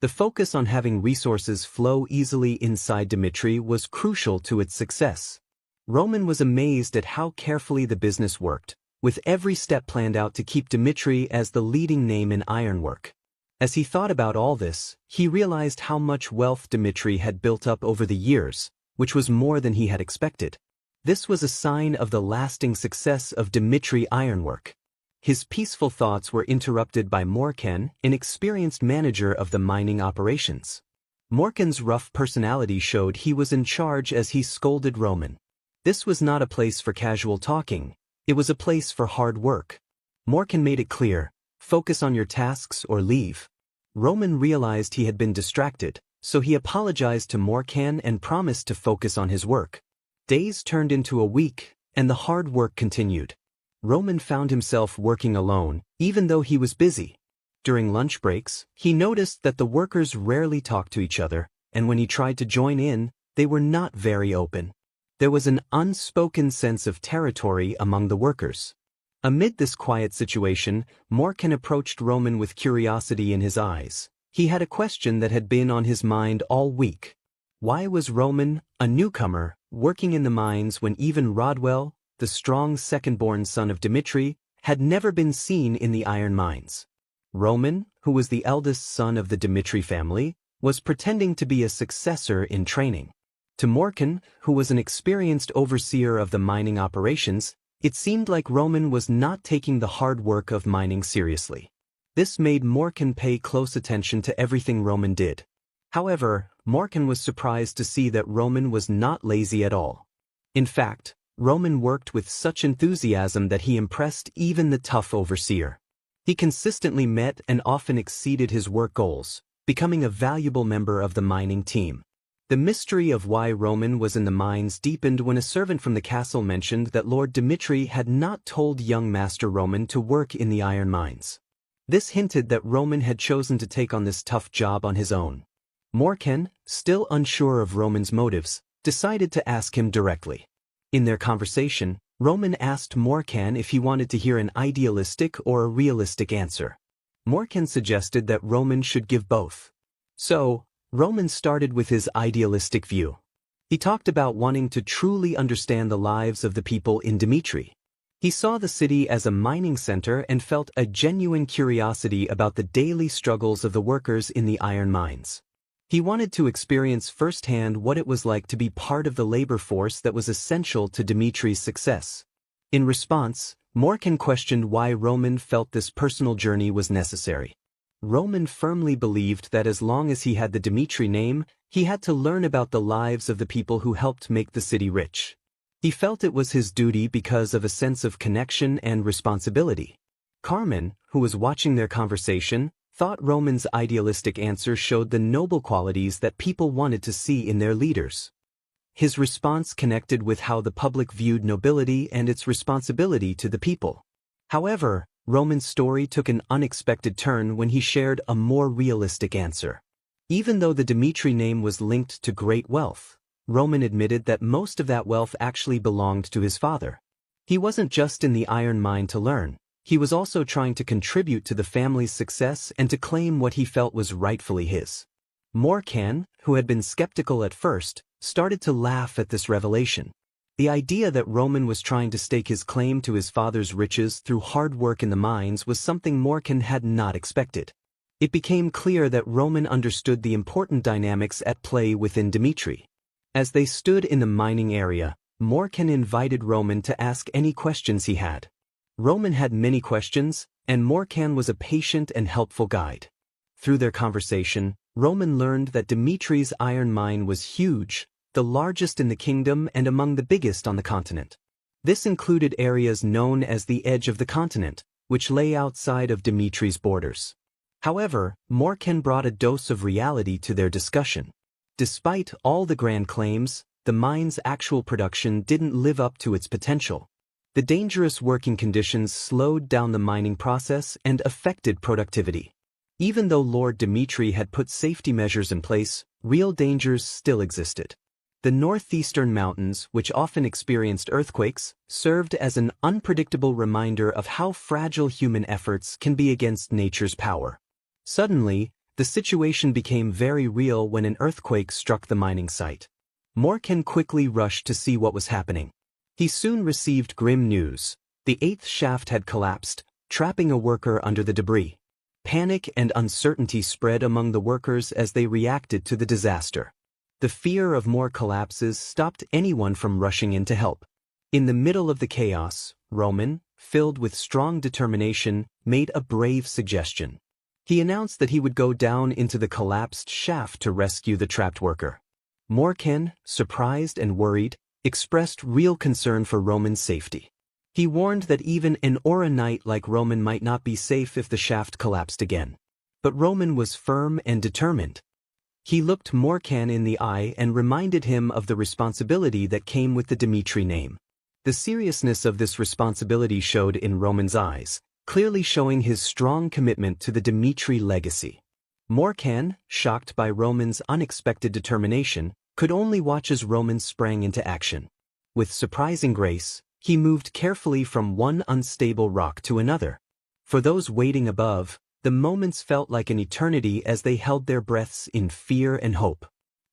Speaker 1: The focus on having resources flow easily inside Dimitri was crucial to its success. Roman was amazed at how carefully the business worked, with every step planned out to keep Dimitri as the leading name in ironwork. As he thought about all this, he realized how much wealth Dimitri had built up over the years, which was more than he had expected. This was a sign of the lasting success of Dimitri ironwork. His peaceful thoughts were interrupted by Morkan, an experienced manager of the mining operations. Morkan's rough personality showed he was in charge as he scolded Roman. This was not a place for casual talking, it was a place for hard work. Morkan made it clear, focus on your tasks or leave. Roman realized he had been distracted, so he apologized to Morkan and promised to focus on his work. Days turned into a week, and the hard work continued. Roman found himself working alone, even though he was busy. During lunch breaks, he noticed that the workers rarely talked to each other, and when he tried to join in, they were not very open. There was an unspoken sense of territory among the workers. Amid this quiet situation, Morkan approached Roman with curiosity in his eyes. He had a question that had been on his mind all week. Why was Roman, a newcomer, working in the mines when even Rodwell, the strong second-born son of Dimitri, had never been seen in the iron mines? Roman, who was the eldest son of the Dimitri family, was pretending to be a successor in training. To Morkan, who was an experienced overseer of the mining operations, it seemed like Roman was not taking the hard work of mining seriously. This made Morkan pay close attention to everything Roman did. However, Morkan was surprised to see that Roman was not lazy at all. In fact, Roman worked with such enthusiasm that he impressed even the tough overseer. He consistently met and often exceeded his work goals, becoming a valuable member of the mining team. The mystery of why Roman was in the mines deepened when a servant from the castle mentioned that Lord Dimitri had not told young Master Roman to work in the iron mines. This hinted that Roman had chosen to take on this tough job on his own. Morkan, still unsure of Roman's motives, decided to ask him directly. In their conversation, Roman asked Morkan if he wanted to hear an idealistic or a realistic answer. Morkan suggested that Roman should give both. So, Roman started with his idealistic view. He talked about wanting to truly understand the lives of the people in Dimitri. He saw the city as a mining center and felt a genuine curiosity about the daily struggles of the workers in the iron mines. He wanted to experience firsthand what it was like to be part of the labor force that was essential to Dimitri's success. In response, Morkan questioned why Roman felt this personal journey was necessary. Roman firmly believed that as long as he had the Dimitri name, he had to learn about the lives of the people who helped make the city rich. He felt it was his duty because of a sense of connection and responsibility. Carmen, who was watching their conversation, thought Roman's idealistic answer showed the noble qualities that people wanted to see in their leaders. His response connected with how the public viewed nobility and its responsibility to the people. However, Roman's story took an unexpected turn when he shared a more realistic answer. Even though the Dimitri name was linked to great wealth, Roman admitted that most of that wealth actually belonged to his father. He wasn't just in the iron mine to learn. He was also trying to contribute to the family's success and to claim what he felt was rightfully his. Morkan, who had been skeptical at first, started to laugh at this revelation. The idea that Roman was trying to stake his claim to his father's riches through hard work in the mines was something Morkan had not expected. It became clear that Roman understood the important dynamics at play within Dimitri. As they stood in the mining area, Morkan invited Roman to ask any questions he had. Roman had many questions, and Morkan was a patient and helpful guide. Through their conversation, Roman learned that Dimitri's iron mine was huge, the largest in the kingdom and among the biggest on the continent. This included areas known as the edge of the continent, which lay outside of Dimitri's borders. However, Morkan brought a dose of reality to their discussion. Despite all the grand claims, the mine's actual production didn't live up to its potential. The dangerous working conditions slowed down the mining process and affected productivity. Even though Lord Dimitri had put safety measures in place, real dangers still existed. The northeastern mountains, which often experienced earthquakes, served as an unpredictable reminder of how fragile human efforts can be against nature's power. Suddenly, the situation became very real when an earthquake struck the mining site. Morkan quickly rushed to see what was happening. He soon received grim news. The 8th shaft had collapsed, trapping a worker under the debris. Panic and uncertainty spread among the workers as they reacted to the disaster. The fear of more collapses stopped anyone from rushing in to help. In the middle of the chaos, Roman, filled with strong determination, made a brave suggestion. He announced that he would go down into the collapsed shaft to rescue the trapped worker. Morkan, surprised and worried, expressed real concern for Roman's safety. He warned that even an aura knight like Roman might not be safe if the shaft collapsed again. But Roman was firm and determined. He looked Morkan in the eye and reminded him of the responsibility that came with the Dimitri name. The seriousness of this responsibility showed in Roman's eyes, clearly showing his strong commitment to the Dimitri legacy. Morkan, shocked by Roman's unexpected determination, could only watch as Roman sprang into action. With surprising grace, he moved carefully from one unstable rock to another. For those waiting above, the moments felt like an eternity as they held their breaths in fear and hope.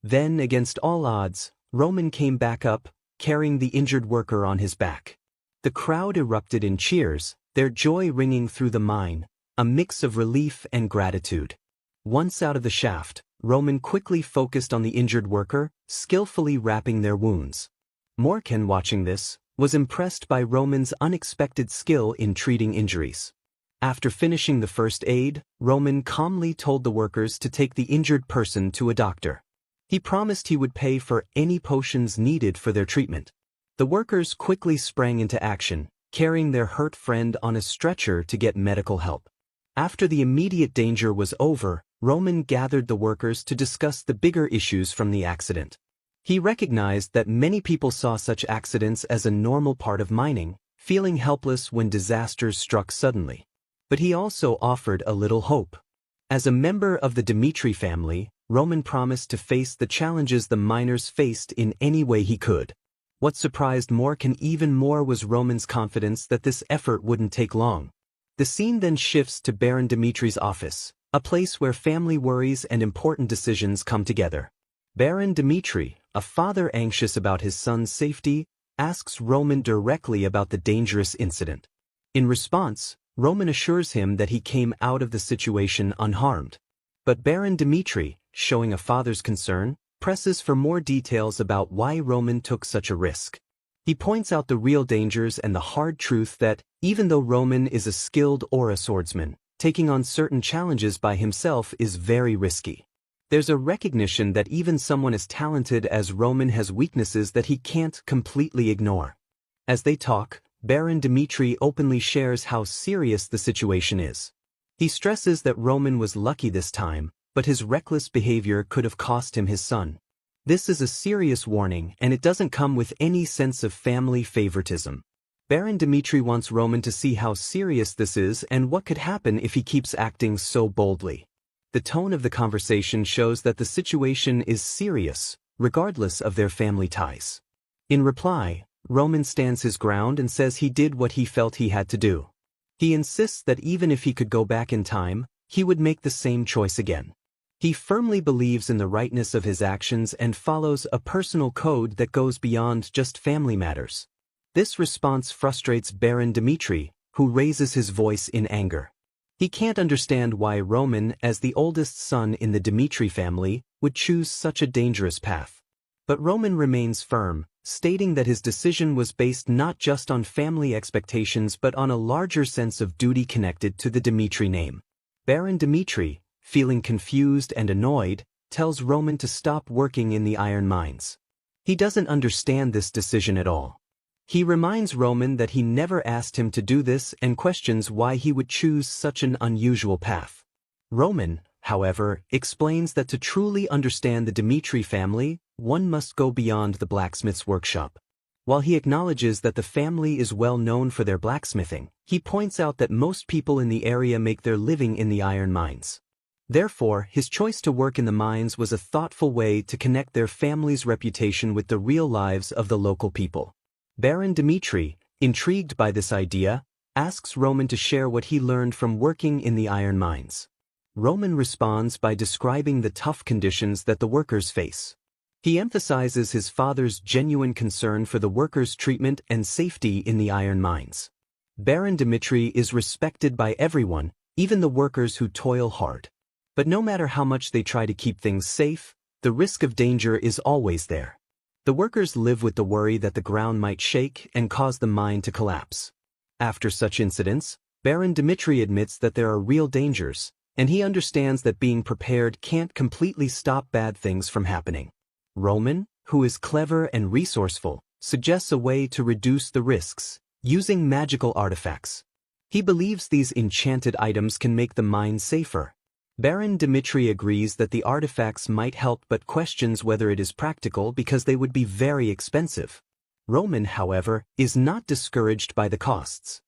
Speaker 1: Then, against all odds, Roman came back up, carrying the injured worker on his back. The crowd erupted in cheers, their joy ringing through the mine, a mix of relief and gratitude. Once out of the shaft, Roman quickly focused on the injured worker, skillfully wrapping their wounds. Morkan, watching this, was impressed by Roman's unexpected skill in treating injuries. After finishing the first aid, Roman calmly told the workers to take the injured person to a doctor. He promised he would pay for any potions needed for their treatment. The workers quickly sprang into action, carrying their hurt friend on a stretcher to get medical help. After the immediate danger was over, Roman gathered the workers to discuss the bigger issues from the accident. He recognized that many people saw such accidents as a normal part of mining, feeling helpless when disasters struck suddenly. But he also offered a little hope. As a member of the Dimitri family, Roman promised to face the challenges the miners faced in any way he could. What surprised Morkan even more was Roman's confidence that this effort wouldn't take long. The scene then shifts to Baron Dimitri's office, a place where family worries and important decisions come together. Baron Dimitri, a father anxious about his son's safety, asks Roman directly about the dangerous incident. In response, Roman assures him that he came out of the situation unharmed. But Baron Dimitri, showing a father's concern, presses for more details about why Roman took such a risk. He points out the real dangers and the hard truth that, even though Roman is a skilled aura swordsman, taking on certain challenges by himself is very risky. There's a recognition that even someone as talented as Roman has weaknesses that he can't completely ignore. As they talk, Baron Dimitri openly shares how serious the situation is. He stresses that Roman was lucky this time, but his reckless behavior could have cost him his son. This is a serious warning, and it doesn't come with any sense of family favoritism. Baron Dimitri wants Roman to see how serious this is and what could happen if he keeps acting so boldly. The tone of the conversation shows that the situation is serious, regardless of their family ties. In reply, Roman stands his ground and says he did what he felt he had to do. He insists that even if he could go back in time, he would make the same choice again. He firmly believes in the rightness of his actions and follows a personal code that goes beyond just family matters. This response frustrates Baron Dimitri, who raises his voice in anger. He can't understand why Roman, as the oldest son in the Dimitri family, would choose such a dangerous path. But Roman remains firm, stating that his decision was based not just on family expectations but on a larger sense of duty connected to the Dimitri name. Baron Dimitri, feeling confused and annoyed, tells Roman to stop working in the iron mines. He doesn't understand this decision at all. He reminds Roman that he never asked him to do this and questions why he would choose such an unusual path. Roman, however, explains that to truly understand the Dimitri family, one must go beyond the blacksmith's workshop. While he acknowledges that the family is well known for their blacksmithing, he points out that most people in the area make their living in the iron mines. Therefore, his choice to work in the mines was a thoughtful way to connect their family's reputation with the real lives of the local people. Baron Dimitri, intrigued by this idea, asks Roman to share what he learned from working in the iron mines. Roman responds by describing the tough conditions that the workers face. He emphasizes his father's genuine concern for the workers' treatment and safety in the iron mines. Baron Dimitri is respected by everyone, even the workers who toil hard. But no matter how much they try to keep things safe, the risk of danger is always there. The workers live with the worry that the ground might shake and cause the mine to collapse. After such incidents, Baron Dimitri admits that there are real dangers, and he understands that being prepared can't completely stop bad things from happening. Roman, who is clever and resourceful, suggests a way to reduce the risks, using magical artifacts. He believes these enchanted items can make the mine safer. Baron Dimitri agrees that the artifacts might help but questions whether it is practical because they would be very expensive. Roman, however, is not discouraged by the costs.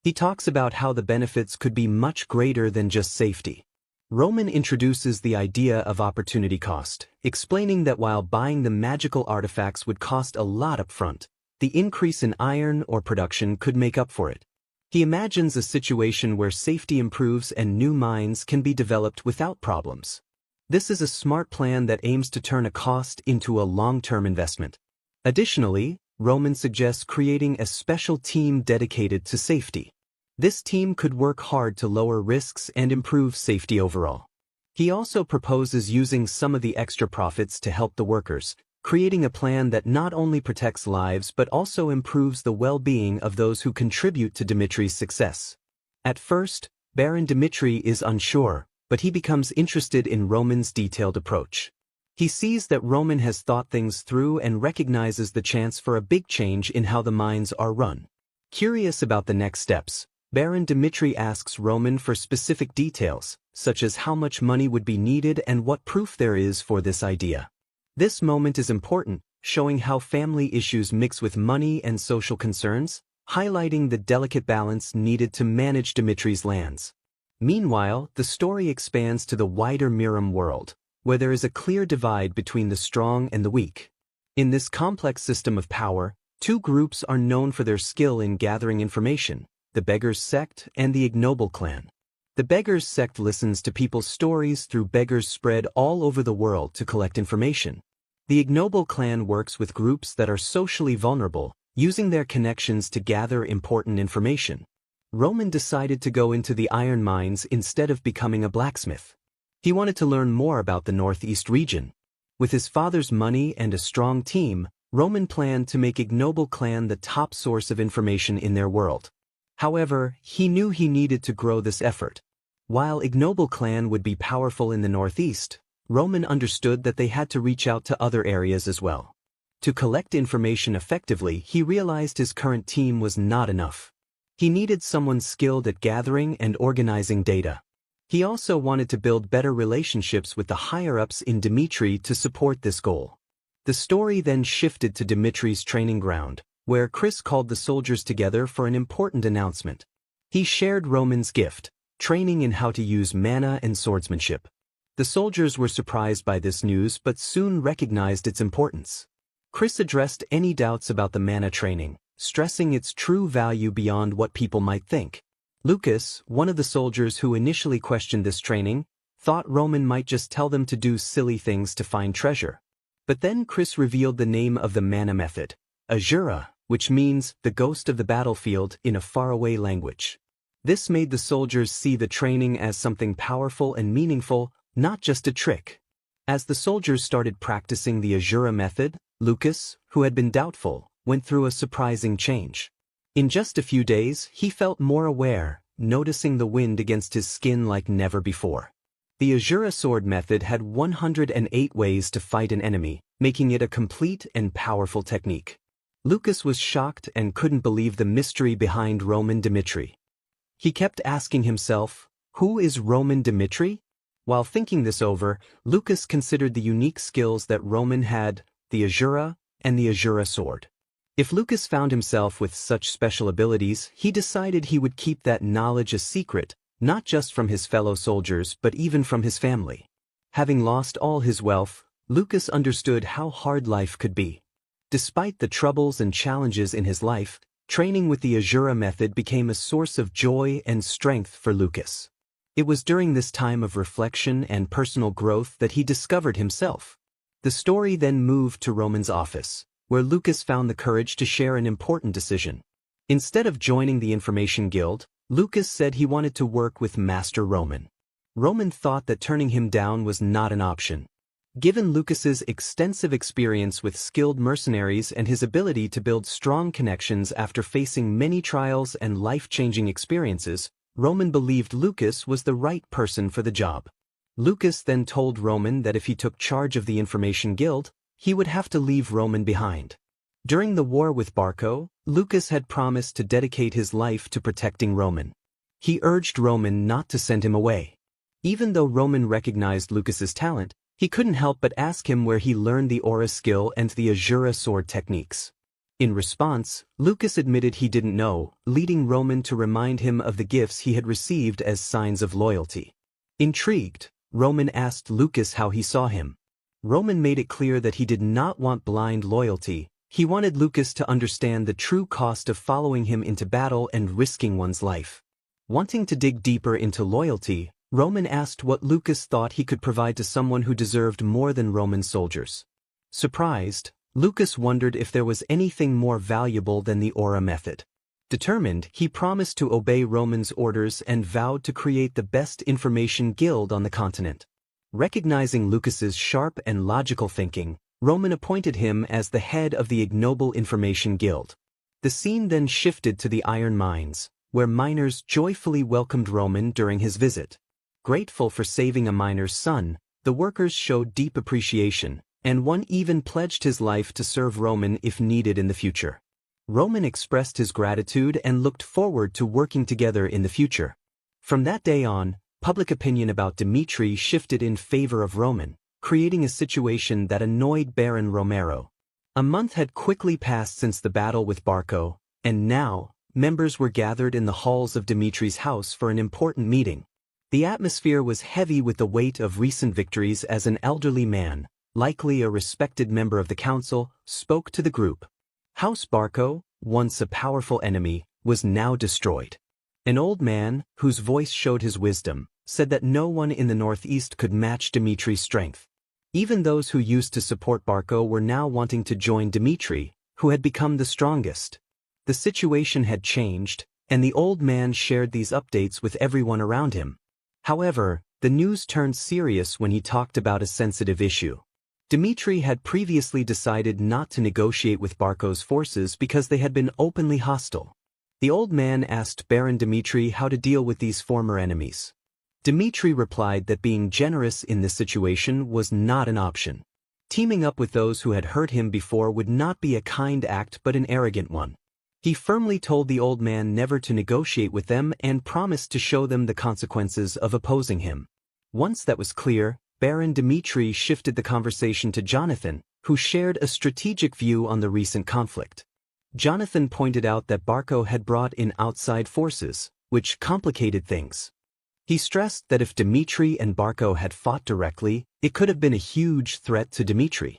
Speaker 1: He talks about how the benefits could be much greater than just safety. Roman introduces the idea of opportunity cost, explaining that while buying the magical artifacts would cost a lot upfront, the increase in iron or production could make up for it. He imagines a situation where safety improves and new mines can be developed without problems. This is a smart plan that aims to turn a cost into a long-term investment. Additionally, Roman suggests creating a special team dedicated to safety. This team could work hard to lower risks and improve safety overall. He also proposes using some of the extra profits to help the workers, creating a plan that not only protects lives but also improves the well-being of those who contribute to Dimitri's success. At first, Baron Dimitri is unsure, but he becomes interested in Roman's detailed approach. He sees that Roman has thought things through and recognizes the chance for a big change in how the mines are run. Curious about the next steps, Baron Dimitri asks Roman for specific details, such as how much money would be needed and what proof there is for this idea. This moment is important, showing how family issues mix with money and social concerns, highlighting the delicate balance needed to manage Dimitri's lands. Meanwhile, the story expands to the wider Miram world, where there is a clear divide between the strong and the weak. In this complex system of power, two groups are known for their skill in gathering information: the Beggars sect and the Ignoble clan. The Beggars sect listens to people's stories through beggars spread all over the world to collect information. The Ignoble clan works with groups that are socially vulnerable, using their connections to gather important information. Roman decided to go into the iron mines instead of becoming a blacksmith. He wanted to learn more about the Northeast region. With his father's money and a strong team, Roman planned to make Ignoble clan the top source of information in their world. However, he knew he needed to grow this effort. While Ignoble clan would be powerful in the Northeast, Roman understood that they had to reach out to other areas as well. To collect information effectively, he realized his current team was not enough. He needed someone skilled at gathering and organizing data. He also wanted to build better relationships with the higher-ups in Dimitri to support this goal. The story then shifted to Dimitri's training ground, where Chris called the soldiers together for an important announcement. He shared Roman's gift, training in how to use mana and swordsmanship. The soldiers were surprised by this news but soon recognized its importance. Chris addressed any doubts about the mana training, stressing its true value beyond what people might think. Lucas, one of the soldiers who initially questioned this training, thought Roman might just tell them to do silly things to find treasure. But then Chris revealed the name of the mana method, Azura, which means the ghost of the battlefield in a faraway language. This made the soldiers see the training as something powerful and meaningful, not just a trick. As the soldiers started practicing the Azura method, Lucas, who had been doubtful, went through a surprising change. In just a few days, he felt more aware, noticing the wind against his skin like never before. The Azura sword method had 108 ways to fight an enemy, making it a complete and powerful technique. Lucas was shocked and couldn't believe the mystery behind Roman Dimitri. He kept asking himself, who is Roman Dimitri? While thinking this over, Lucas considered the unique skills that Roman had, the Azura and the Azura sword. If Lucas found himself with such special abilities, he decided he would keep that knowledge a secret, not just from his fellow soldiers but even from his family. Having lost all his wealth, Lucas understood how hard life could be. Despite the troubles and challenges in his life, training with the Azura method became a source of joy and strength for Lucas. It was during this time of reflection and personal growth that he discovered himself. The story then moved to Roman's office, where Lucas found the courage to share an important decision. Instead of joining the Information Guild, Lucas said he wanted to work with Master Roman. Roman thought that turning him down was not an option. Given Lucas's extensive experience with skilled mercenaries and his ability to build strong connections after facing many trials and life-changing experiences, Roman believed Lucas was the right person for the job. Lucas then told Roman that if he took charge of the Information Guild, he would have to leave Roman behind. During the war with Barco, Lucas had promised to dedicate his life to protecting Roman. He urged Roman not to send him away. Even though Roman recognized Lucas's talent, he couldn't help but ask him where he learned the aura skill and the Azura sword techniques. In response, Lucas admitted he didn't know, leading Roman to remind him of the gifts he had received as signs of loyalty. Intrigued, Roman asked Lucas how he saw him. Roman made it clear that he did not want blind loyalty. He wanted Lucas to understand the true cost of following him into battle and risking one's life. Wanting to dig deeper into loyalty, Roman asked what Lucas thought he could provide to someone who deserved more than Roman's soldiers. Surprised, Lucas wondered if there was anything more valuable than the aura method. Determined, he promised to obey Roman's orders and vowed to create the best information guild on the continent. Recognizing Lucas's sharp and logical thinking, Roman appointed him as the head of the Ignoble Information Guild. The scene then shifted to the iron mines, where miners joyfully welcomed Roman during his visit. Grateful for saving a miner's son, the workers showed deep appreciation, and one even pledged his life to serve Roman if needed in the future. Roman expressed his gratitude and looked forward to working together in the future. From that day on, public opinion about Dimitri shifted in favor of Roman, creating a situation that annoyed Baron Romero. A month had quickly passed since the battle with Barco, and now, members were gathered in the halls of Dimitri's house for an important meeting. The atmosphere was heavy with the weight of recent victories as an elderly man, likely a respected member of the council, spoke to the group. House Barco, once a powerful enemy, was now destroyed. An old man, whose voice showed his wisdom, said that no one in the northeast could match Dimitri's strength. Even those who used to support Barco were now wanting to join Dimitri, who had become the strongest. The situation had changed, and the old man shared these updates with everyone around him. However, the news turned serious when he talked about a sensitive issue. Dimitri had previously decided not to negotiate with Barco's forces because they had been openly hostile. The old man asked Baron Dimitri how to deal with these former enemies. Dimitri replied that being generous in this situation was not an option. Teaming up with those who had hurt him before would not be a kind act but an arrogant one. He firmly told the old man never to negotiate with them and promised to show them the consequences of opposing him. Once that was clear, Baron Dimitri shifted the conversation to Jonathan, who shared a strategic view on the recent conflict. Jonathan pointed out that Barco had brought in outside forces, which complicated things. He stressed that if Dimitri and Barco had fought directly, it could have been a huge threat to Dimitri.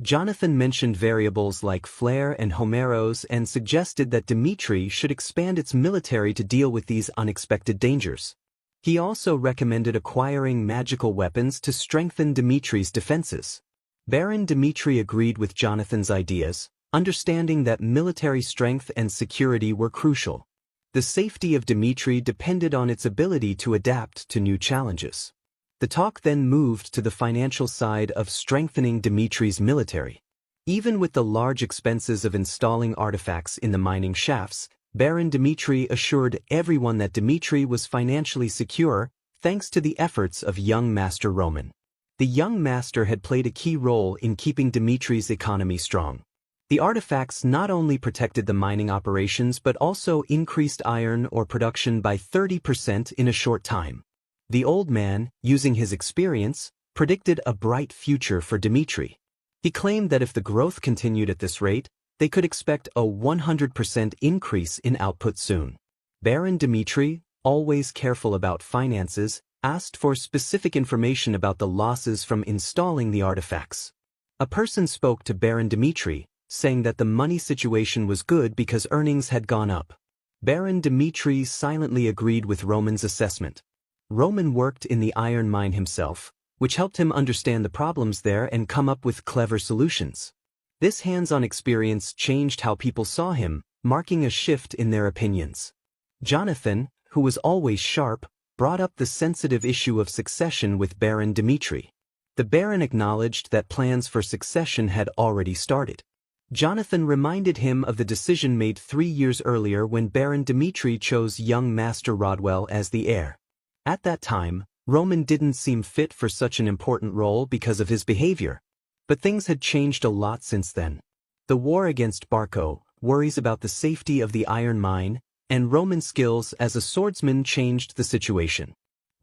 Speaker 1: Jonathan mentioned variables like Flair and Homeros and suggested that Dimitri should expand its military to deal with these unexpected dangers. He also recommended acquiring magical weapons to strengthen Dimitri's defenses. Baron Dimitri agreed with Jonathan's ideas, understanding that military strength and security were crucial. The safety of Dimitri depended on its ability to adapt to new challenges. The talk then moved to the financial side of strengthening Dimitri's military. Even with the large expenses of installing artifacts in the mining shafts, Baron Dimitri assured everyone that Dimitri was financially secure thanks to the efforts of young Master Roman. The young master had played a key role in keeping Dimitri's economy strong. The artifacts not only protected the mining operations but also increased iron ore production by 30% in a short time. The old man, using his experience, predicted a bright future for Dimitri. He claimed that if the growth continued at this rate, they could expect a 100% increase in output soon. Baron Dimitri, always careful about finances, asked for specific information about the losses from installing the artifacts. A person spoke to Baron Dimitri, saying that the money situation was good because earnings had gone up. Baron Dimitri silently agreed with Roman's assessment. Roman worked in the iron mine himself, which helped him understand the problems there and come up with clever solutions. This hands-on experience changed how people saw him, marking a shift in their opinions. Jonathan, who was always sharp, brought up the sensitive issue of succession with Baron Dimitri. The Baron acknowledged that plans for succession had already started. Jonathan reminded him of the decision made 3 years earlier when Baron Dimitri chose young Master Rodwell as the heir. At that time, Roman didn't seem fit for such an important role because of his behavior. But things had changed a lot since then. The war against Barco, worries about the safety of the iron mine, and Roman's skills as a swordsman changed the situation.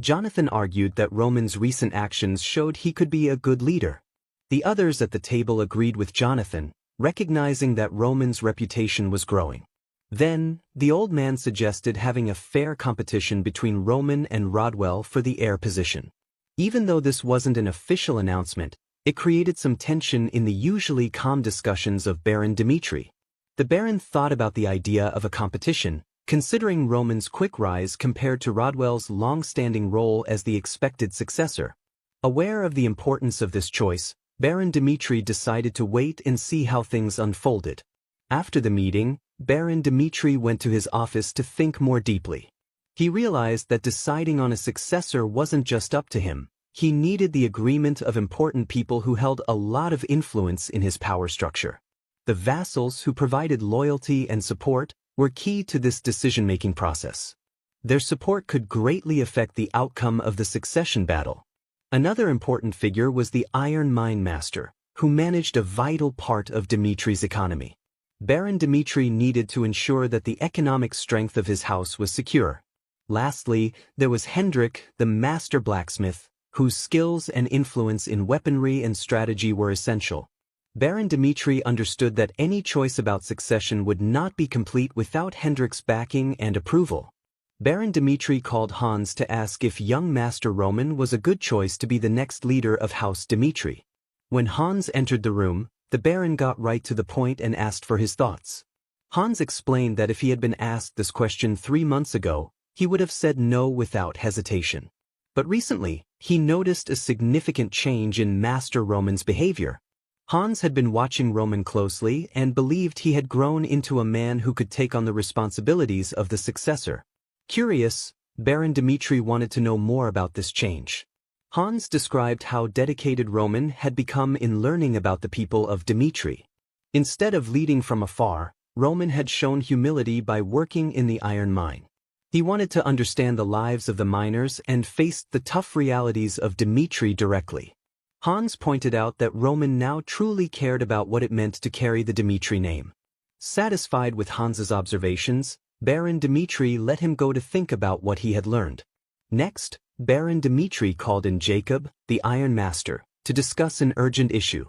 Speaker 1: Jonathan argued that Roman's recent actions showed he could be a good leader. The others at the table agreed with Jonathan, recognizing that Roman's reputation was growing. Then, the old man suggested having a fair competition between Roman and Rodwell for the heir position. Even though this wasn't an official announcement, it created some tension in the usually calm discussions of Baron Dimitri. The Baron thought about the idea of a competition, considering Roman's quick rise compared to Rodwell's long-standing role as the expected successor. Aware of the importance of this choice, Baron Dimitri decided to wait and see how things unfolded. After the meeting, Baron Dimitri went to his office to think more deeply. He realized that deciding on a successor wasn't just up to him. He needed the agreement of important people who held a lot of influence in his power structure. The vassals who provided loyalty and support were key to this decision-making process. Their support could greatly affect the outcome of the succession battle. Another important figure was the Iron Mine Master, who managed a vital part of Dimitri's economy. Baron Dimitri needed to ensure that the economic strength of his house was secure. Lastly, there was Hendrik, the master blacksmith, whose skills and influence in weaponry and strategy were essential. Baron Dimitri understood that any choice about succession would not be complete without Hendrik's backing and approval. Baron Dimitri called Hans to ask if young Master Roman was a good choice to be the next leader of House Dimitri. When Hans entered the room, the Baron got right to the point and asked for his thoughts. Hans explained that if he had been asked this question 3 months ago, he would have said no without hesitation. But recently, he noticed a significant change in Master Roman's behavior. Hans had been watching Roman closely and believed he had grown into a man who could take on the responsibilities of the successor. Curious, Baron Dimitri wanted to know more about this change. Hans described how dedicated Roman had become in learning about the people of Dimitri. Instead of leading from afar, Roman had shown humility by working in the iron mine. He wanted to understand the lives of the miners and faced the tough realities of Dimitri directly. Hans pointed out that Roman now truly cared about what it meant to carry the Dimitri name. Satisfied with Hans's observations, Baron Dimitri let him go to think about what he had learned. Next, Baron Dimitri called in Jacob, the Iron Master, to discuss an urgent issue.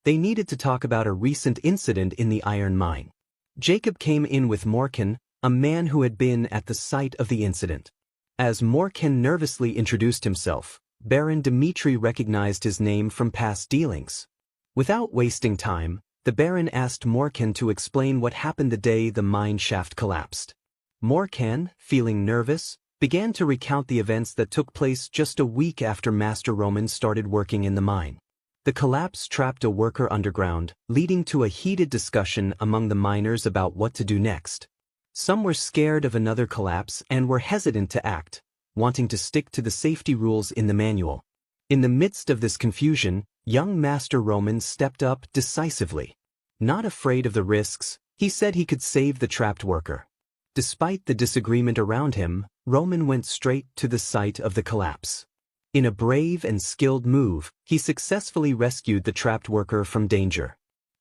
Speaker 1: They needed to talk about a recent incident in the iron mine. Jacob came in with Morkan, a man who had been at the site of the incident. As Morkan nervously introduced himself, Baron Dimitri recognized his name from past dealings. Without wasting time, the Baron asked Morkan to explain what happened the day the mine shaft collapsed. Morkan, feeling nervous, began to recount the events that took place just a week after Master Roman started working in the mine. The collapse trapped a worker underground, leading to a heated discussion among the miners about what to do next. Some were scared of another collapse and were hesitant to act, wanting to stick to the safety rules in the manual. In the midst of this confusion, young Master Roman stepped up decisively. Not afraid of the risks, he said he could save the trapped worker. Despite the disagreement around him, Roman went straight to the site of the collapse. In a brave and skilled move, he successfully rescued the trapped worker from danger.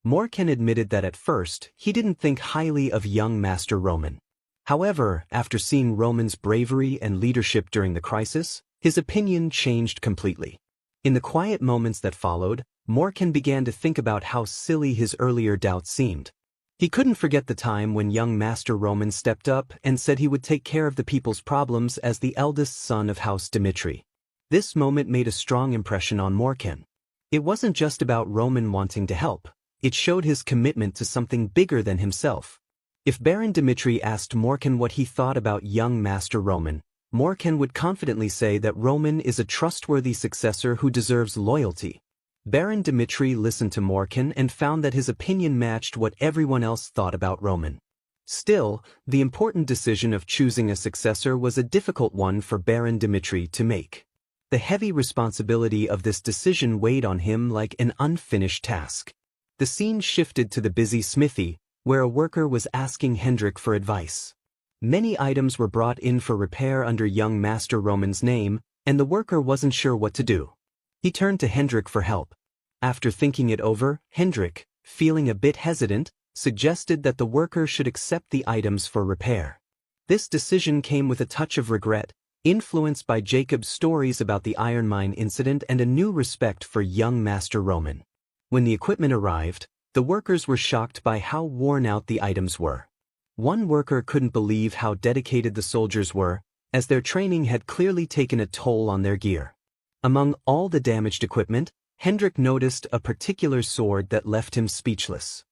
Speaker 1: Morkan admitted that at first, he didn't think highly of young Master Roman. However, after seeing Roman's bravery and leadership during the crisis, his opinion changed completely. In the quiet moments that followed, Morkan began to think about how silly his earlier doubts seemed. He couldn't forget the time when young Master Roman stepped up and said he would take care of the people's problems as the eldest son of House Dimitri. This moment made a strong impression on Morkan. It wasn't just about Roman wanting to help, it showed his commitment to something bigger than himself. If Baron Dimitri asked Morkan what he thought about young Master Roman, Morkan would confidently say that Roman is a trustworthy successor who deserves loyalty. Baron Dimitri listened to Morkan and found that his opinion matched what everyone else thought about Roman. Still, the important decision of choosing a successor was a difficult one for Baron Dimitri to make. The heavy responsibility of this decision weighed on him like an unfinished task. The scene shifted to the busy smithy, where a worker was asking Hendrik for advice. Many items were brought in for repair under young Master Roman's name, and the worker wasn't sure what to do. He turned to Hendrik for help. After thinking it over, Hendrik, feeling a bit hesitant, suggested that the worker should accept the items for repair. This decision came with a touch of regret, influenced by Jacob's stories about the iron mine incident and a new respect for young Master Roman. When the equipment arrived, the workers were shocked by how worn out the items were. One worker couldn't believe how dedicated the soldiers were, as their training had clearly taken a toll on their gear. Among all the damaged equipment, Hendrik noticed a particular sword that left him speechless.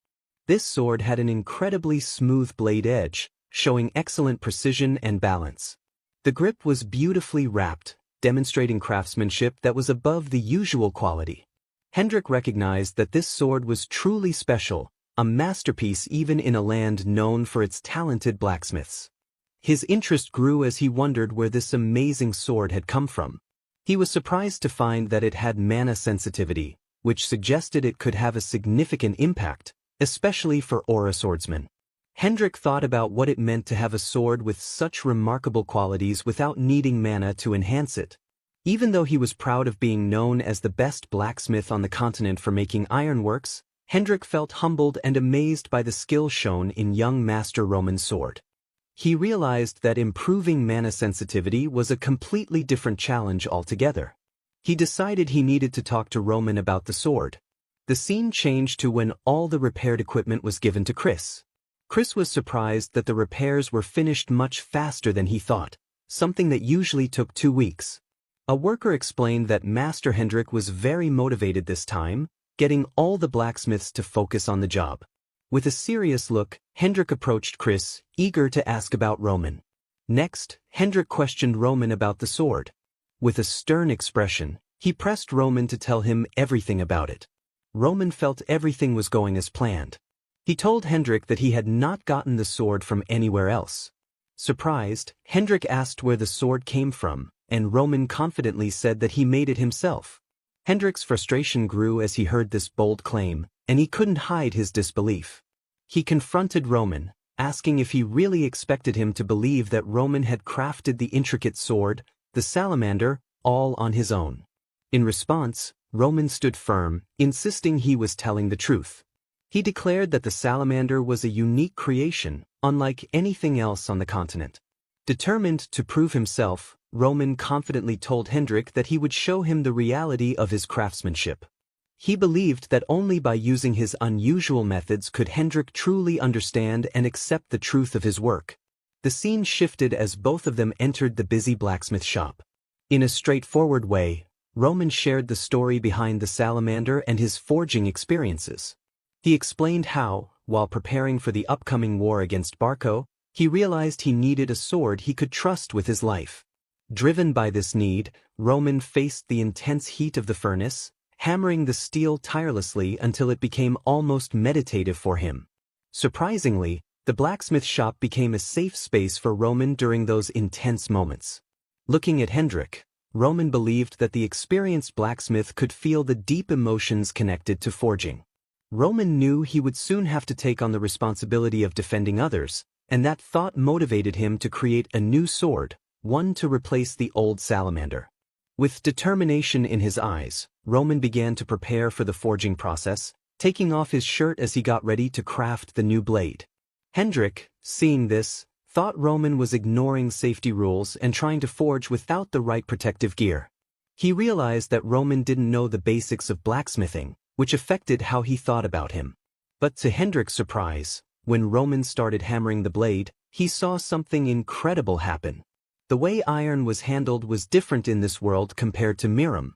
Speaker 1: This sword had an incredibly smooth blade edge, showing excellent precision and balance. The grip was beautifully wrapped, demonstrating craftsmanship that was above the usual quality. Hendrik recognized that this sword was truly special, a masterpiece even in a land known for its talented blacksmiths. His interest grew as he wondered where this amazing sword had come from. He was surprised to find that it had mana sensitivity, which suggested it could have a significant impact, especially for aura swordsmen. Hendrik thought about what it meant to have a sword with such remarkable qualities without needing mana to enhance it. Even though he was proud of being known as the best blacksmith on the continent for making ironworks, Hendrik felt humbled and amazed by the skill shown in young Master Roman's sword. He realized that improving mana sensitivity was a completely different challenge altogether. He decided he needed to talk to Roman about the sword. The scene changed to when all the repaired equipment was given to Chris. Chris was surprised that the repairs were finished much faster than he thought, something that usually took 2 weeks. A worker explained that Master Hendrik was very motivated this time, getting all the blacksmiths to focus on the job. With a serious look, Hendrik approached Chris, eager to ask about Roman. Next, Hendrik questioned Roman about the sword. With a stern expression, he pressed Roman to tell him everything about it. Roman felt everything was going as planned. He told Hendrik that he had not gotten the sword from anywhere else. Surprised, Hendrik asked where the sword came from, and Roman confidently said that he made it himself. Hendrik's frustration grew as he heard this bold claim, and he couldn't hide his disbelief. He confronted Roman, asking if he really expected him to believe that Roman had crafted the intricate sword, the salamander, all on his own. In response, Roman stood firm, insisting he was telling the truth. He declared that the salamander was a unique creation, unlike anything else on the continent. Determined to prove himself, Roman confidently told Hendrik that he would show him the reality of his craftsmanship. He believed that only by using his unusual methods could Hendrik truly understand and accept the truth of his work. The scene shifted as both of them entered the busy blacksmith shop. In a straightforward way, Roman shared the story behind the salamander and his forging experiences. He explained how, while preparing for the upcoming war against Barco, he realized he needed a sword he could trust with his life. Driven by this need, Roman faced the intense heat of the furnace, hammering the steel tirelessly until it became almost meditative for him. Surprisingly, the blacksmith shop became a safe space for Roman during those intense moments. Looking at Hendrik, Roman believed that the experienced blacksmith could feel the deep emotions connected to forging. Roman knew he would soon have to take on the responsibility of defending others, and that thought motivated him to create a new sword, one to replace the old salamander. With determination in his eyes, Roman began to prepare for the forging process, taking off his shirt as he got ready to craft the new blade. Hendrik, seeing this, thought Roman was ignoring safety rules and trying to forge without the right protective gear. He realized that Roman didn't know the basics of blacksmithing, which affected how he thought about him. But to Hendrik's surprise, when Roman started hammering the blade, he saw something incredible happen. The way iron was handled was different in this world compared to Miram.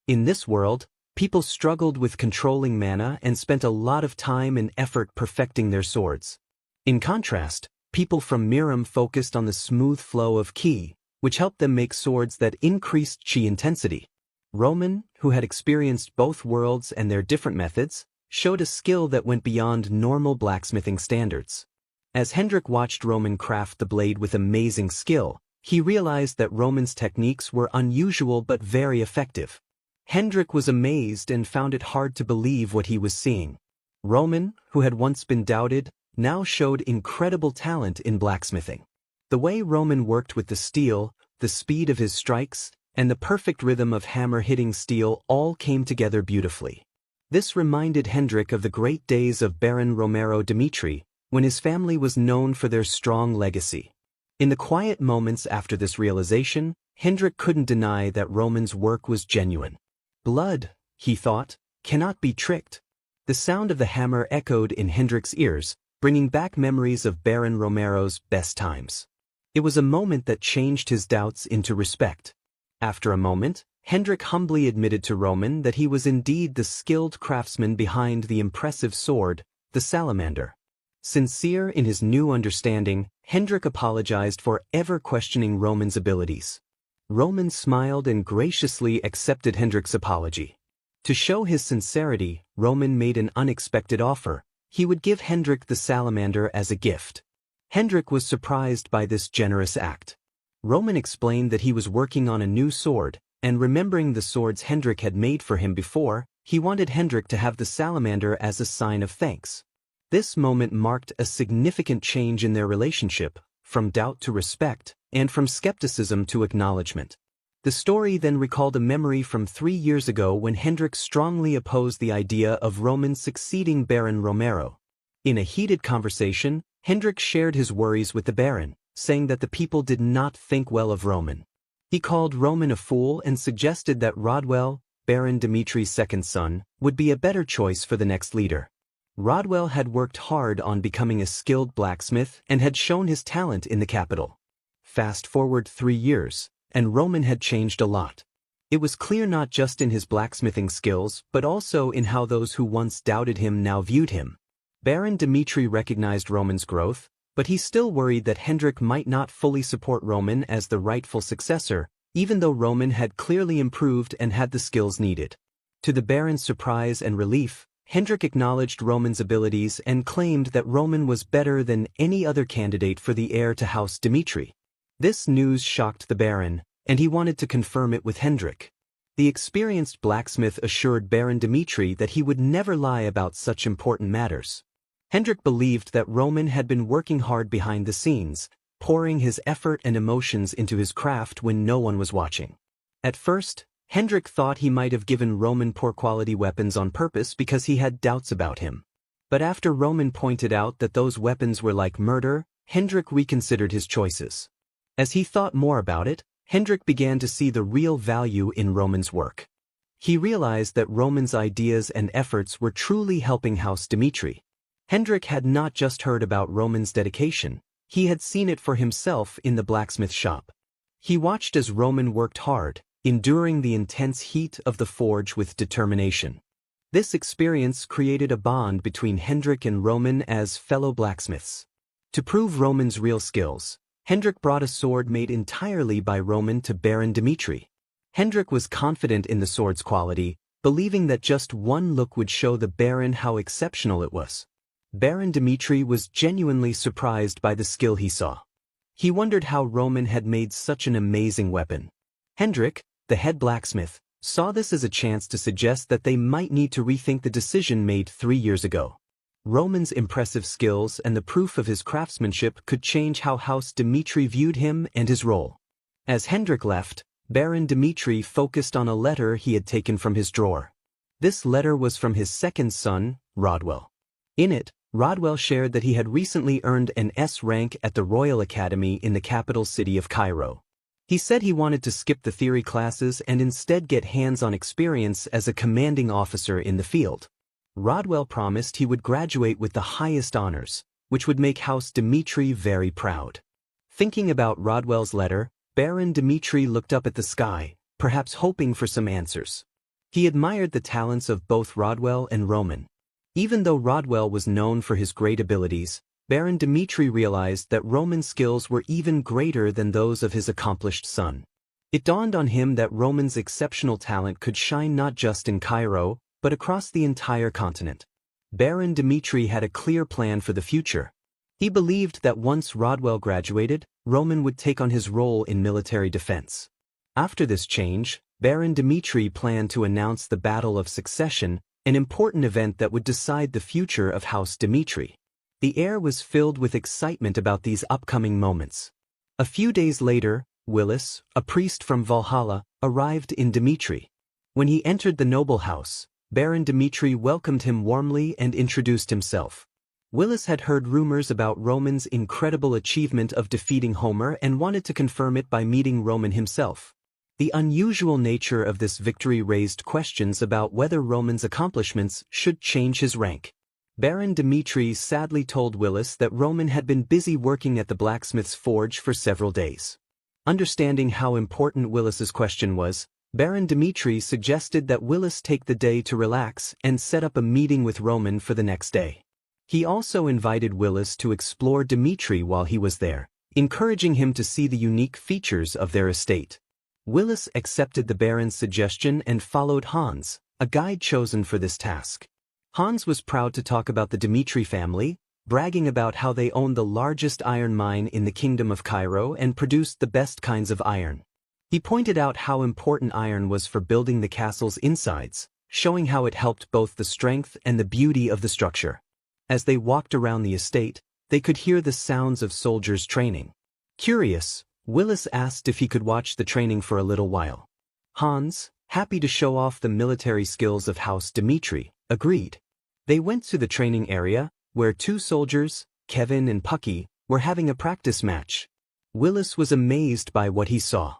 Speaker 1: In this world, people struggled with controlling mana and spent a lot of time and effort perfecting their swords. In contrast, people from Miram focused on the smooth flow of ki, which helped them make swords that increased chi intensity. Roman, who had experienced both worlds and their different methods, showed a skill that went beyond normal blacksmithing standards. As Hendrik watched Roman craft the blade with amazing skill, he realized that Roman's techniques were unusual but very effective. Hendrik was amazed and found it hard to believe what he was seeing. Roman, who had once been doubted, now showed incredible talent in blacksmithing. The way Roman worked with the steel, the speed of his strikes, and the perfect rhythm of hammer-hitting steel all came together beautifully. This reminded Hendrik of the great days of Baron Romero Dimitri, when his family was known for their strong legacy. In the quiet moments after this realization, Hendrik couldn't deny that Roman's work was genuine. Blood, he thought, cannot be tricked. The sound of the hammer echoed in Hendrik's ears, bringing back memories of Baron Romero's best times. It was a moment that changed his doubts into respect. After a moment, Hendrik humbly admitted to Roman that he was indeed the skilled craftsman behind the impressive sword, the salamander. Sincere in his new understanding, Hendrik apologized for ever questioning Roman's abilities. Roman smiled and graciously accepted Hendrik's apology. To show his sincerity, Roman made an unexpected offer. He would give Hendrik the salamander as a gift. Hendrik was surprised by this generous act. Roman explained that he was working on a new sword, and remembering the swords Hendrik had made for him before, he wanted Hendrik to have the salamander as a sign of thanks. This moment marked a significant change in their relationship, from doubt to respect, and from skepticism to acknowledgement. The story then recalled a memory from 3 years ago when Hendrik strongly opposed the idea of Roman succeeding Baron Romero. In a heated conversation, Hendrik shared his worries with the Baron, saying that the people did not think well of Roman. He called Roman a fool and suggested that Rodwell, Baron Dimitri's second son, would be a better choice for the next leader. Rodwell had worked hard on becoming a skilled blacksmith and had shown his talent in the capital. Fast forward 3 years, and Roman had changed a lot. It was clear not just in his blacksmithing skills but also in how those who once doubted him now viewed him. Baron Dimitri recognized Roman's growth, but he still worried that Hendrik might not fully support Roman as the rightful successor, even though Roman had clearly improved and had the skills needed. To the Baron's surprise and relief, Hendrik acknowledged Roman's abilities and claimed that Roman was better than any other candidate for the heir to House Dimitri. This news shocked the Baron, and he wanted to confirm it with Hendrik. The experienced blacksmith assured Baron Dimitri that he would never lie about such important matters. Hendrik believed that Roman had been working hard behind the scenes, pouring his effort and emotions into his craft when no one was watching. At first, Hendrik thought he might have given Roman poor-quality weapons on purpose because he had doubts about him. But after Roman pointed out that those weapons were like murder, Hendrik reconsidered his choices. As he thought more about it, Hendrik began to see the real value in Roman's work. He realized that Roman's ideas and efforts were truly helping House Dimitri. Hendrik had not just heard about Roman's dedication, he had seen it for himself in the blacksmith shop. He watched as Roman worked hard, enduring the intense heat of the forge with determination. This experience created a bond between Hendrik and Roman as fellow blacksmiths. To prove Roman's real skills, Hendrik brought a sword made entirely by Roman to Baron Dimitri. Hendrik was confident in the sword's quality, believing that just one look would show the Baron how exceptional it was. Baron Dimitri was genuinely surprised by the skill he saw. He wondered how Roman had made such an amazing weapon. Hendrik, the head blacksmith, saw this as a chance to suggest that they might need to rethink the decision made 3 years ago. Roman's impressive skills and the proof of his craftsmanship could change how House Dimitri viewed him and his role. As Hendrik left, Baron Dimitri focused on a letter he had taken from his drawer. This letter was from his second son, Rodwell. In it, Rodwell shared that he had recently earned an S rank at the Royal Academy in the capital city of Cairo. He said he wanted to skip the theory classes and instead get hands-on experience as a commanding officer in the field. Rodwell promised he would graduate with the highest honors, which would make House Dimitri very proud. Thinking about Rodwell's letter, Baron Dimitri looked up at the sky, perhaps hoping for some answers. He admired the talents of both Rodwell and Roman. Even though Rodwell was known for his great abilities, Baron Dimitri realized that Roman's skills were even greater than those of his accomplished son. It dawned on him that Roman's exceptional talent could shine not just in Cairo, but across the entire continent. Baron Dimitri had a clear plan for the future. He believed that once Rodwell graduated, Roman would take on his role in military defense. After this change, Baron Dimitri planned to announce the Battle of Succession, an important event that would decide the future of House Dimitri. The air was filled with excitement about these upcoming moments. A few days later, Willis, a priest from Valhalla, arrived in Dimitri. When he entered the noble house, Baron Dimitri welcomed him warmly and introduced himself. Willis had heard rumors about Roman's incredible achievement of defeating Homer and wanted to confirm it by meeting Roman himself. The unusual nature of this victory raised questions about whether Roman's accomplishments should change his rank. Baron Dimitri sadly told Willis that Roman had been busy working at the blacksmith's forge for several days. Understanding how important Willis's question was, Baron Dimitri suggested that Willis take the day to relax and set up a meeting with Roman for the next day. He also invited Willis to explore Dimitri while he was there, encouraging him to see the unique features of their estate. Willis accepted the Baron's suggestion and followed Hans, a guide chosen for this task. Hans was proud to talk about the Dimitri family, bragging about how they owned the largest iron mine in the Kingdom of Cairo and produced the best kinds of iron. He pointed out how important iron was for building the castle's insides, showing how it helped both the strength and the beauty of the structure. As they walked around the estate, they could hear the sounds of soldiers training. Curious, Willis asked if he could watch the training for a little while. Hans, happy to show off the military skills of House Dimitri, agreed. They went to the training area, where two soldiers, Kevin and Pucky, were having a practice match. Willis was amazed by what he saw.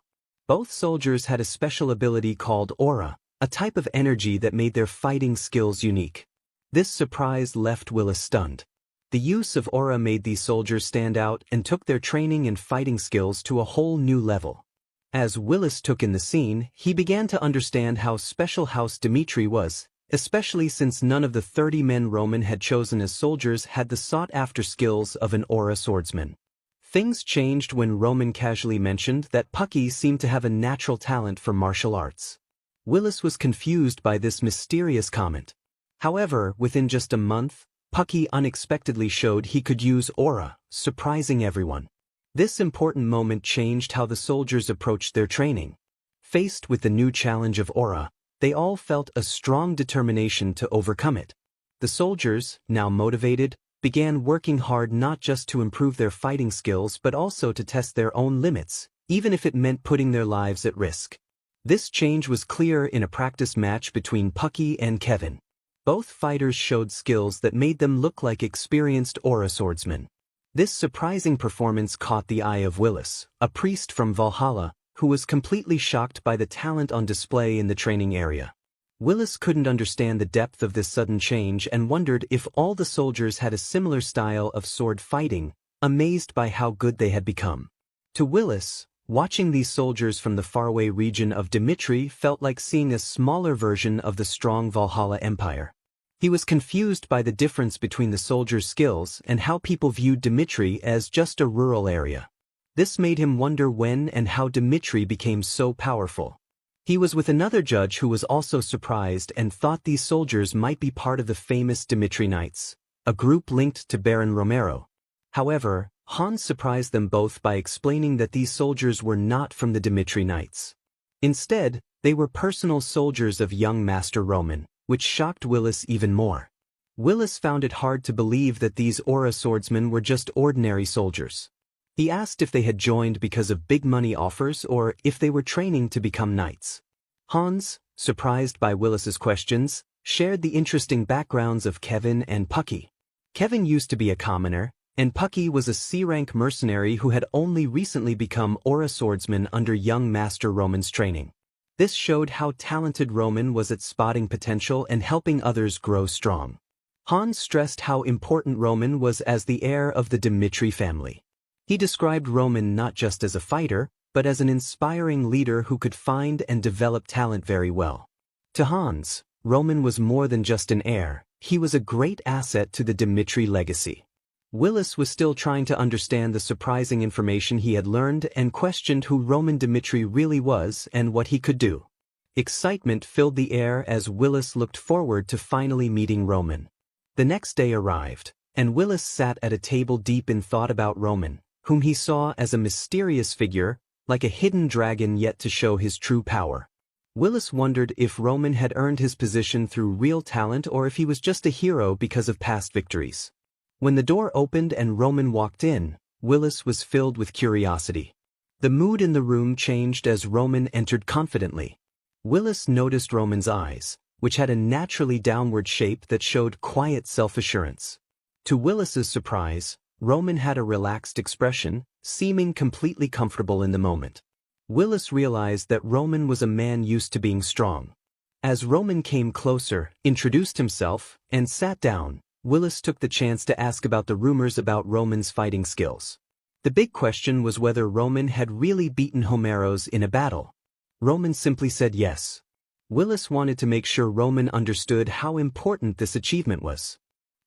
Speaker 1: Both soldiers had a special ability called aura, a type of energy that made their fighting skills unique. This surprise left Willis stunned. The use of aura made these soldiers stand out and took their training and fighting skills to a whole new level. As Willis took in the scene, he began to understand how special House Dimitri was, especially since none of the 30 men Roman had chosen as soldiers had the sought-after skills of an aura swordsman. Things changed when Roman casually mentioned that Pucky seemed to have a natural talent for martial arts. Willis was confused by this mysterious comment. However, within just a month, Pucky unexpectedly showed he could use aura, surprising everyone. This important moment changed how the soldiers approached their training. Faced with the new challenge of aura, they all felt a strong determination to overcome it. The soldiers, now motivated, began working hard not just to improve their fighting skills but also to test their own limits, even if it meant putting their lives at risk. This change was clear in a practice match between Pucky and Kevin. Both fighters showed skills that made them look like experienced aura swordsmen. This surprising performance caught the eye of Willis, a priest from Valhalla, who was completely shocked by the talent on display in the training area. Willis couldn't understand the depth of this sudden change and wondered if all the soldiers had a similar style of sword fighting, amazed by how good they had become. To Willis, watching these soldiers from the faraway region of Dimitri felt like seeing a smaller version of the strong Valhalla Empire. He was confused by the difference between the soldiers' skills and how people viewed Dimitri as just a rural area. This made him wonder when and how Dimitri became so powerful. He was with another judge who was also surprised and thought these soldiers might be part of the famous Dimitri Knights, a group linked to Baron Romero. However, Hans surprised them both by explaining that these soldiers were not from the Dimitri Knights. Instead, they were personal soldiers of young Master Roman, which shocked Willis even more. Willis found it hard to believe that these aura swordsmen were just ordinary soldiers. He asked if they had joined because of big money offers or if they were training to become knights. Hans, surprised by Willis's questions, shared the interesting backgrounds of Kevin and Pucky. Kevin used to be a commoner, and Pucky was a C-rank mercenary who had only recently become aura swordsman under young Master Roman's training. This showed how talented Roman was at spotting potential and helping others grow strong. Hans stressed how important Roman was as the heir of the Dimitri family. He described Roman not just as a fighter, but as an inspiring leader who could find and develop talent very well. To Hans, Roman was more than just an heir, he was a great asset to the Dimitri legacy. Willis was still trying to understand the surprising information he had learned and questioned who Roman Dimitri really was and what he could do. Excitement filled the air as Willis looked forward to finally meeting Roman. The next day arrived, and Willis sat at a table deep in thought about Roman, whom he saw as a mysterious figure, like a hidden dragon yet to show his true power. Willis wondered if Roman had earned his position through real talent or if he was just a hero because of past victories. When the door opened and Roman walked in, Willis was filled with curiosity. The mood in the room changed as Roman entered confidently. Willis noticed Roman's eyes, which had a naturally downward shape that showed quiet self-assurance. To Willis's surprise, Roman had a relaxed expression, seeming completely comfortable in the moment. Willis realized that Roman was a man used to being strong. As Roman came closer, introduced himself, and sat down, Willis took the chance to ask about the rumors about Roman's fighting skills. The big question was whether Roman had really beaten Homeros in a battle. Roman simply said yes. Willis wanted to make sure Roman understood how important this achievement was.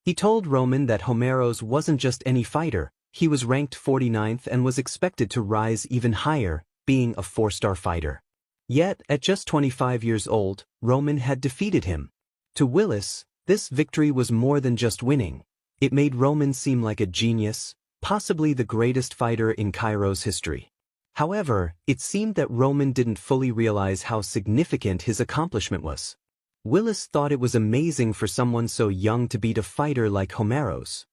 Speaker 1: He told Roman that Homeros wasn't just any fighter, he was ranked 49th and was expected to rise even higher, being a 4-star fighter. Yet, at just 25 years old, Roman had defeated him. To Willis, this victory was more than just winning. It made Roman seem like a genius, possibly the greatest fighter in Cairo's history. However, it seemed that Roman didn't fully realize how significant his accomplishment was. Willis thought it was amazing for someone so young to beat a fighter like Homeros.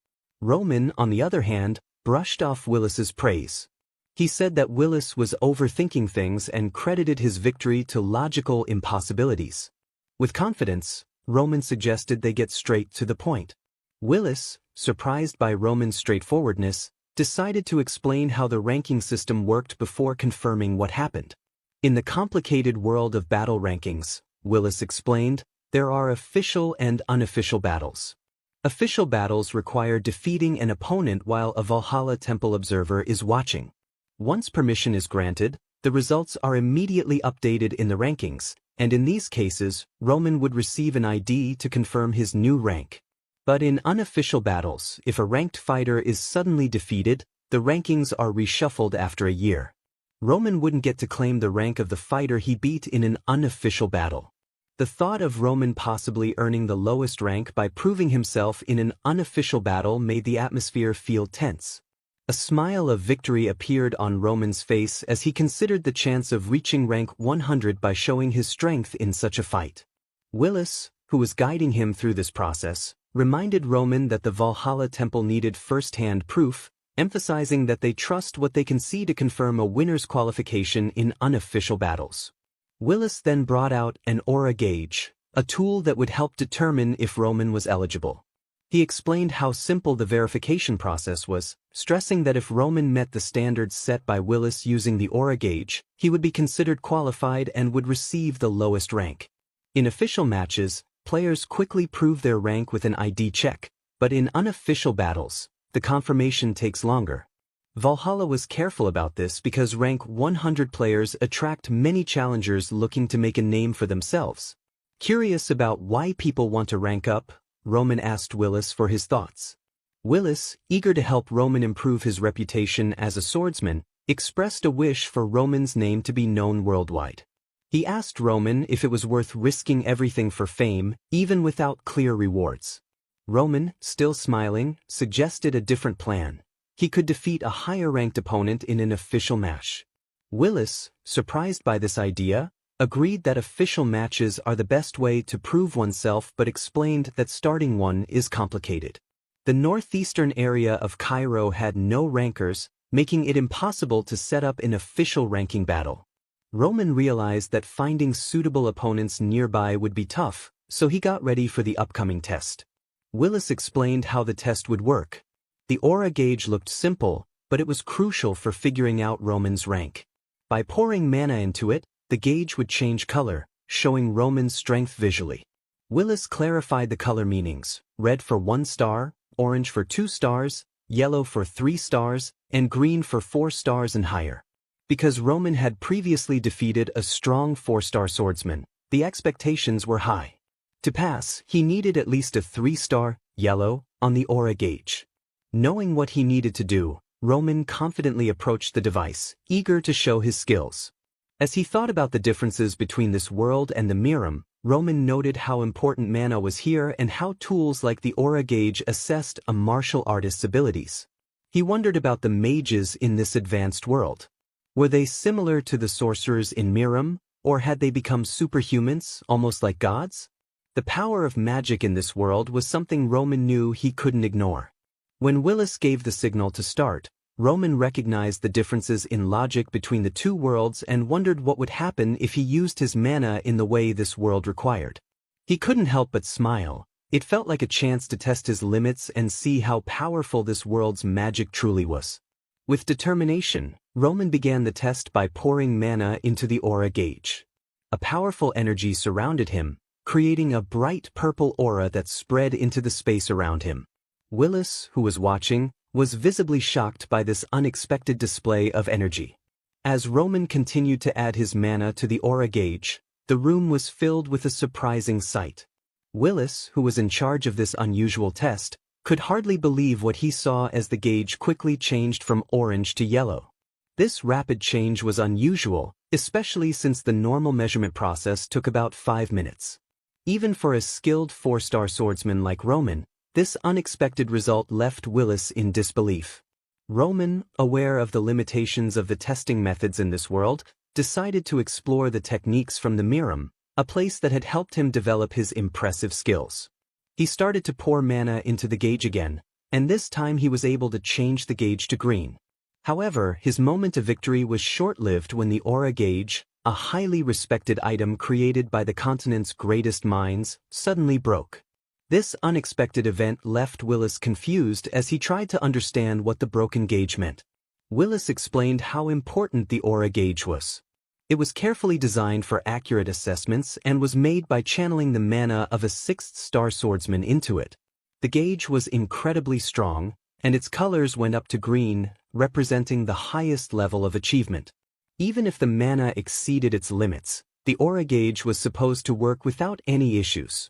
Speaker 1: Roman, on the other hand, brushed off Willis's praise. He said that Willis was overthinking things and credited his victory to logical impossibilities. With confidence, Roman suggested they get straight to the point. Willis, surprised by Roman's straightforwardness, decided to explain how the ranking system worked before confirming what happened. In the complicated world of battle rankings, Willis explained, there are official and unofficial battles. Official battles require defeating an opponent while a Valhalla Temple observer is watching. Once permission is granted, the results are immediately updated in the rankings, and in these cases, Roman would receive an ID to confirm his new rank. But in unofficial battles, if a ranked fighter is suddenly defeated, the rankings are reshuffled after a year. Roman wouldn't get to claim the rank of the fighter he beat in an unofficial battle. The thought of Roman possibly earning the lowest rank by proving himself in an unofficial battle made the atmosphere feel tense. A smile of victory appeared on Roman's face as he considered the chance of reaching rank 100 by showing his strength in such a fight. Willis, who was guiding him through this process, reminded Roman that the Valhalla Temple needed first-hand proof, emphasizing that they trust what they can see to confirm a winner's qualification in unofficial battles. Willis then brought out an aura gauge, a tool that would help determine if Roman was eligible. He explained how simple the verification process was, stressing that if Roman met the standards set by Willis using the aura gauge, he would be considered qualified and would receive the lowest rank. In official matches, players quickly prove their rank with an ID check, but in unofficial battles, the confirmation takes longer. Valhalla was careful about this because rank 100 players attract many challengers looking to make a name for themselves. Curious about why people want to rank up, Roman asked Willis for his thoughts. Willis, eager to help Roman improve his reputation as a swordsman, expressed a wish for Roman's name to be known worldwide. He asked Roman if it was worth risking everything for fame, even without clear rewards. Roman, still smiling, suggested a different plan. He could defeat a higher-ranked opponent in an official match. Willis, surprised by this idea, agreed that official matches are the best way to prove oneself but explained that starting one is complicated. The northeastern area of Cairo had no rankers, making it impossible to set up an official ranking battle. Roman realized that finding suitable opponents nearby would be tough, so he got ready for the upcoming test. Willis explained how the test would work. The aura gauge looked simple, but it was crucial for figuring out Roman's rank. By pouring mana into it, the gauge would change color, showing Roman's strength visually. Willis clarified the color meanings: red for 1 star, orange for 2 stars, yellow for 3 stars, and green for 4 stars and higher. Because Roman had previously defeated a strong 4-star swordsman, the expectations were high. To pass, he needed at least a 3-star, yellow, on the aura gauge. Knowing what he needed to do, Roman confidently approached the device, eager to show his skills. As he thought about the differences between this world and the Miram, Roman noted how important mana was here and how tools like the aura gauge assessed a martial artist's abilities. He wondered about the mages in this advanced world. Were they similar to the sorcerers in Miram, or had they become superhumans, almost like gods? The power of magic in this world was something Roman knew he couldn't ignore. When Willis gave the signal to start, Roman recognized the differences in logic between the two worlds and wondered what would happen if he used his mana in the way this world required. He couldn't help but smile. It felt like a chance to test his limits and see how powerful this world's magic truly was. With determination, Roman began the test by pouring mana into the aura gauge. A powerful energy surrounded him, creating a bright purple aura that spread into the space around him. Willis, who was watching, was visibly shocked by this unexpected display of energy. As Roman continued to add his mana to the aura gauge, the room was filled with a surprising sight. Willis, who was in charge of this unusual test, could hardly believe what he saw as the gauge quickly changed from orange to yellow. This rapid change was unusual, especially since the normal measurement process took about 5 minutes. Even for a skilled 4-star swordsman like Roman, this unexpected result left Willis in disbelief. Roman, aware of the limitations of the testing methods in this world, decided to explore the techniques from the Miram, a place that had helped him develop his impressive skills. He started to pour mana into the gauge again, and this time he was able to change the gauge to green. However, his moment of victory was short-lived when the aura gauge, a highly respected item created by the continent's greatest minds, suddenly broke. This unexpected event left Willis confused as he tried to understand what the broken gauge meant. Willis explained how important the aura gauge was. It was carefully designed for accurate assessments and was made by channeling the mana of a sixth-star swordsman into it. The gauge was incredibly strong, and its colors went up to green, representing the highest level of achievement. Even if the mana exceeded its limits, the aura gauge was supposed to work without any issues.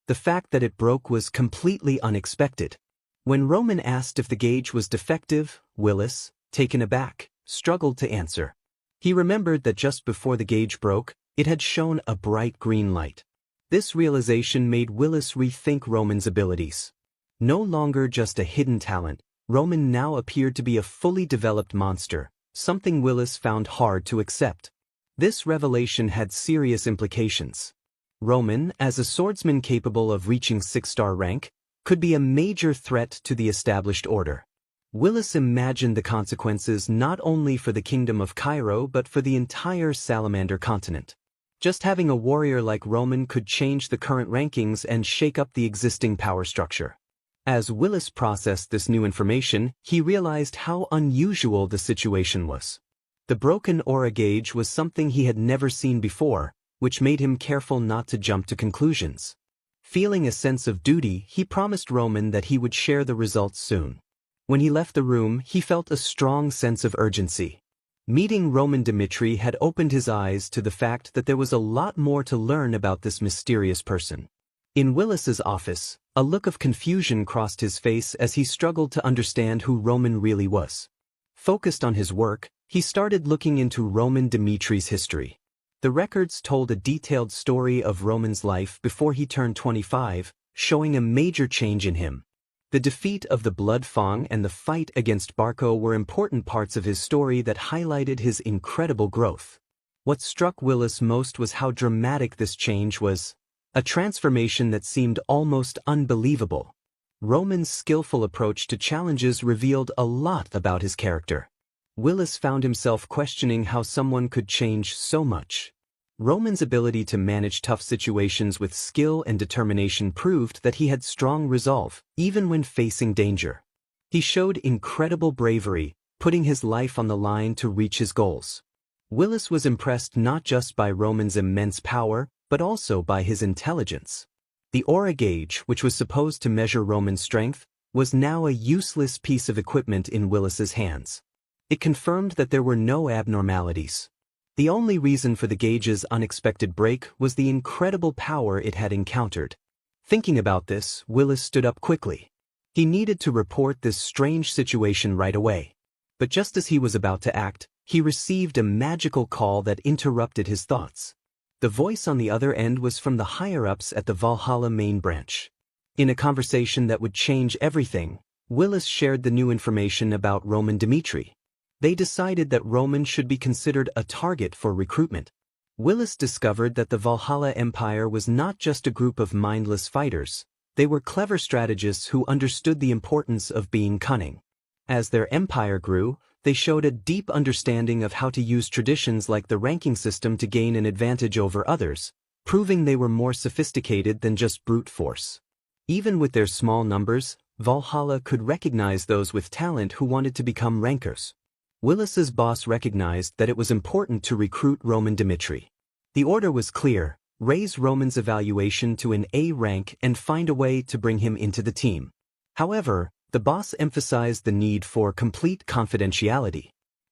Speaker 1: The fact that it broke was completely unexpected. When Roman asked if the gauge was defective, Willis, taken aback, struggled to answer. He remembered that just before the gauge broke, it had shown a bright green light. This realization made Willis rethink Roman's abilities. No longer just a hidden talent, Roman now appeared to be a fully developed monster, something Willis found hard to accept. This revelation had serious implications. Roman, as a swordsman capable of reaching 6-star rank, could be a major threat to the established order. Willis imagined the consequences not only for the Kingdom of Cairo but for the entire Salamander continent. Just having a warrior like Roman could change the current rankings and shake up the existing power structure. As Willis processed this new information, he realized how unusual the situation was. The broken aura gauge was something he had never seen before, which made him careful not to jump to conclusions. Feeling a sense of duty, he promised Roman that he would share the results soon. When he left the room, he felt a strong sense of urgency. Meeting Roman Dimitri had opened his eyes to the fact that there was a lot more to learn about this mysterious person. In Willis's office, a look of confusion crossed his face as he struggled to understand who Roman really was. Focused on his work, he started looking into Roman Dimitri's history. The records told a detailed story of Roman's life before he turned 25, showing a major change in him. The defeat of the Blood Fang and the fight against Barco were important parts of his story that highlighted his incredible growth. What struck Willis most was how dramatic this change was, a transformation that seemed almost unbelievable. Roman's skillful approach to challenges revealed a lot about his character. Willis found himself questioning how someone could change so much. Roman's ability to manage tough situations with skill and determination proved that he had strong resolve, even when facing danger. He showed incredible bravery, putting his life on the line to reach his goals. Willis was impressed not just by Roman's immense power, but also by his intelligence. The aura gauge, which was supposed to measure Roman's strength, was now a useless piece of equipment in Willis's hands. It confirmed that there were no abnormalities. The only reason for the gauge's unexpected break was the incredible power it had encountered. Thinking about this, Willis stood up quickly. He needed to report this strange situation right away. But just as he was about to act, he received a magical call that interrupted his thoughts. The voice on the other end was from the higher-ups at the Valhalla main branch. In a conversation that would change everything, Willis shared the new information about Roman Dimitri. They decided that Roman should be considered a target for recruitment. Willis discovered that the Valhalla Empire was not just a group of mindless fighters. They were clever strategists who understood the importance of being cunning. As their empire grew, they showed a deep understanding of how to use traditions like the ranking system to gain an advantage over others, proving they were more sophisticated than just brute force. Even with their small numbers, Valhalla could recognize those with talent who wanted to become rankers. Willis's boss recognized that it was important to recruit Roman Dimitri. The order was clear: raise Roman's evaluation to an A rank and find a way to bring him into the team. However, the boss emphasized the need for complete confidentiality.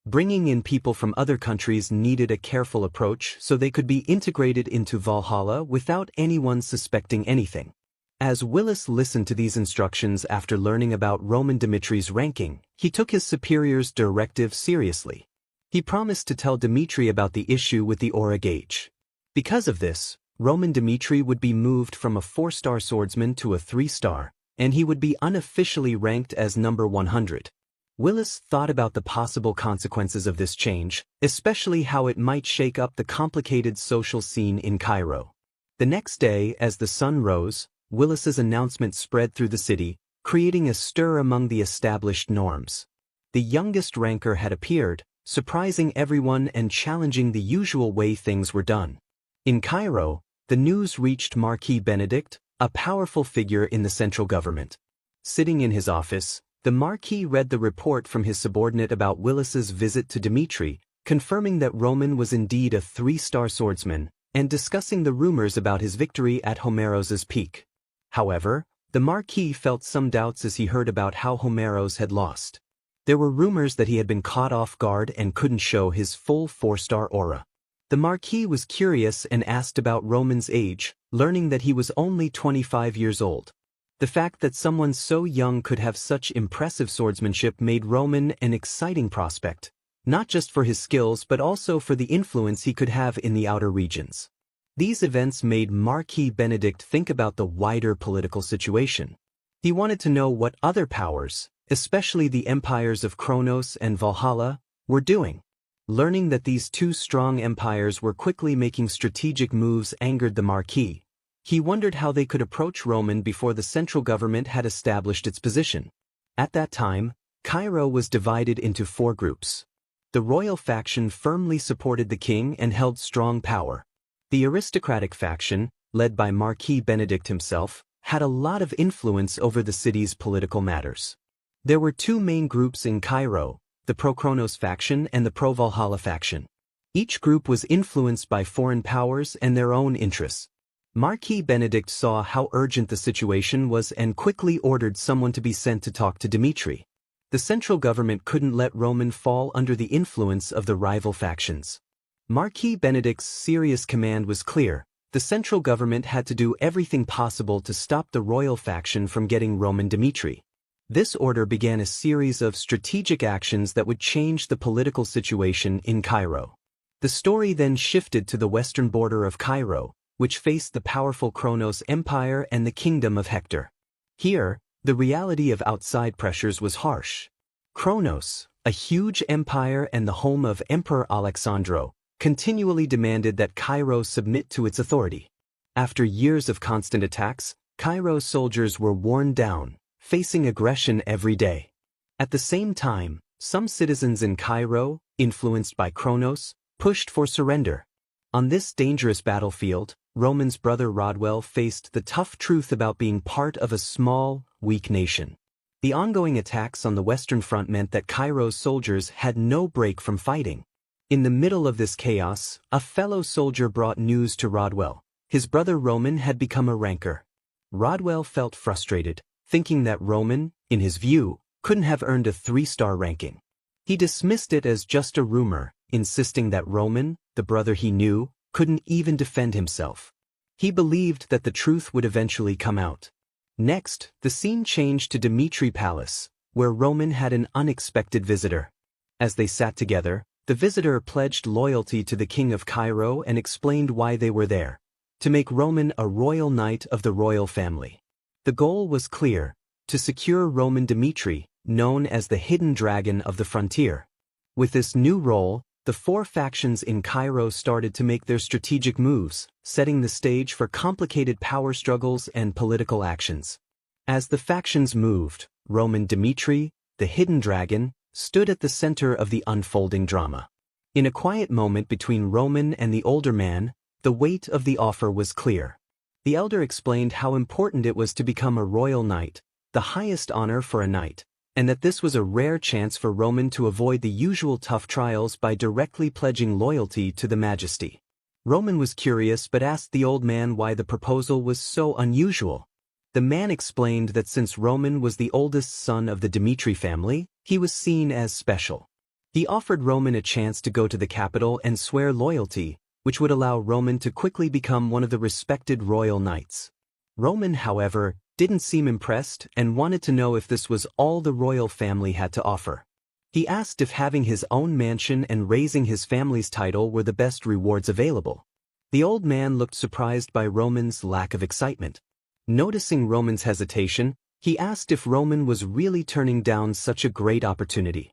Speaker 1: Bringing in people from other countries needed a careful approach so they could be integrated into Valhalla without anyone suspecting anything. As Willis listened to these instructions after learning about Roman Dimitri's ranking, he took his superior's directive seriously. He promised to tell Dimitri about the issue with the aura gauge. Because of this, Roman Dimitri would be moved from a 4-star swordsman to a 3-star, and he would be unofficially ranked as number 100. Willis thought about the possible consequences of this change, especially how it might shake up the complicated social scene in Cairo. The next day, as the sun rose, Willis's announcement spread through the city, creating a stir among the established norms. the youngest ranker had appeared, surprising everyone and challenging the usual way things were done. In Cairo, the news reached Marquis Benedict, a powerful figure in the central government. Sitting in his office, the Marquis read the report from his subordinate about Willis's visit to Dimitri, confirming that Roman was indeed a 3-star swordsman, and discussing the rumors about his victory at Homeros's peak. However, the Marquis felt some doubts as he heard about how Homeros had lost. There were rumors that he had been caught off guard and couldn't show his full 4-star aura. The Marquis was curious and asked about Roman's age, learning that he was only 25 years old. The fact that someone so young could have such impressive swordsmanship made Roman an exciting prospect, not just for his skills but also for the influence he could have in the outer regions. These events made Marquis Benedict think about the wider political situation. He wanted to know what other powers, especially the empires of Kronos and Valhalla, were doing. Learning that these two strong empires were quickly making strategic moves angered the Marquis. He wondered how they could approach Roman before the central government had established its position. At that time, Cairo was divided into 4 groups. The royal faction firmly supported the king and held strong power. The aristocratic faction, led by Marquis Benedict himself, had a lot of influence over the city's political matters. There were 2 main groups in Cairo, the pro-Kronos faction and the pro-Valhalla faction. Each group was influenced by foreign powers and their own interests. Marquis Benedict saw how urgent the situation was and quickly ordered someone to be sent to talk to Dimitri. The central government couldn't let Roman fall under the influence of the rival factions. Marquis Benedict's serious command was clear: the central government had to do everything possible to stop the royal faction from getting Roman Dimitri. This order began a series of strategic actions that would change the political situation in Cairo. The story then shifted to the western border of Cairo, which faced the powerful Kronos Empire and the kingdom of Hector. Here, the reality of outside pressures was harsh. Kronos, a huge empire and the home of Emperor Alexandro, continually demanded that Cairo submit to its authority. After years of constant attacks, Cairo's soldiers were worn down, facing aggression every day. At the same time, some citizens in Cairo, influenced by Kronos, pushed for surrender. On this dangerous battlefield, Roman's brother Rodwell faced the tough truth about being part of a small, weak nation. The ongoing attacks on the Western Front meant that Cairo's soldiers had no break from fighting. In the middle of this chaos, a fellow soldier brought news to Rodwell. His brother Roman had become a ranker. Rodwell felt frustrated, thinking that Roman, in his view, couldn't have earned a 3-star ranking. He dismissed it as just a rumor, insisting that Roman, the brother he knew, couldn't even defend himself. He believed that the truth would eventually come out. Next, the scene changed to Dimitri Palace, where Roman had an unexpected visitor. As they sat together, the visitor pledged loyalty to the king of Cairo and explained why they were there: to make Roman a royal knight of the royal family. The goal was clear: to secure Roman Dimitri, known as the hidden dragon of the frontier. With this new role, the 4 factions in Cairo started to make their strategic moves, setting the stage for complicated power struggles and political actions. As the factions moved, Roman Dimitri, the hidden dragon, stood at the center of the unfolding drama. In a quiet moment between Roman and the older man, the weight of the offer was clear. The elder explained how important it was to become a royal knight, the highest honor for a knight, and that this was a rare chance for Roman to avoid the usual tough trials by directly pledging loyalty to the majesty. Roman was curious but asked the old man why the proposal was so unusual. The man explained that since Roman was the oldest son of the Dimitri family, he was seen as special. He offered Roman a chance to go to the capital and swear loyalty, which would allow Roman to quickly become one of the respected royal knights. Roman, however, didn't seem impressed and wanted to know if this was all the royal family had to offer. He asked if having his own mansion and raising his family's title were the best rewards available. The old man looked surprised by Roman's lack of excitement. Noticing Roman's hesitation, he asked if Roman was really turning down such a great opportunity.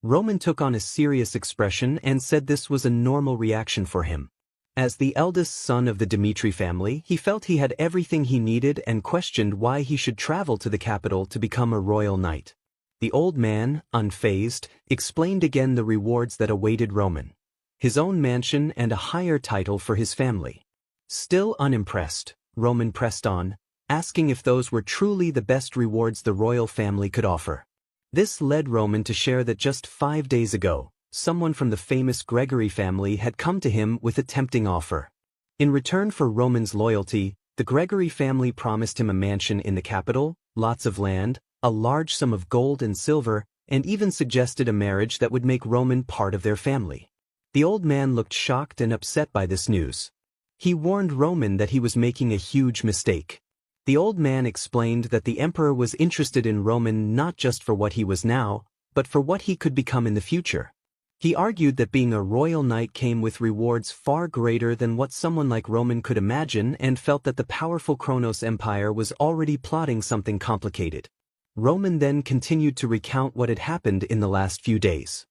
Speaker 1: Roman took on a serious expression and said this was a normal reaction for him. As the eldest son of the Dimitri family, he felt he had everything he needed and questioned why he should travel to the capital to become a royal knight. The old man, unfazed, explained again the rewards that awaited Roman. His own mansion and a higher title for his family. Still unimpressed, Roman pressed on, asking if those were truly the best rewards the royal family could offer. This led Roman to share that just 5 days ago, someone from the famous Gregory family had come to him with a tempting offer. In return for Roman's loyalty, the Gregory family promised him a mansion in the capital, lots of land, a large sum of gold and silver, and even suggested a marriage that would make Roman part of their family. The old man looked shocked and upset by this news. He warned Roman that he was making a huge mistake. The old man explained that the emperor was interested in Roman not just for what he was now, but for what he could become in the future. He argued that being a royal knight came with rewards far greater than what someone like Roman could imagine, and felt that the powerful Kronos Empire was already plotting something complicated. Roman then continued to recount what had happened in the last few days.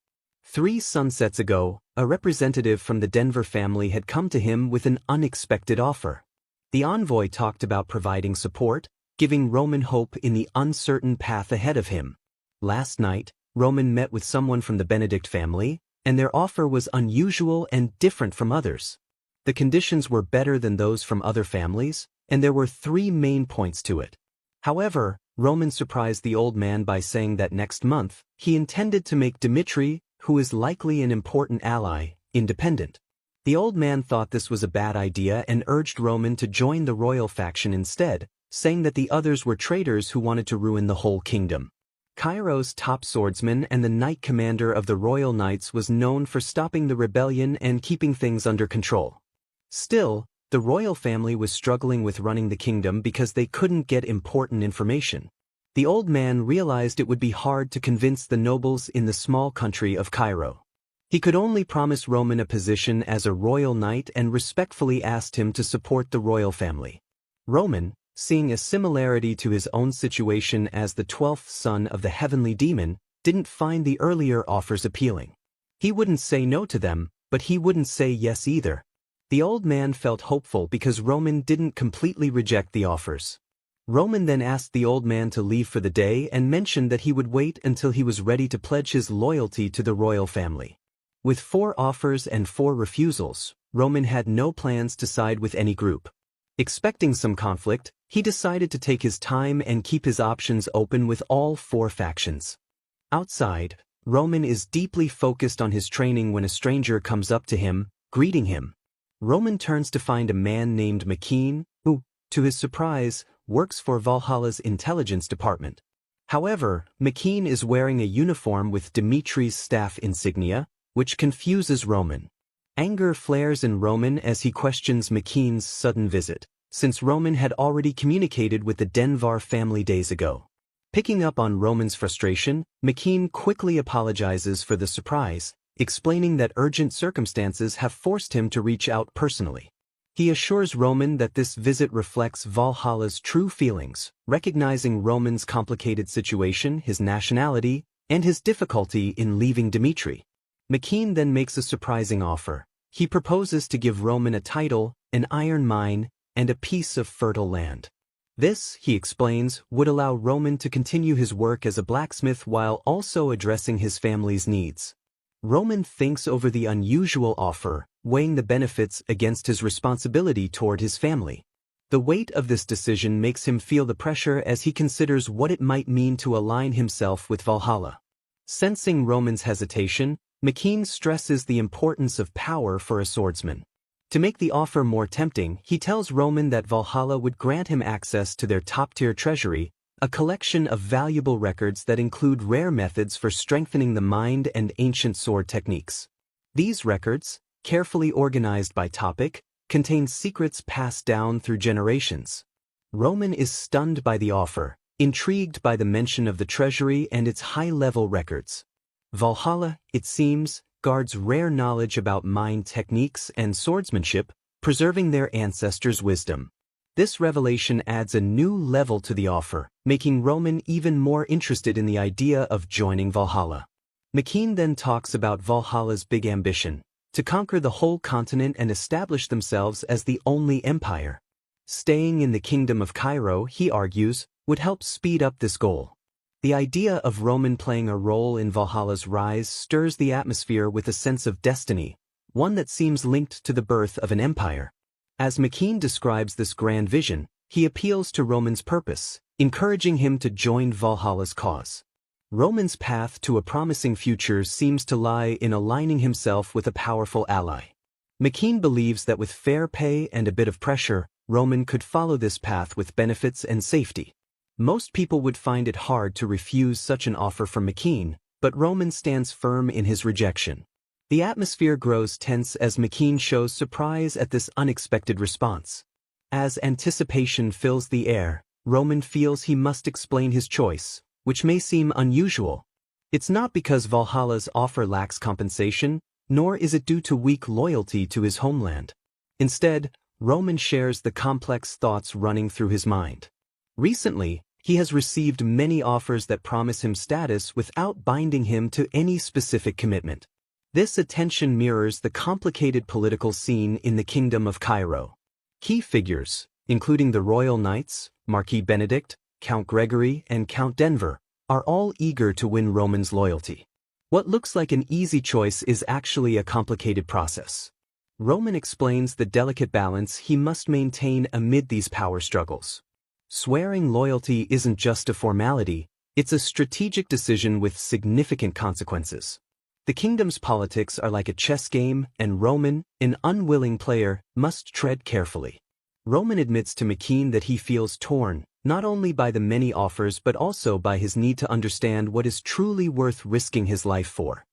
Speaker 1: 3 sunsets ago, a representative from the Denver family had come to him with an unexpected offer. The envoy talked about providing support, giving Roman hope in the uncertain path ahead of him. Last night, Roman met with someone from the Benedict family, and their offer was unusual and different from others. The conditions were better than those from other families, and there were 3 main points to it. However, Roman surprised the old man by saying that next month, he intended to make Dimitri, who is likely an important ally, independent. The old man thought this was a bad idea and urged Roman to join the royal faction instead, saying that the others were traitors who wanted to ruin the whole kingdom. Cairo's top swordsman and the knight commander of the royal knights was known for stopping the rebellion and keeping things under control. Still, the royal family was struggling with running the kingdom because they couldn't get important information. The old man realized it would be hard to convince the nobles in the small country of Cairo. He could only promise Roman a position as a royal knight and respectfully asked him to support the royal family. Roman, seeing a similarity to his own situation as the 12th son of the heavenly demon, didn't find the earlier offers appealing. He wouldn't say no to them, but he wouldn't say yes either. The old man felt hopeful because Roman didn't completely reject the offers. Roman then asked the old man to leave for the day and mentioned that he would wait until he was ready to pledge his loyalty to the royal family. With 4 offers and 4 refusals, Roman had no plans to side with any group. Expecting some conflict, he decided to take his time and keep his options open with all 4 factions. Outside, Roman is deeply focused on his training when a stranger comes up to him, greeting him. Roman turns to find a man named McKean, who, to his surprise, works for Valhalla's intelligence department. However, McKean is wearing a uniform with Dimitri's staff insignia, which confuses Roman. Anger flares in Roman as he questions McKean's sudden visit, since Roman had already communicated with the Denvar family days ago. Picking up on Roman's frustration, McKean quickly apologizes for the surprise, explaining that urgent circumstances have forced him to reach out personally. He assures Roman that this visit reflects Valhalla's true feelings, recognizing Roman's complicated situation, his nationality, and his difficulty in leaving Dimitri. McKean then makes a surprising offer. He proposes to give Roman a title, an iron mine, and a piece of fertile land. This, he explains, would allow Roman to continue his work as a blacksmith while also addressing his family's needs. Roman thinks over the unusual offer, weighing the benefits against his responsibility toward his family. The weight of this decision makes him feel the pressure as he considers what it might mean to align himself with Valhalla. Sensing Roman's hesitation, McKean stresses the importance of power for a swordsman. To make the offer more tempting, he tells Roman that Valhalla would grant him access to their top-tier treasury, a collection of valuable records that include rare methods for strengthening the mind and ancient sword techniques. These records, carefully organized by topic, contain secrets passed down through generations. Roman is stunned by the offer, intrigued by the mention of the treasury and its high-level records. Valhalla, it seems, guards rare knowledge about mind techniques and swordsmanship, preserving their ancestors' wisdom. This revelation adds a new level to the offer, making Roman even more interested in the idea of joining Valhalla. McKean then talks about Valhalla's big ambition, to conquer the whole continent and establish themselves as the only empire. Staying in the kingdom of Cairo, he argues, would help speed up this goal. The idea of Roman playing a role in Valhalla's rise stirs the atmosphere with a sense of destiny, one that seems linked to the birth of an empire. As McKean describes this grand vision, he appeals to Roman's purpose, encouraging him to join Valhalla's cause. Roman's path to a promising future seems to lie in aligning himself with a powerful ally. McKean believes that with fair pay and a bit of pressure, Roman could follow this path with benefits and safety. Most people would find it hard to refuse such an offer from McKean, but Roman stands firm in his rejection. The atmosphere grows tense as McKean shows surprise at this unexpected response. As anticipation fills the air, Roman feels he must explain his choice, which may seem unusual. It's not because Valhalla's offer lacks compensation, nor is it due to weak loyalty to his homeland. Instead, Roman shares the complex thoughts running through his mind. Recently, he has received many offers that promise him status without binding him to any specific commitment. This attention mirrors the complicated political scene in the Kingdom of Cairo. Key figures, including the royal knights, Marquis Benedict, Count Gregory, and Count Denver, are all eager to win Roman's loyalty. What looks like an easy choice is actually a complicated process. Roman explains the delicate balance he must maintain amid these power struggles. Swearing loyalty isn't just a formality, it's a strategic decision with significant consequences. The kingdom's politics are like a chess game, and Roman, an unwilling player, must tread carefully. Roman admits to McKean that he feels torn, not only by the many offers but also by his need to understand what is truly worth risking his life for.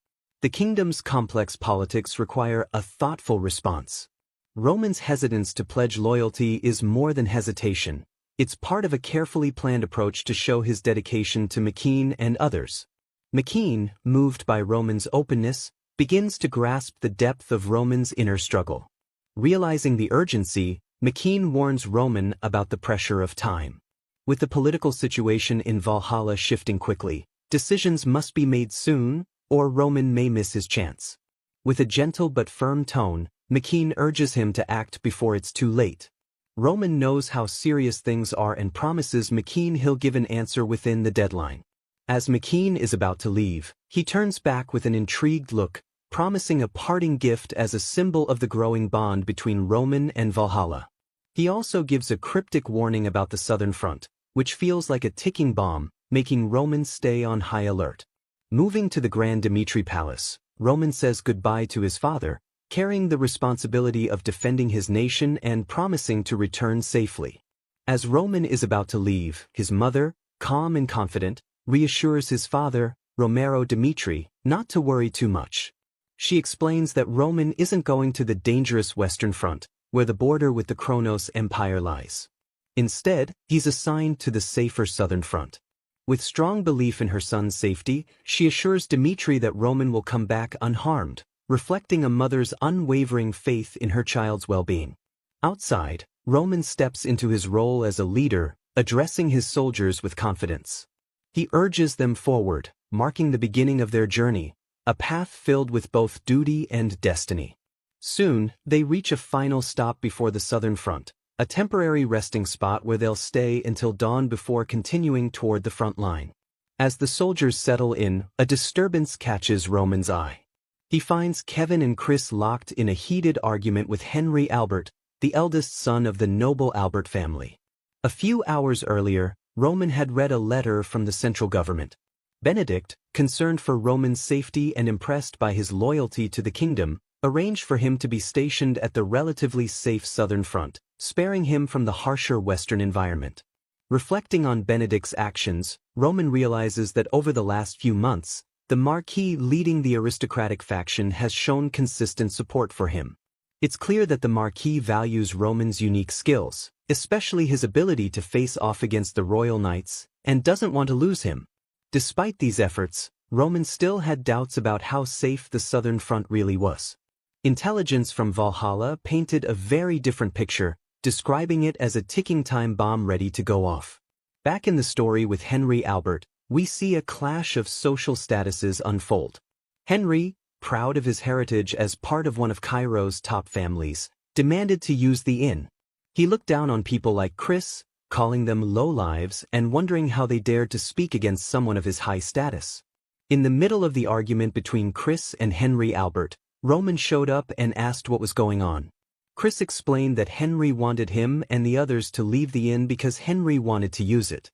Speaker 1: The kingdom's complex politics require a thoughtful response. Roman's hesitance to pledge loyalty is more than hesitation. It's part of a carefully planned approach to show his dedication to McKean and others. McKean, moved by Roman's openness, begins to grasp the depth of Roman's inner struggle. Realizing the urgency, McKean warns Roman about the pressure of time. With the political situation in Valhalla shifting quickly, decisions must be made soon, or Roman may miss his chance. With a gentle but firm tone, McKean urges him to act before it's too late. Roman knows how serious things are and promises McKean he'll give an answer within the deadline. As McKean is about to leave, he turns back with an intrigued look, promising a parting gift as a symbol of the growing bond between Roman and Valhalla. He also gives a cryptic warning about the southern front, which feels like a ticking bomb, making Roman stay on high alert. Moving to the Grand Dimitri Palace, Roman says goodbye to his father, carrying the responsibility of defending his nation and promising to return safely. As Roman is about to leave, his mother, calm and confident, reassures his father, Romero Dimitri, not to worry too much. She explains that Roman isn't going to the dangerous Western Front, where the border with the Kronos Empire lies. Instead, he's assigned to the safer Southern Front. With strong belief in her son's safety, she assures Dimitri that Roman will come back unharmed, reflecting a mother's unwavering faith in her child's well-being. Outside, Roman steps into his role as a leader, addressing his soldiers with confidence. He urges them forward, marking the beginning of their journey, a path filled with both duty and destiny. Soon, they reach a final stop before the Southern Front, a temporary resting spot where they'll stay until dawn before continuing toward the front line. As the soldiers settle in, a disturbance catches Roman's eye. He finds Kevin and Chris locked in a heated argument with Henry Albert, the eldest son of the noble Albert family. A few hours earlier, Roman had read a letter from the central government. Benedict, concerned for Roman's safety and impressed by his loyalty to the kingdom, arranged for him to be stationed at the relatively safe southern front, sparing him from the harsher western environment. Reflecting on Benedict's actions, Roman realizes that over the last few months, the Marquis leading the aristocratic faction has shown consistent support for him. It's clear that the Marquis values Roman's unique skills, especially his ability to face off against the royal knights, and doesn't want to lose him. Despite these efforts, Roman still had doubts about how safe the southern front really was. Intelligence from Valhalla painted a very different picture, describing it as a ticking time bomb ready to go off. Back in the story with Henry Albert, we see a clash of social statuses unfold. Henry, proud of his heritage as part of one of Cairo's top families, demanded to use the inn. He looked down on people like Chris, calling them lowlives and wondering how they dared to speak against someone of his high status. In the middle of the argument between Chris and Henry Albert, Roman showed up and asked what was going on. Chris explained that Henry wanted him and the others to leave the inn because Henry wanted to use it.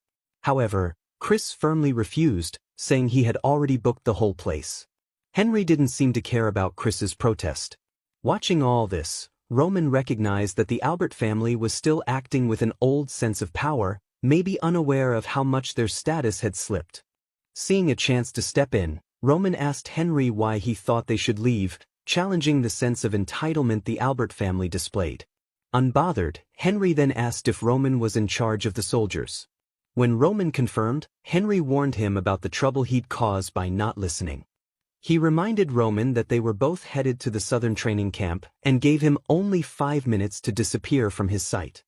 Speaker 1: However, Chris firmly refused, saying he had already booked the whole place. Henry didn't seem to care about Chris's protest. Watching all this, Roman recognized that the Albert family was still acting with an old sense of power, maybe unaware of how much their status had slipped. Seeing a chance to step in, Roman asked Henry why he thought they should leave, challenging the sense of entitlement the Albert family displayed. Unbothered, Henry then asked if Roman was in charge of the soldiers. When Roman confirmed, Henry warned him about the trouble he'd caused by not listening. He reminded Roman that they were both headed to the southern training camp and gave him only 5 minutes to disappear from his sight.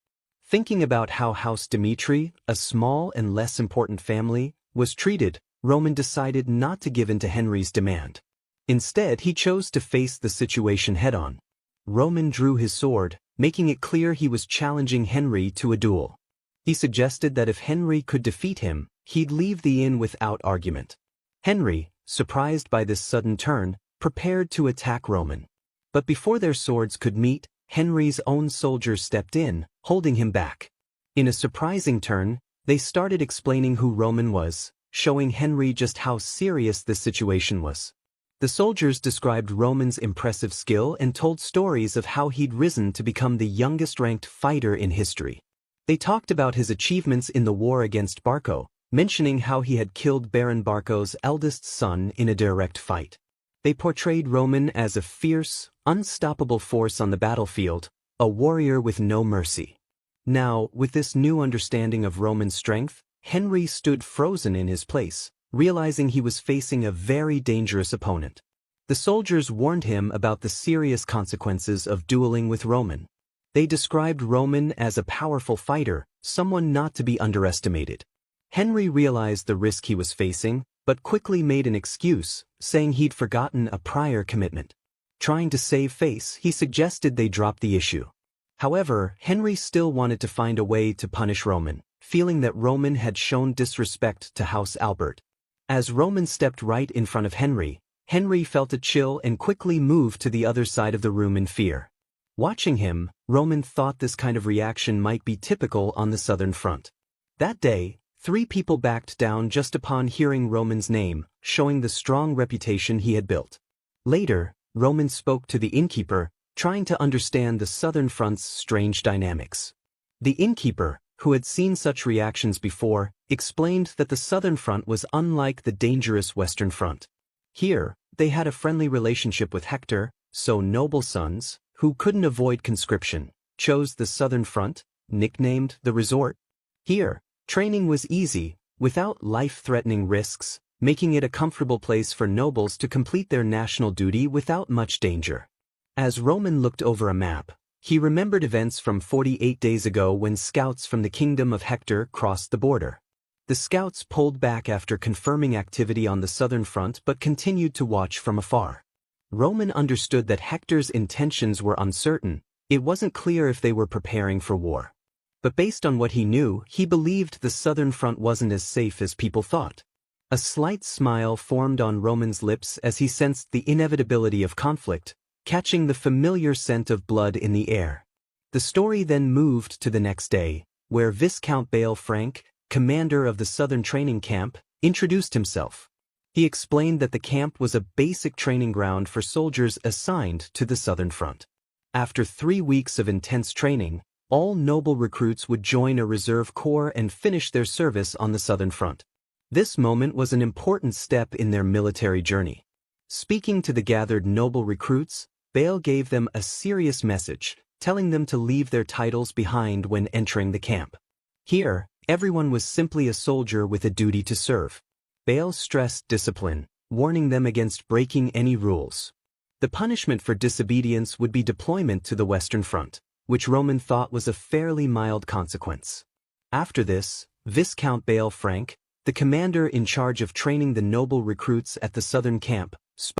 Speaker 1: Thinking about how House Dimitri, a small and less important family, was treated, Roman decided not to give in to Henry's demand. Instead, he chose to face the situation head-on. Roman drew his sword, making it clear he was challenging Henry to a duel. He suggested that if Henry could defeat him, he'd leave the inn without argument. Henry, surprised by this sudden turn, prepared to attack Roman. But before their swords could meet, Henry's own soldiers stepped in, holding him back. In a surprising turn, they started explaining who Roman was, showing Henry just how serious this situation was. The soldiers described Roman's impressive skill and told stories of how he'd risen to become the youngest-ranked fighter in history. They talked about his achievements in the war against Barco, mentioning how he had killed Baron Barco's eldest son in a direct fight. They portrayed Roman as a fierce, unstoppable force on the battlefield, a warrior with no mercy. Now, with this new understanding of Roman's strength, Henry stood frozen in his place, realizing he was facing a very dangerous opponent. The soldiers warned him about the serious consequences of dueling with Roman. They described Roman as a powerful fighter, someone not to be underestimated. Henry realized the risk he was facing, but quickly made an excuse, saying he'd forgotten a prior commitment. Trying to save face, he suggested they drop the issue. However, Henry still wanted to find a way to punish Roman, feeling that Roman had shown disrespect to House Albert. As Roman stepped right in front of Henry, Henry felt a chill and quickly moved to the other side of the room in fear. Watching him, Roman thought this kind of reaction might be typical on the Southern Front. That day, 3 people backed down just upon hearing Roman's name, showing the strong reputation he had built. Later, Roman spoke to the innkeeper, trying to understand the Southern Front's strange dynamics. The innkeeper, who had seen such reactions before, explained that the Southern Front was unlike the dangerous Western Front. Here, they had a friendly relationship with Hector, so noble sons, who couldn't avoid conscription, chose the Southern Front, nicknamed the Resort. Here, training was easy, without life-threatening risks, making it a comfortable place for nobles to complete their national duty without much danger. As Roman looked over a map, he remembered events from 48 days ago when scouts from the kingdom of Hector crossed the border. The scouts pulled back after confirming activity on the Southern Front but continued to watch from afar. Roman understood that Hector's intentions were uncertain. It wasn't clear if they were preparing for war. But based on what he knew, he believed the Southern Front wasn't as safe as people thought. A slight smile formed on Roman's lips as he sensed the inevitability of conflict, catching the familiar scent of blood in the air. The story then moved to the next day, where Viscount Bale Frank, commander of the Southern Training Camp, introduced himself. He explained that the camp was a basic training ground for soldiers assigned to the Southern Front. After 3 weeks of intense training, all noble recruits would join a reserve corps and finish their service on the Southern Front. This moment was an important step in their military journey. Speaking to the gathered noble recruits, Bale gave them a serious message, telling them to leave their titles behind when entering the camp. Here, everyone was simply a soldier with a duty to serve. Bale stressed discipline, warning them against breaking any rules. The punishment for disobedience would be deployment to the Western Front, which Roman thought was a fairly mild consequence. After this, Viscount Bale Frank, the commander in charge of training the noble recruits at the Southern Camp,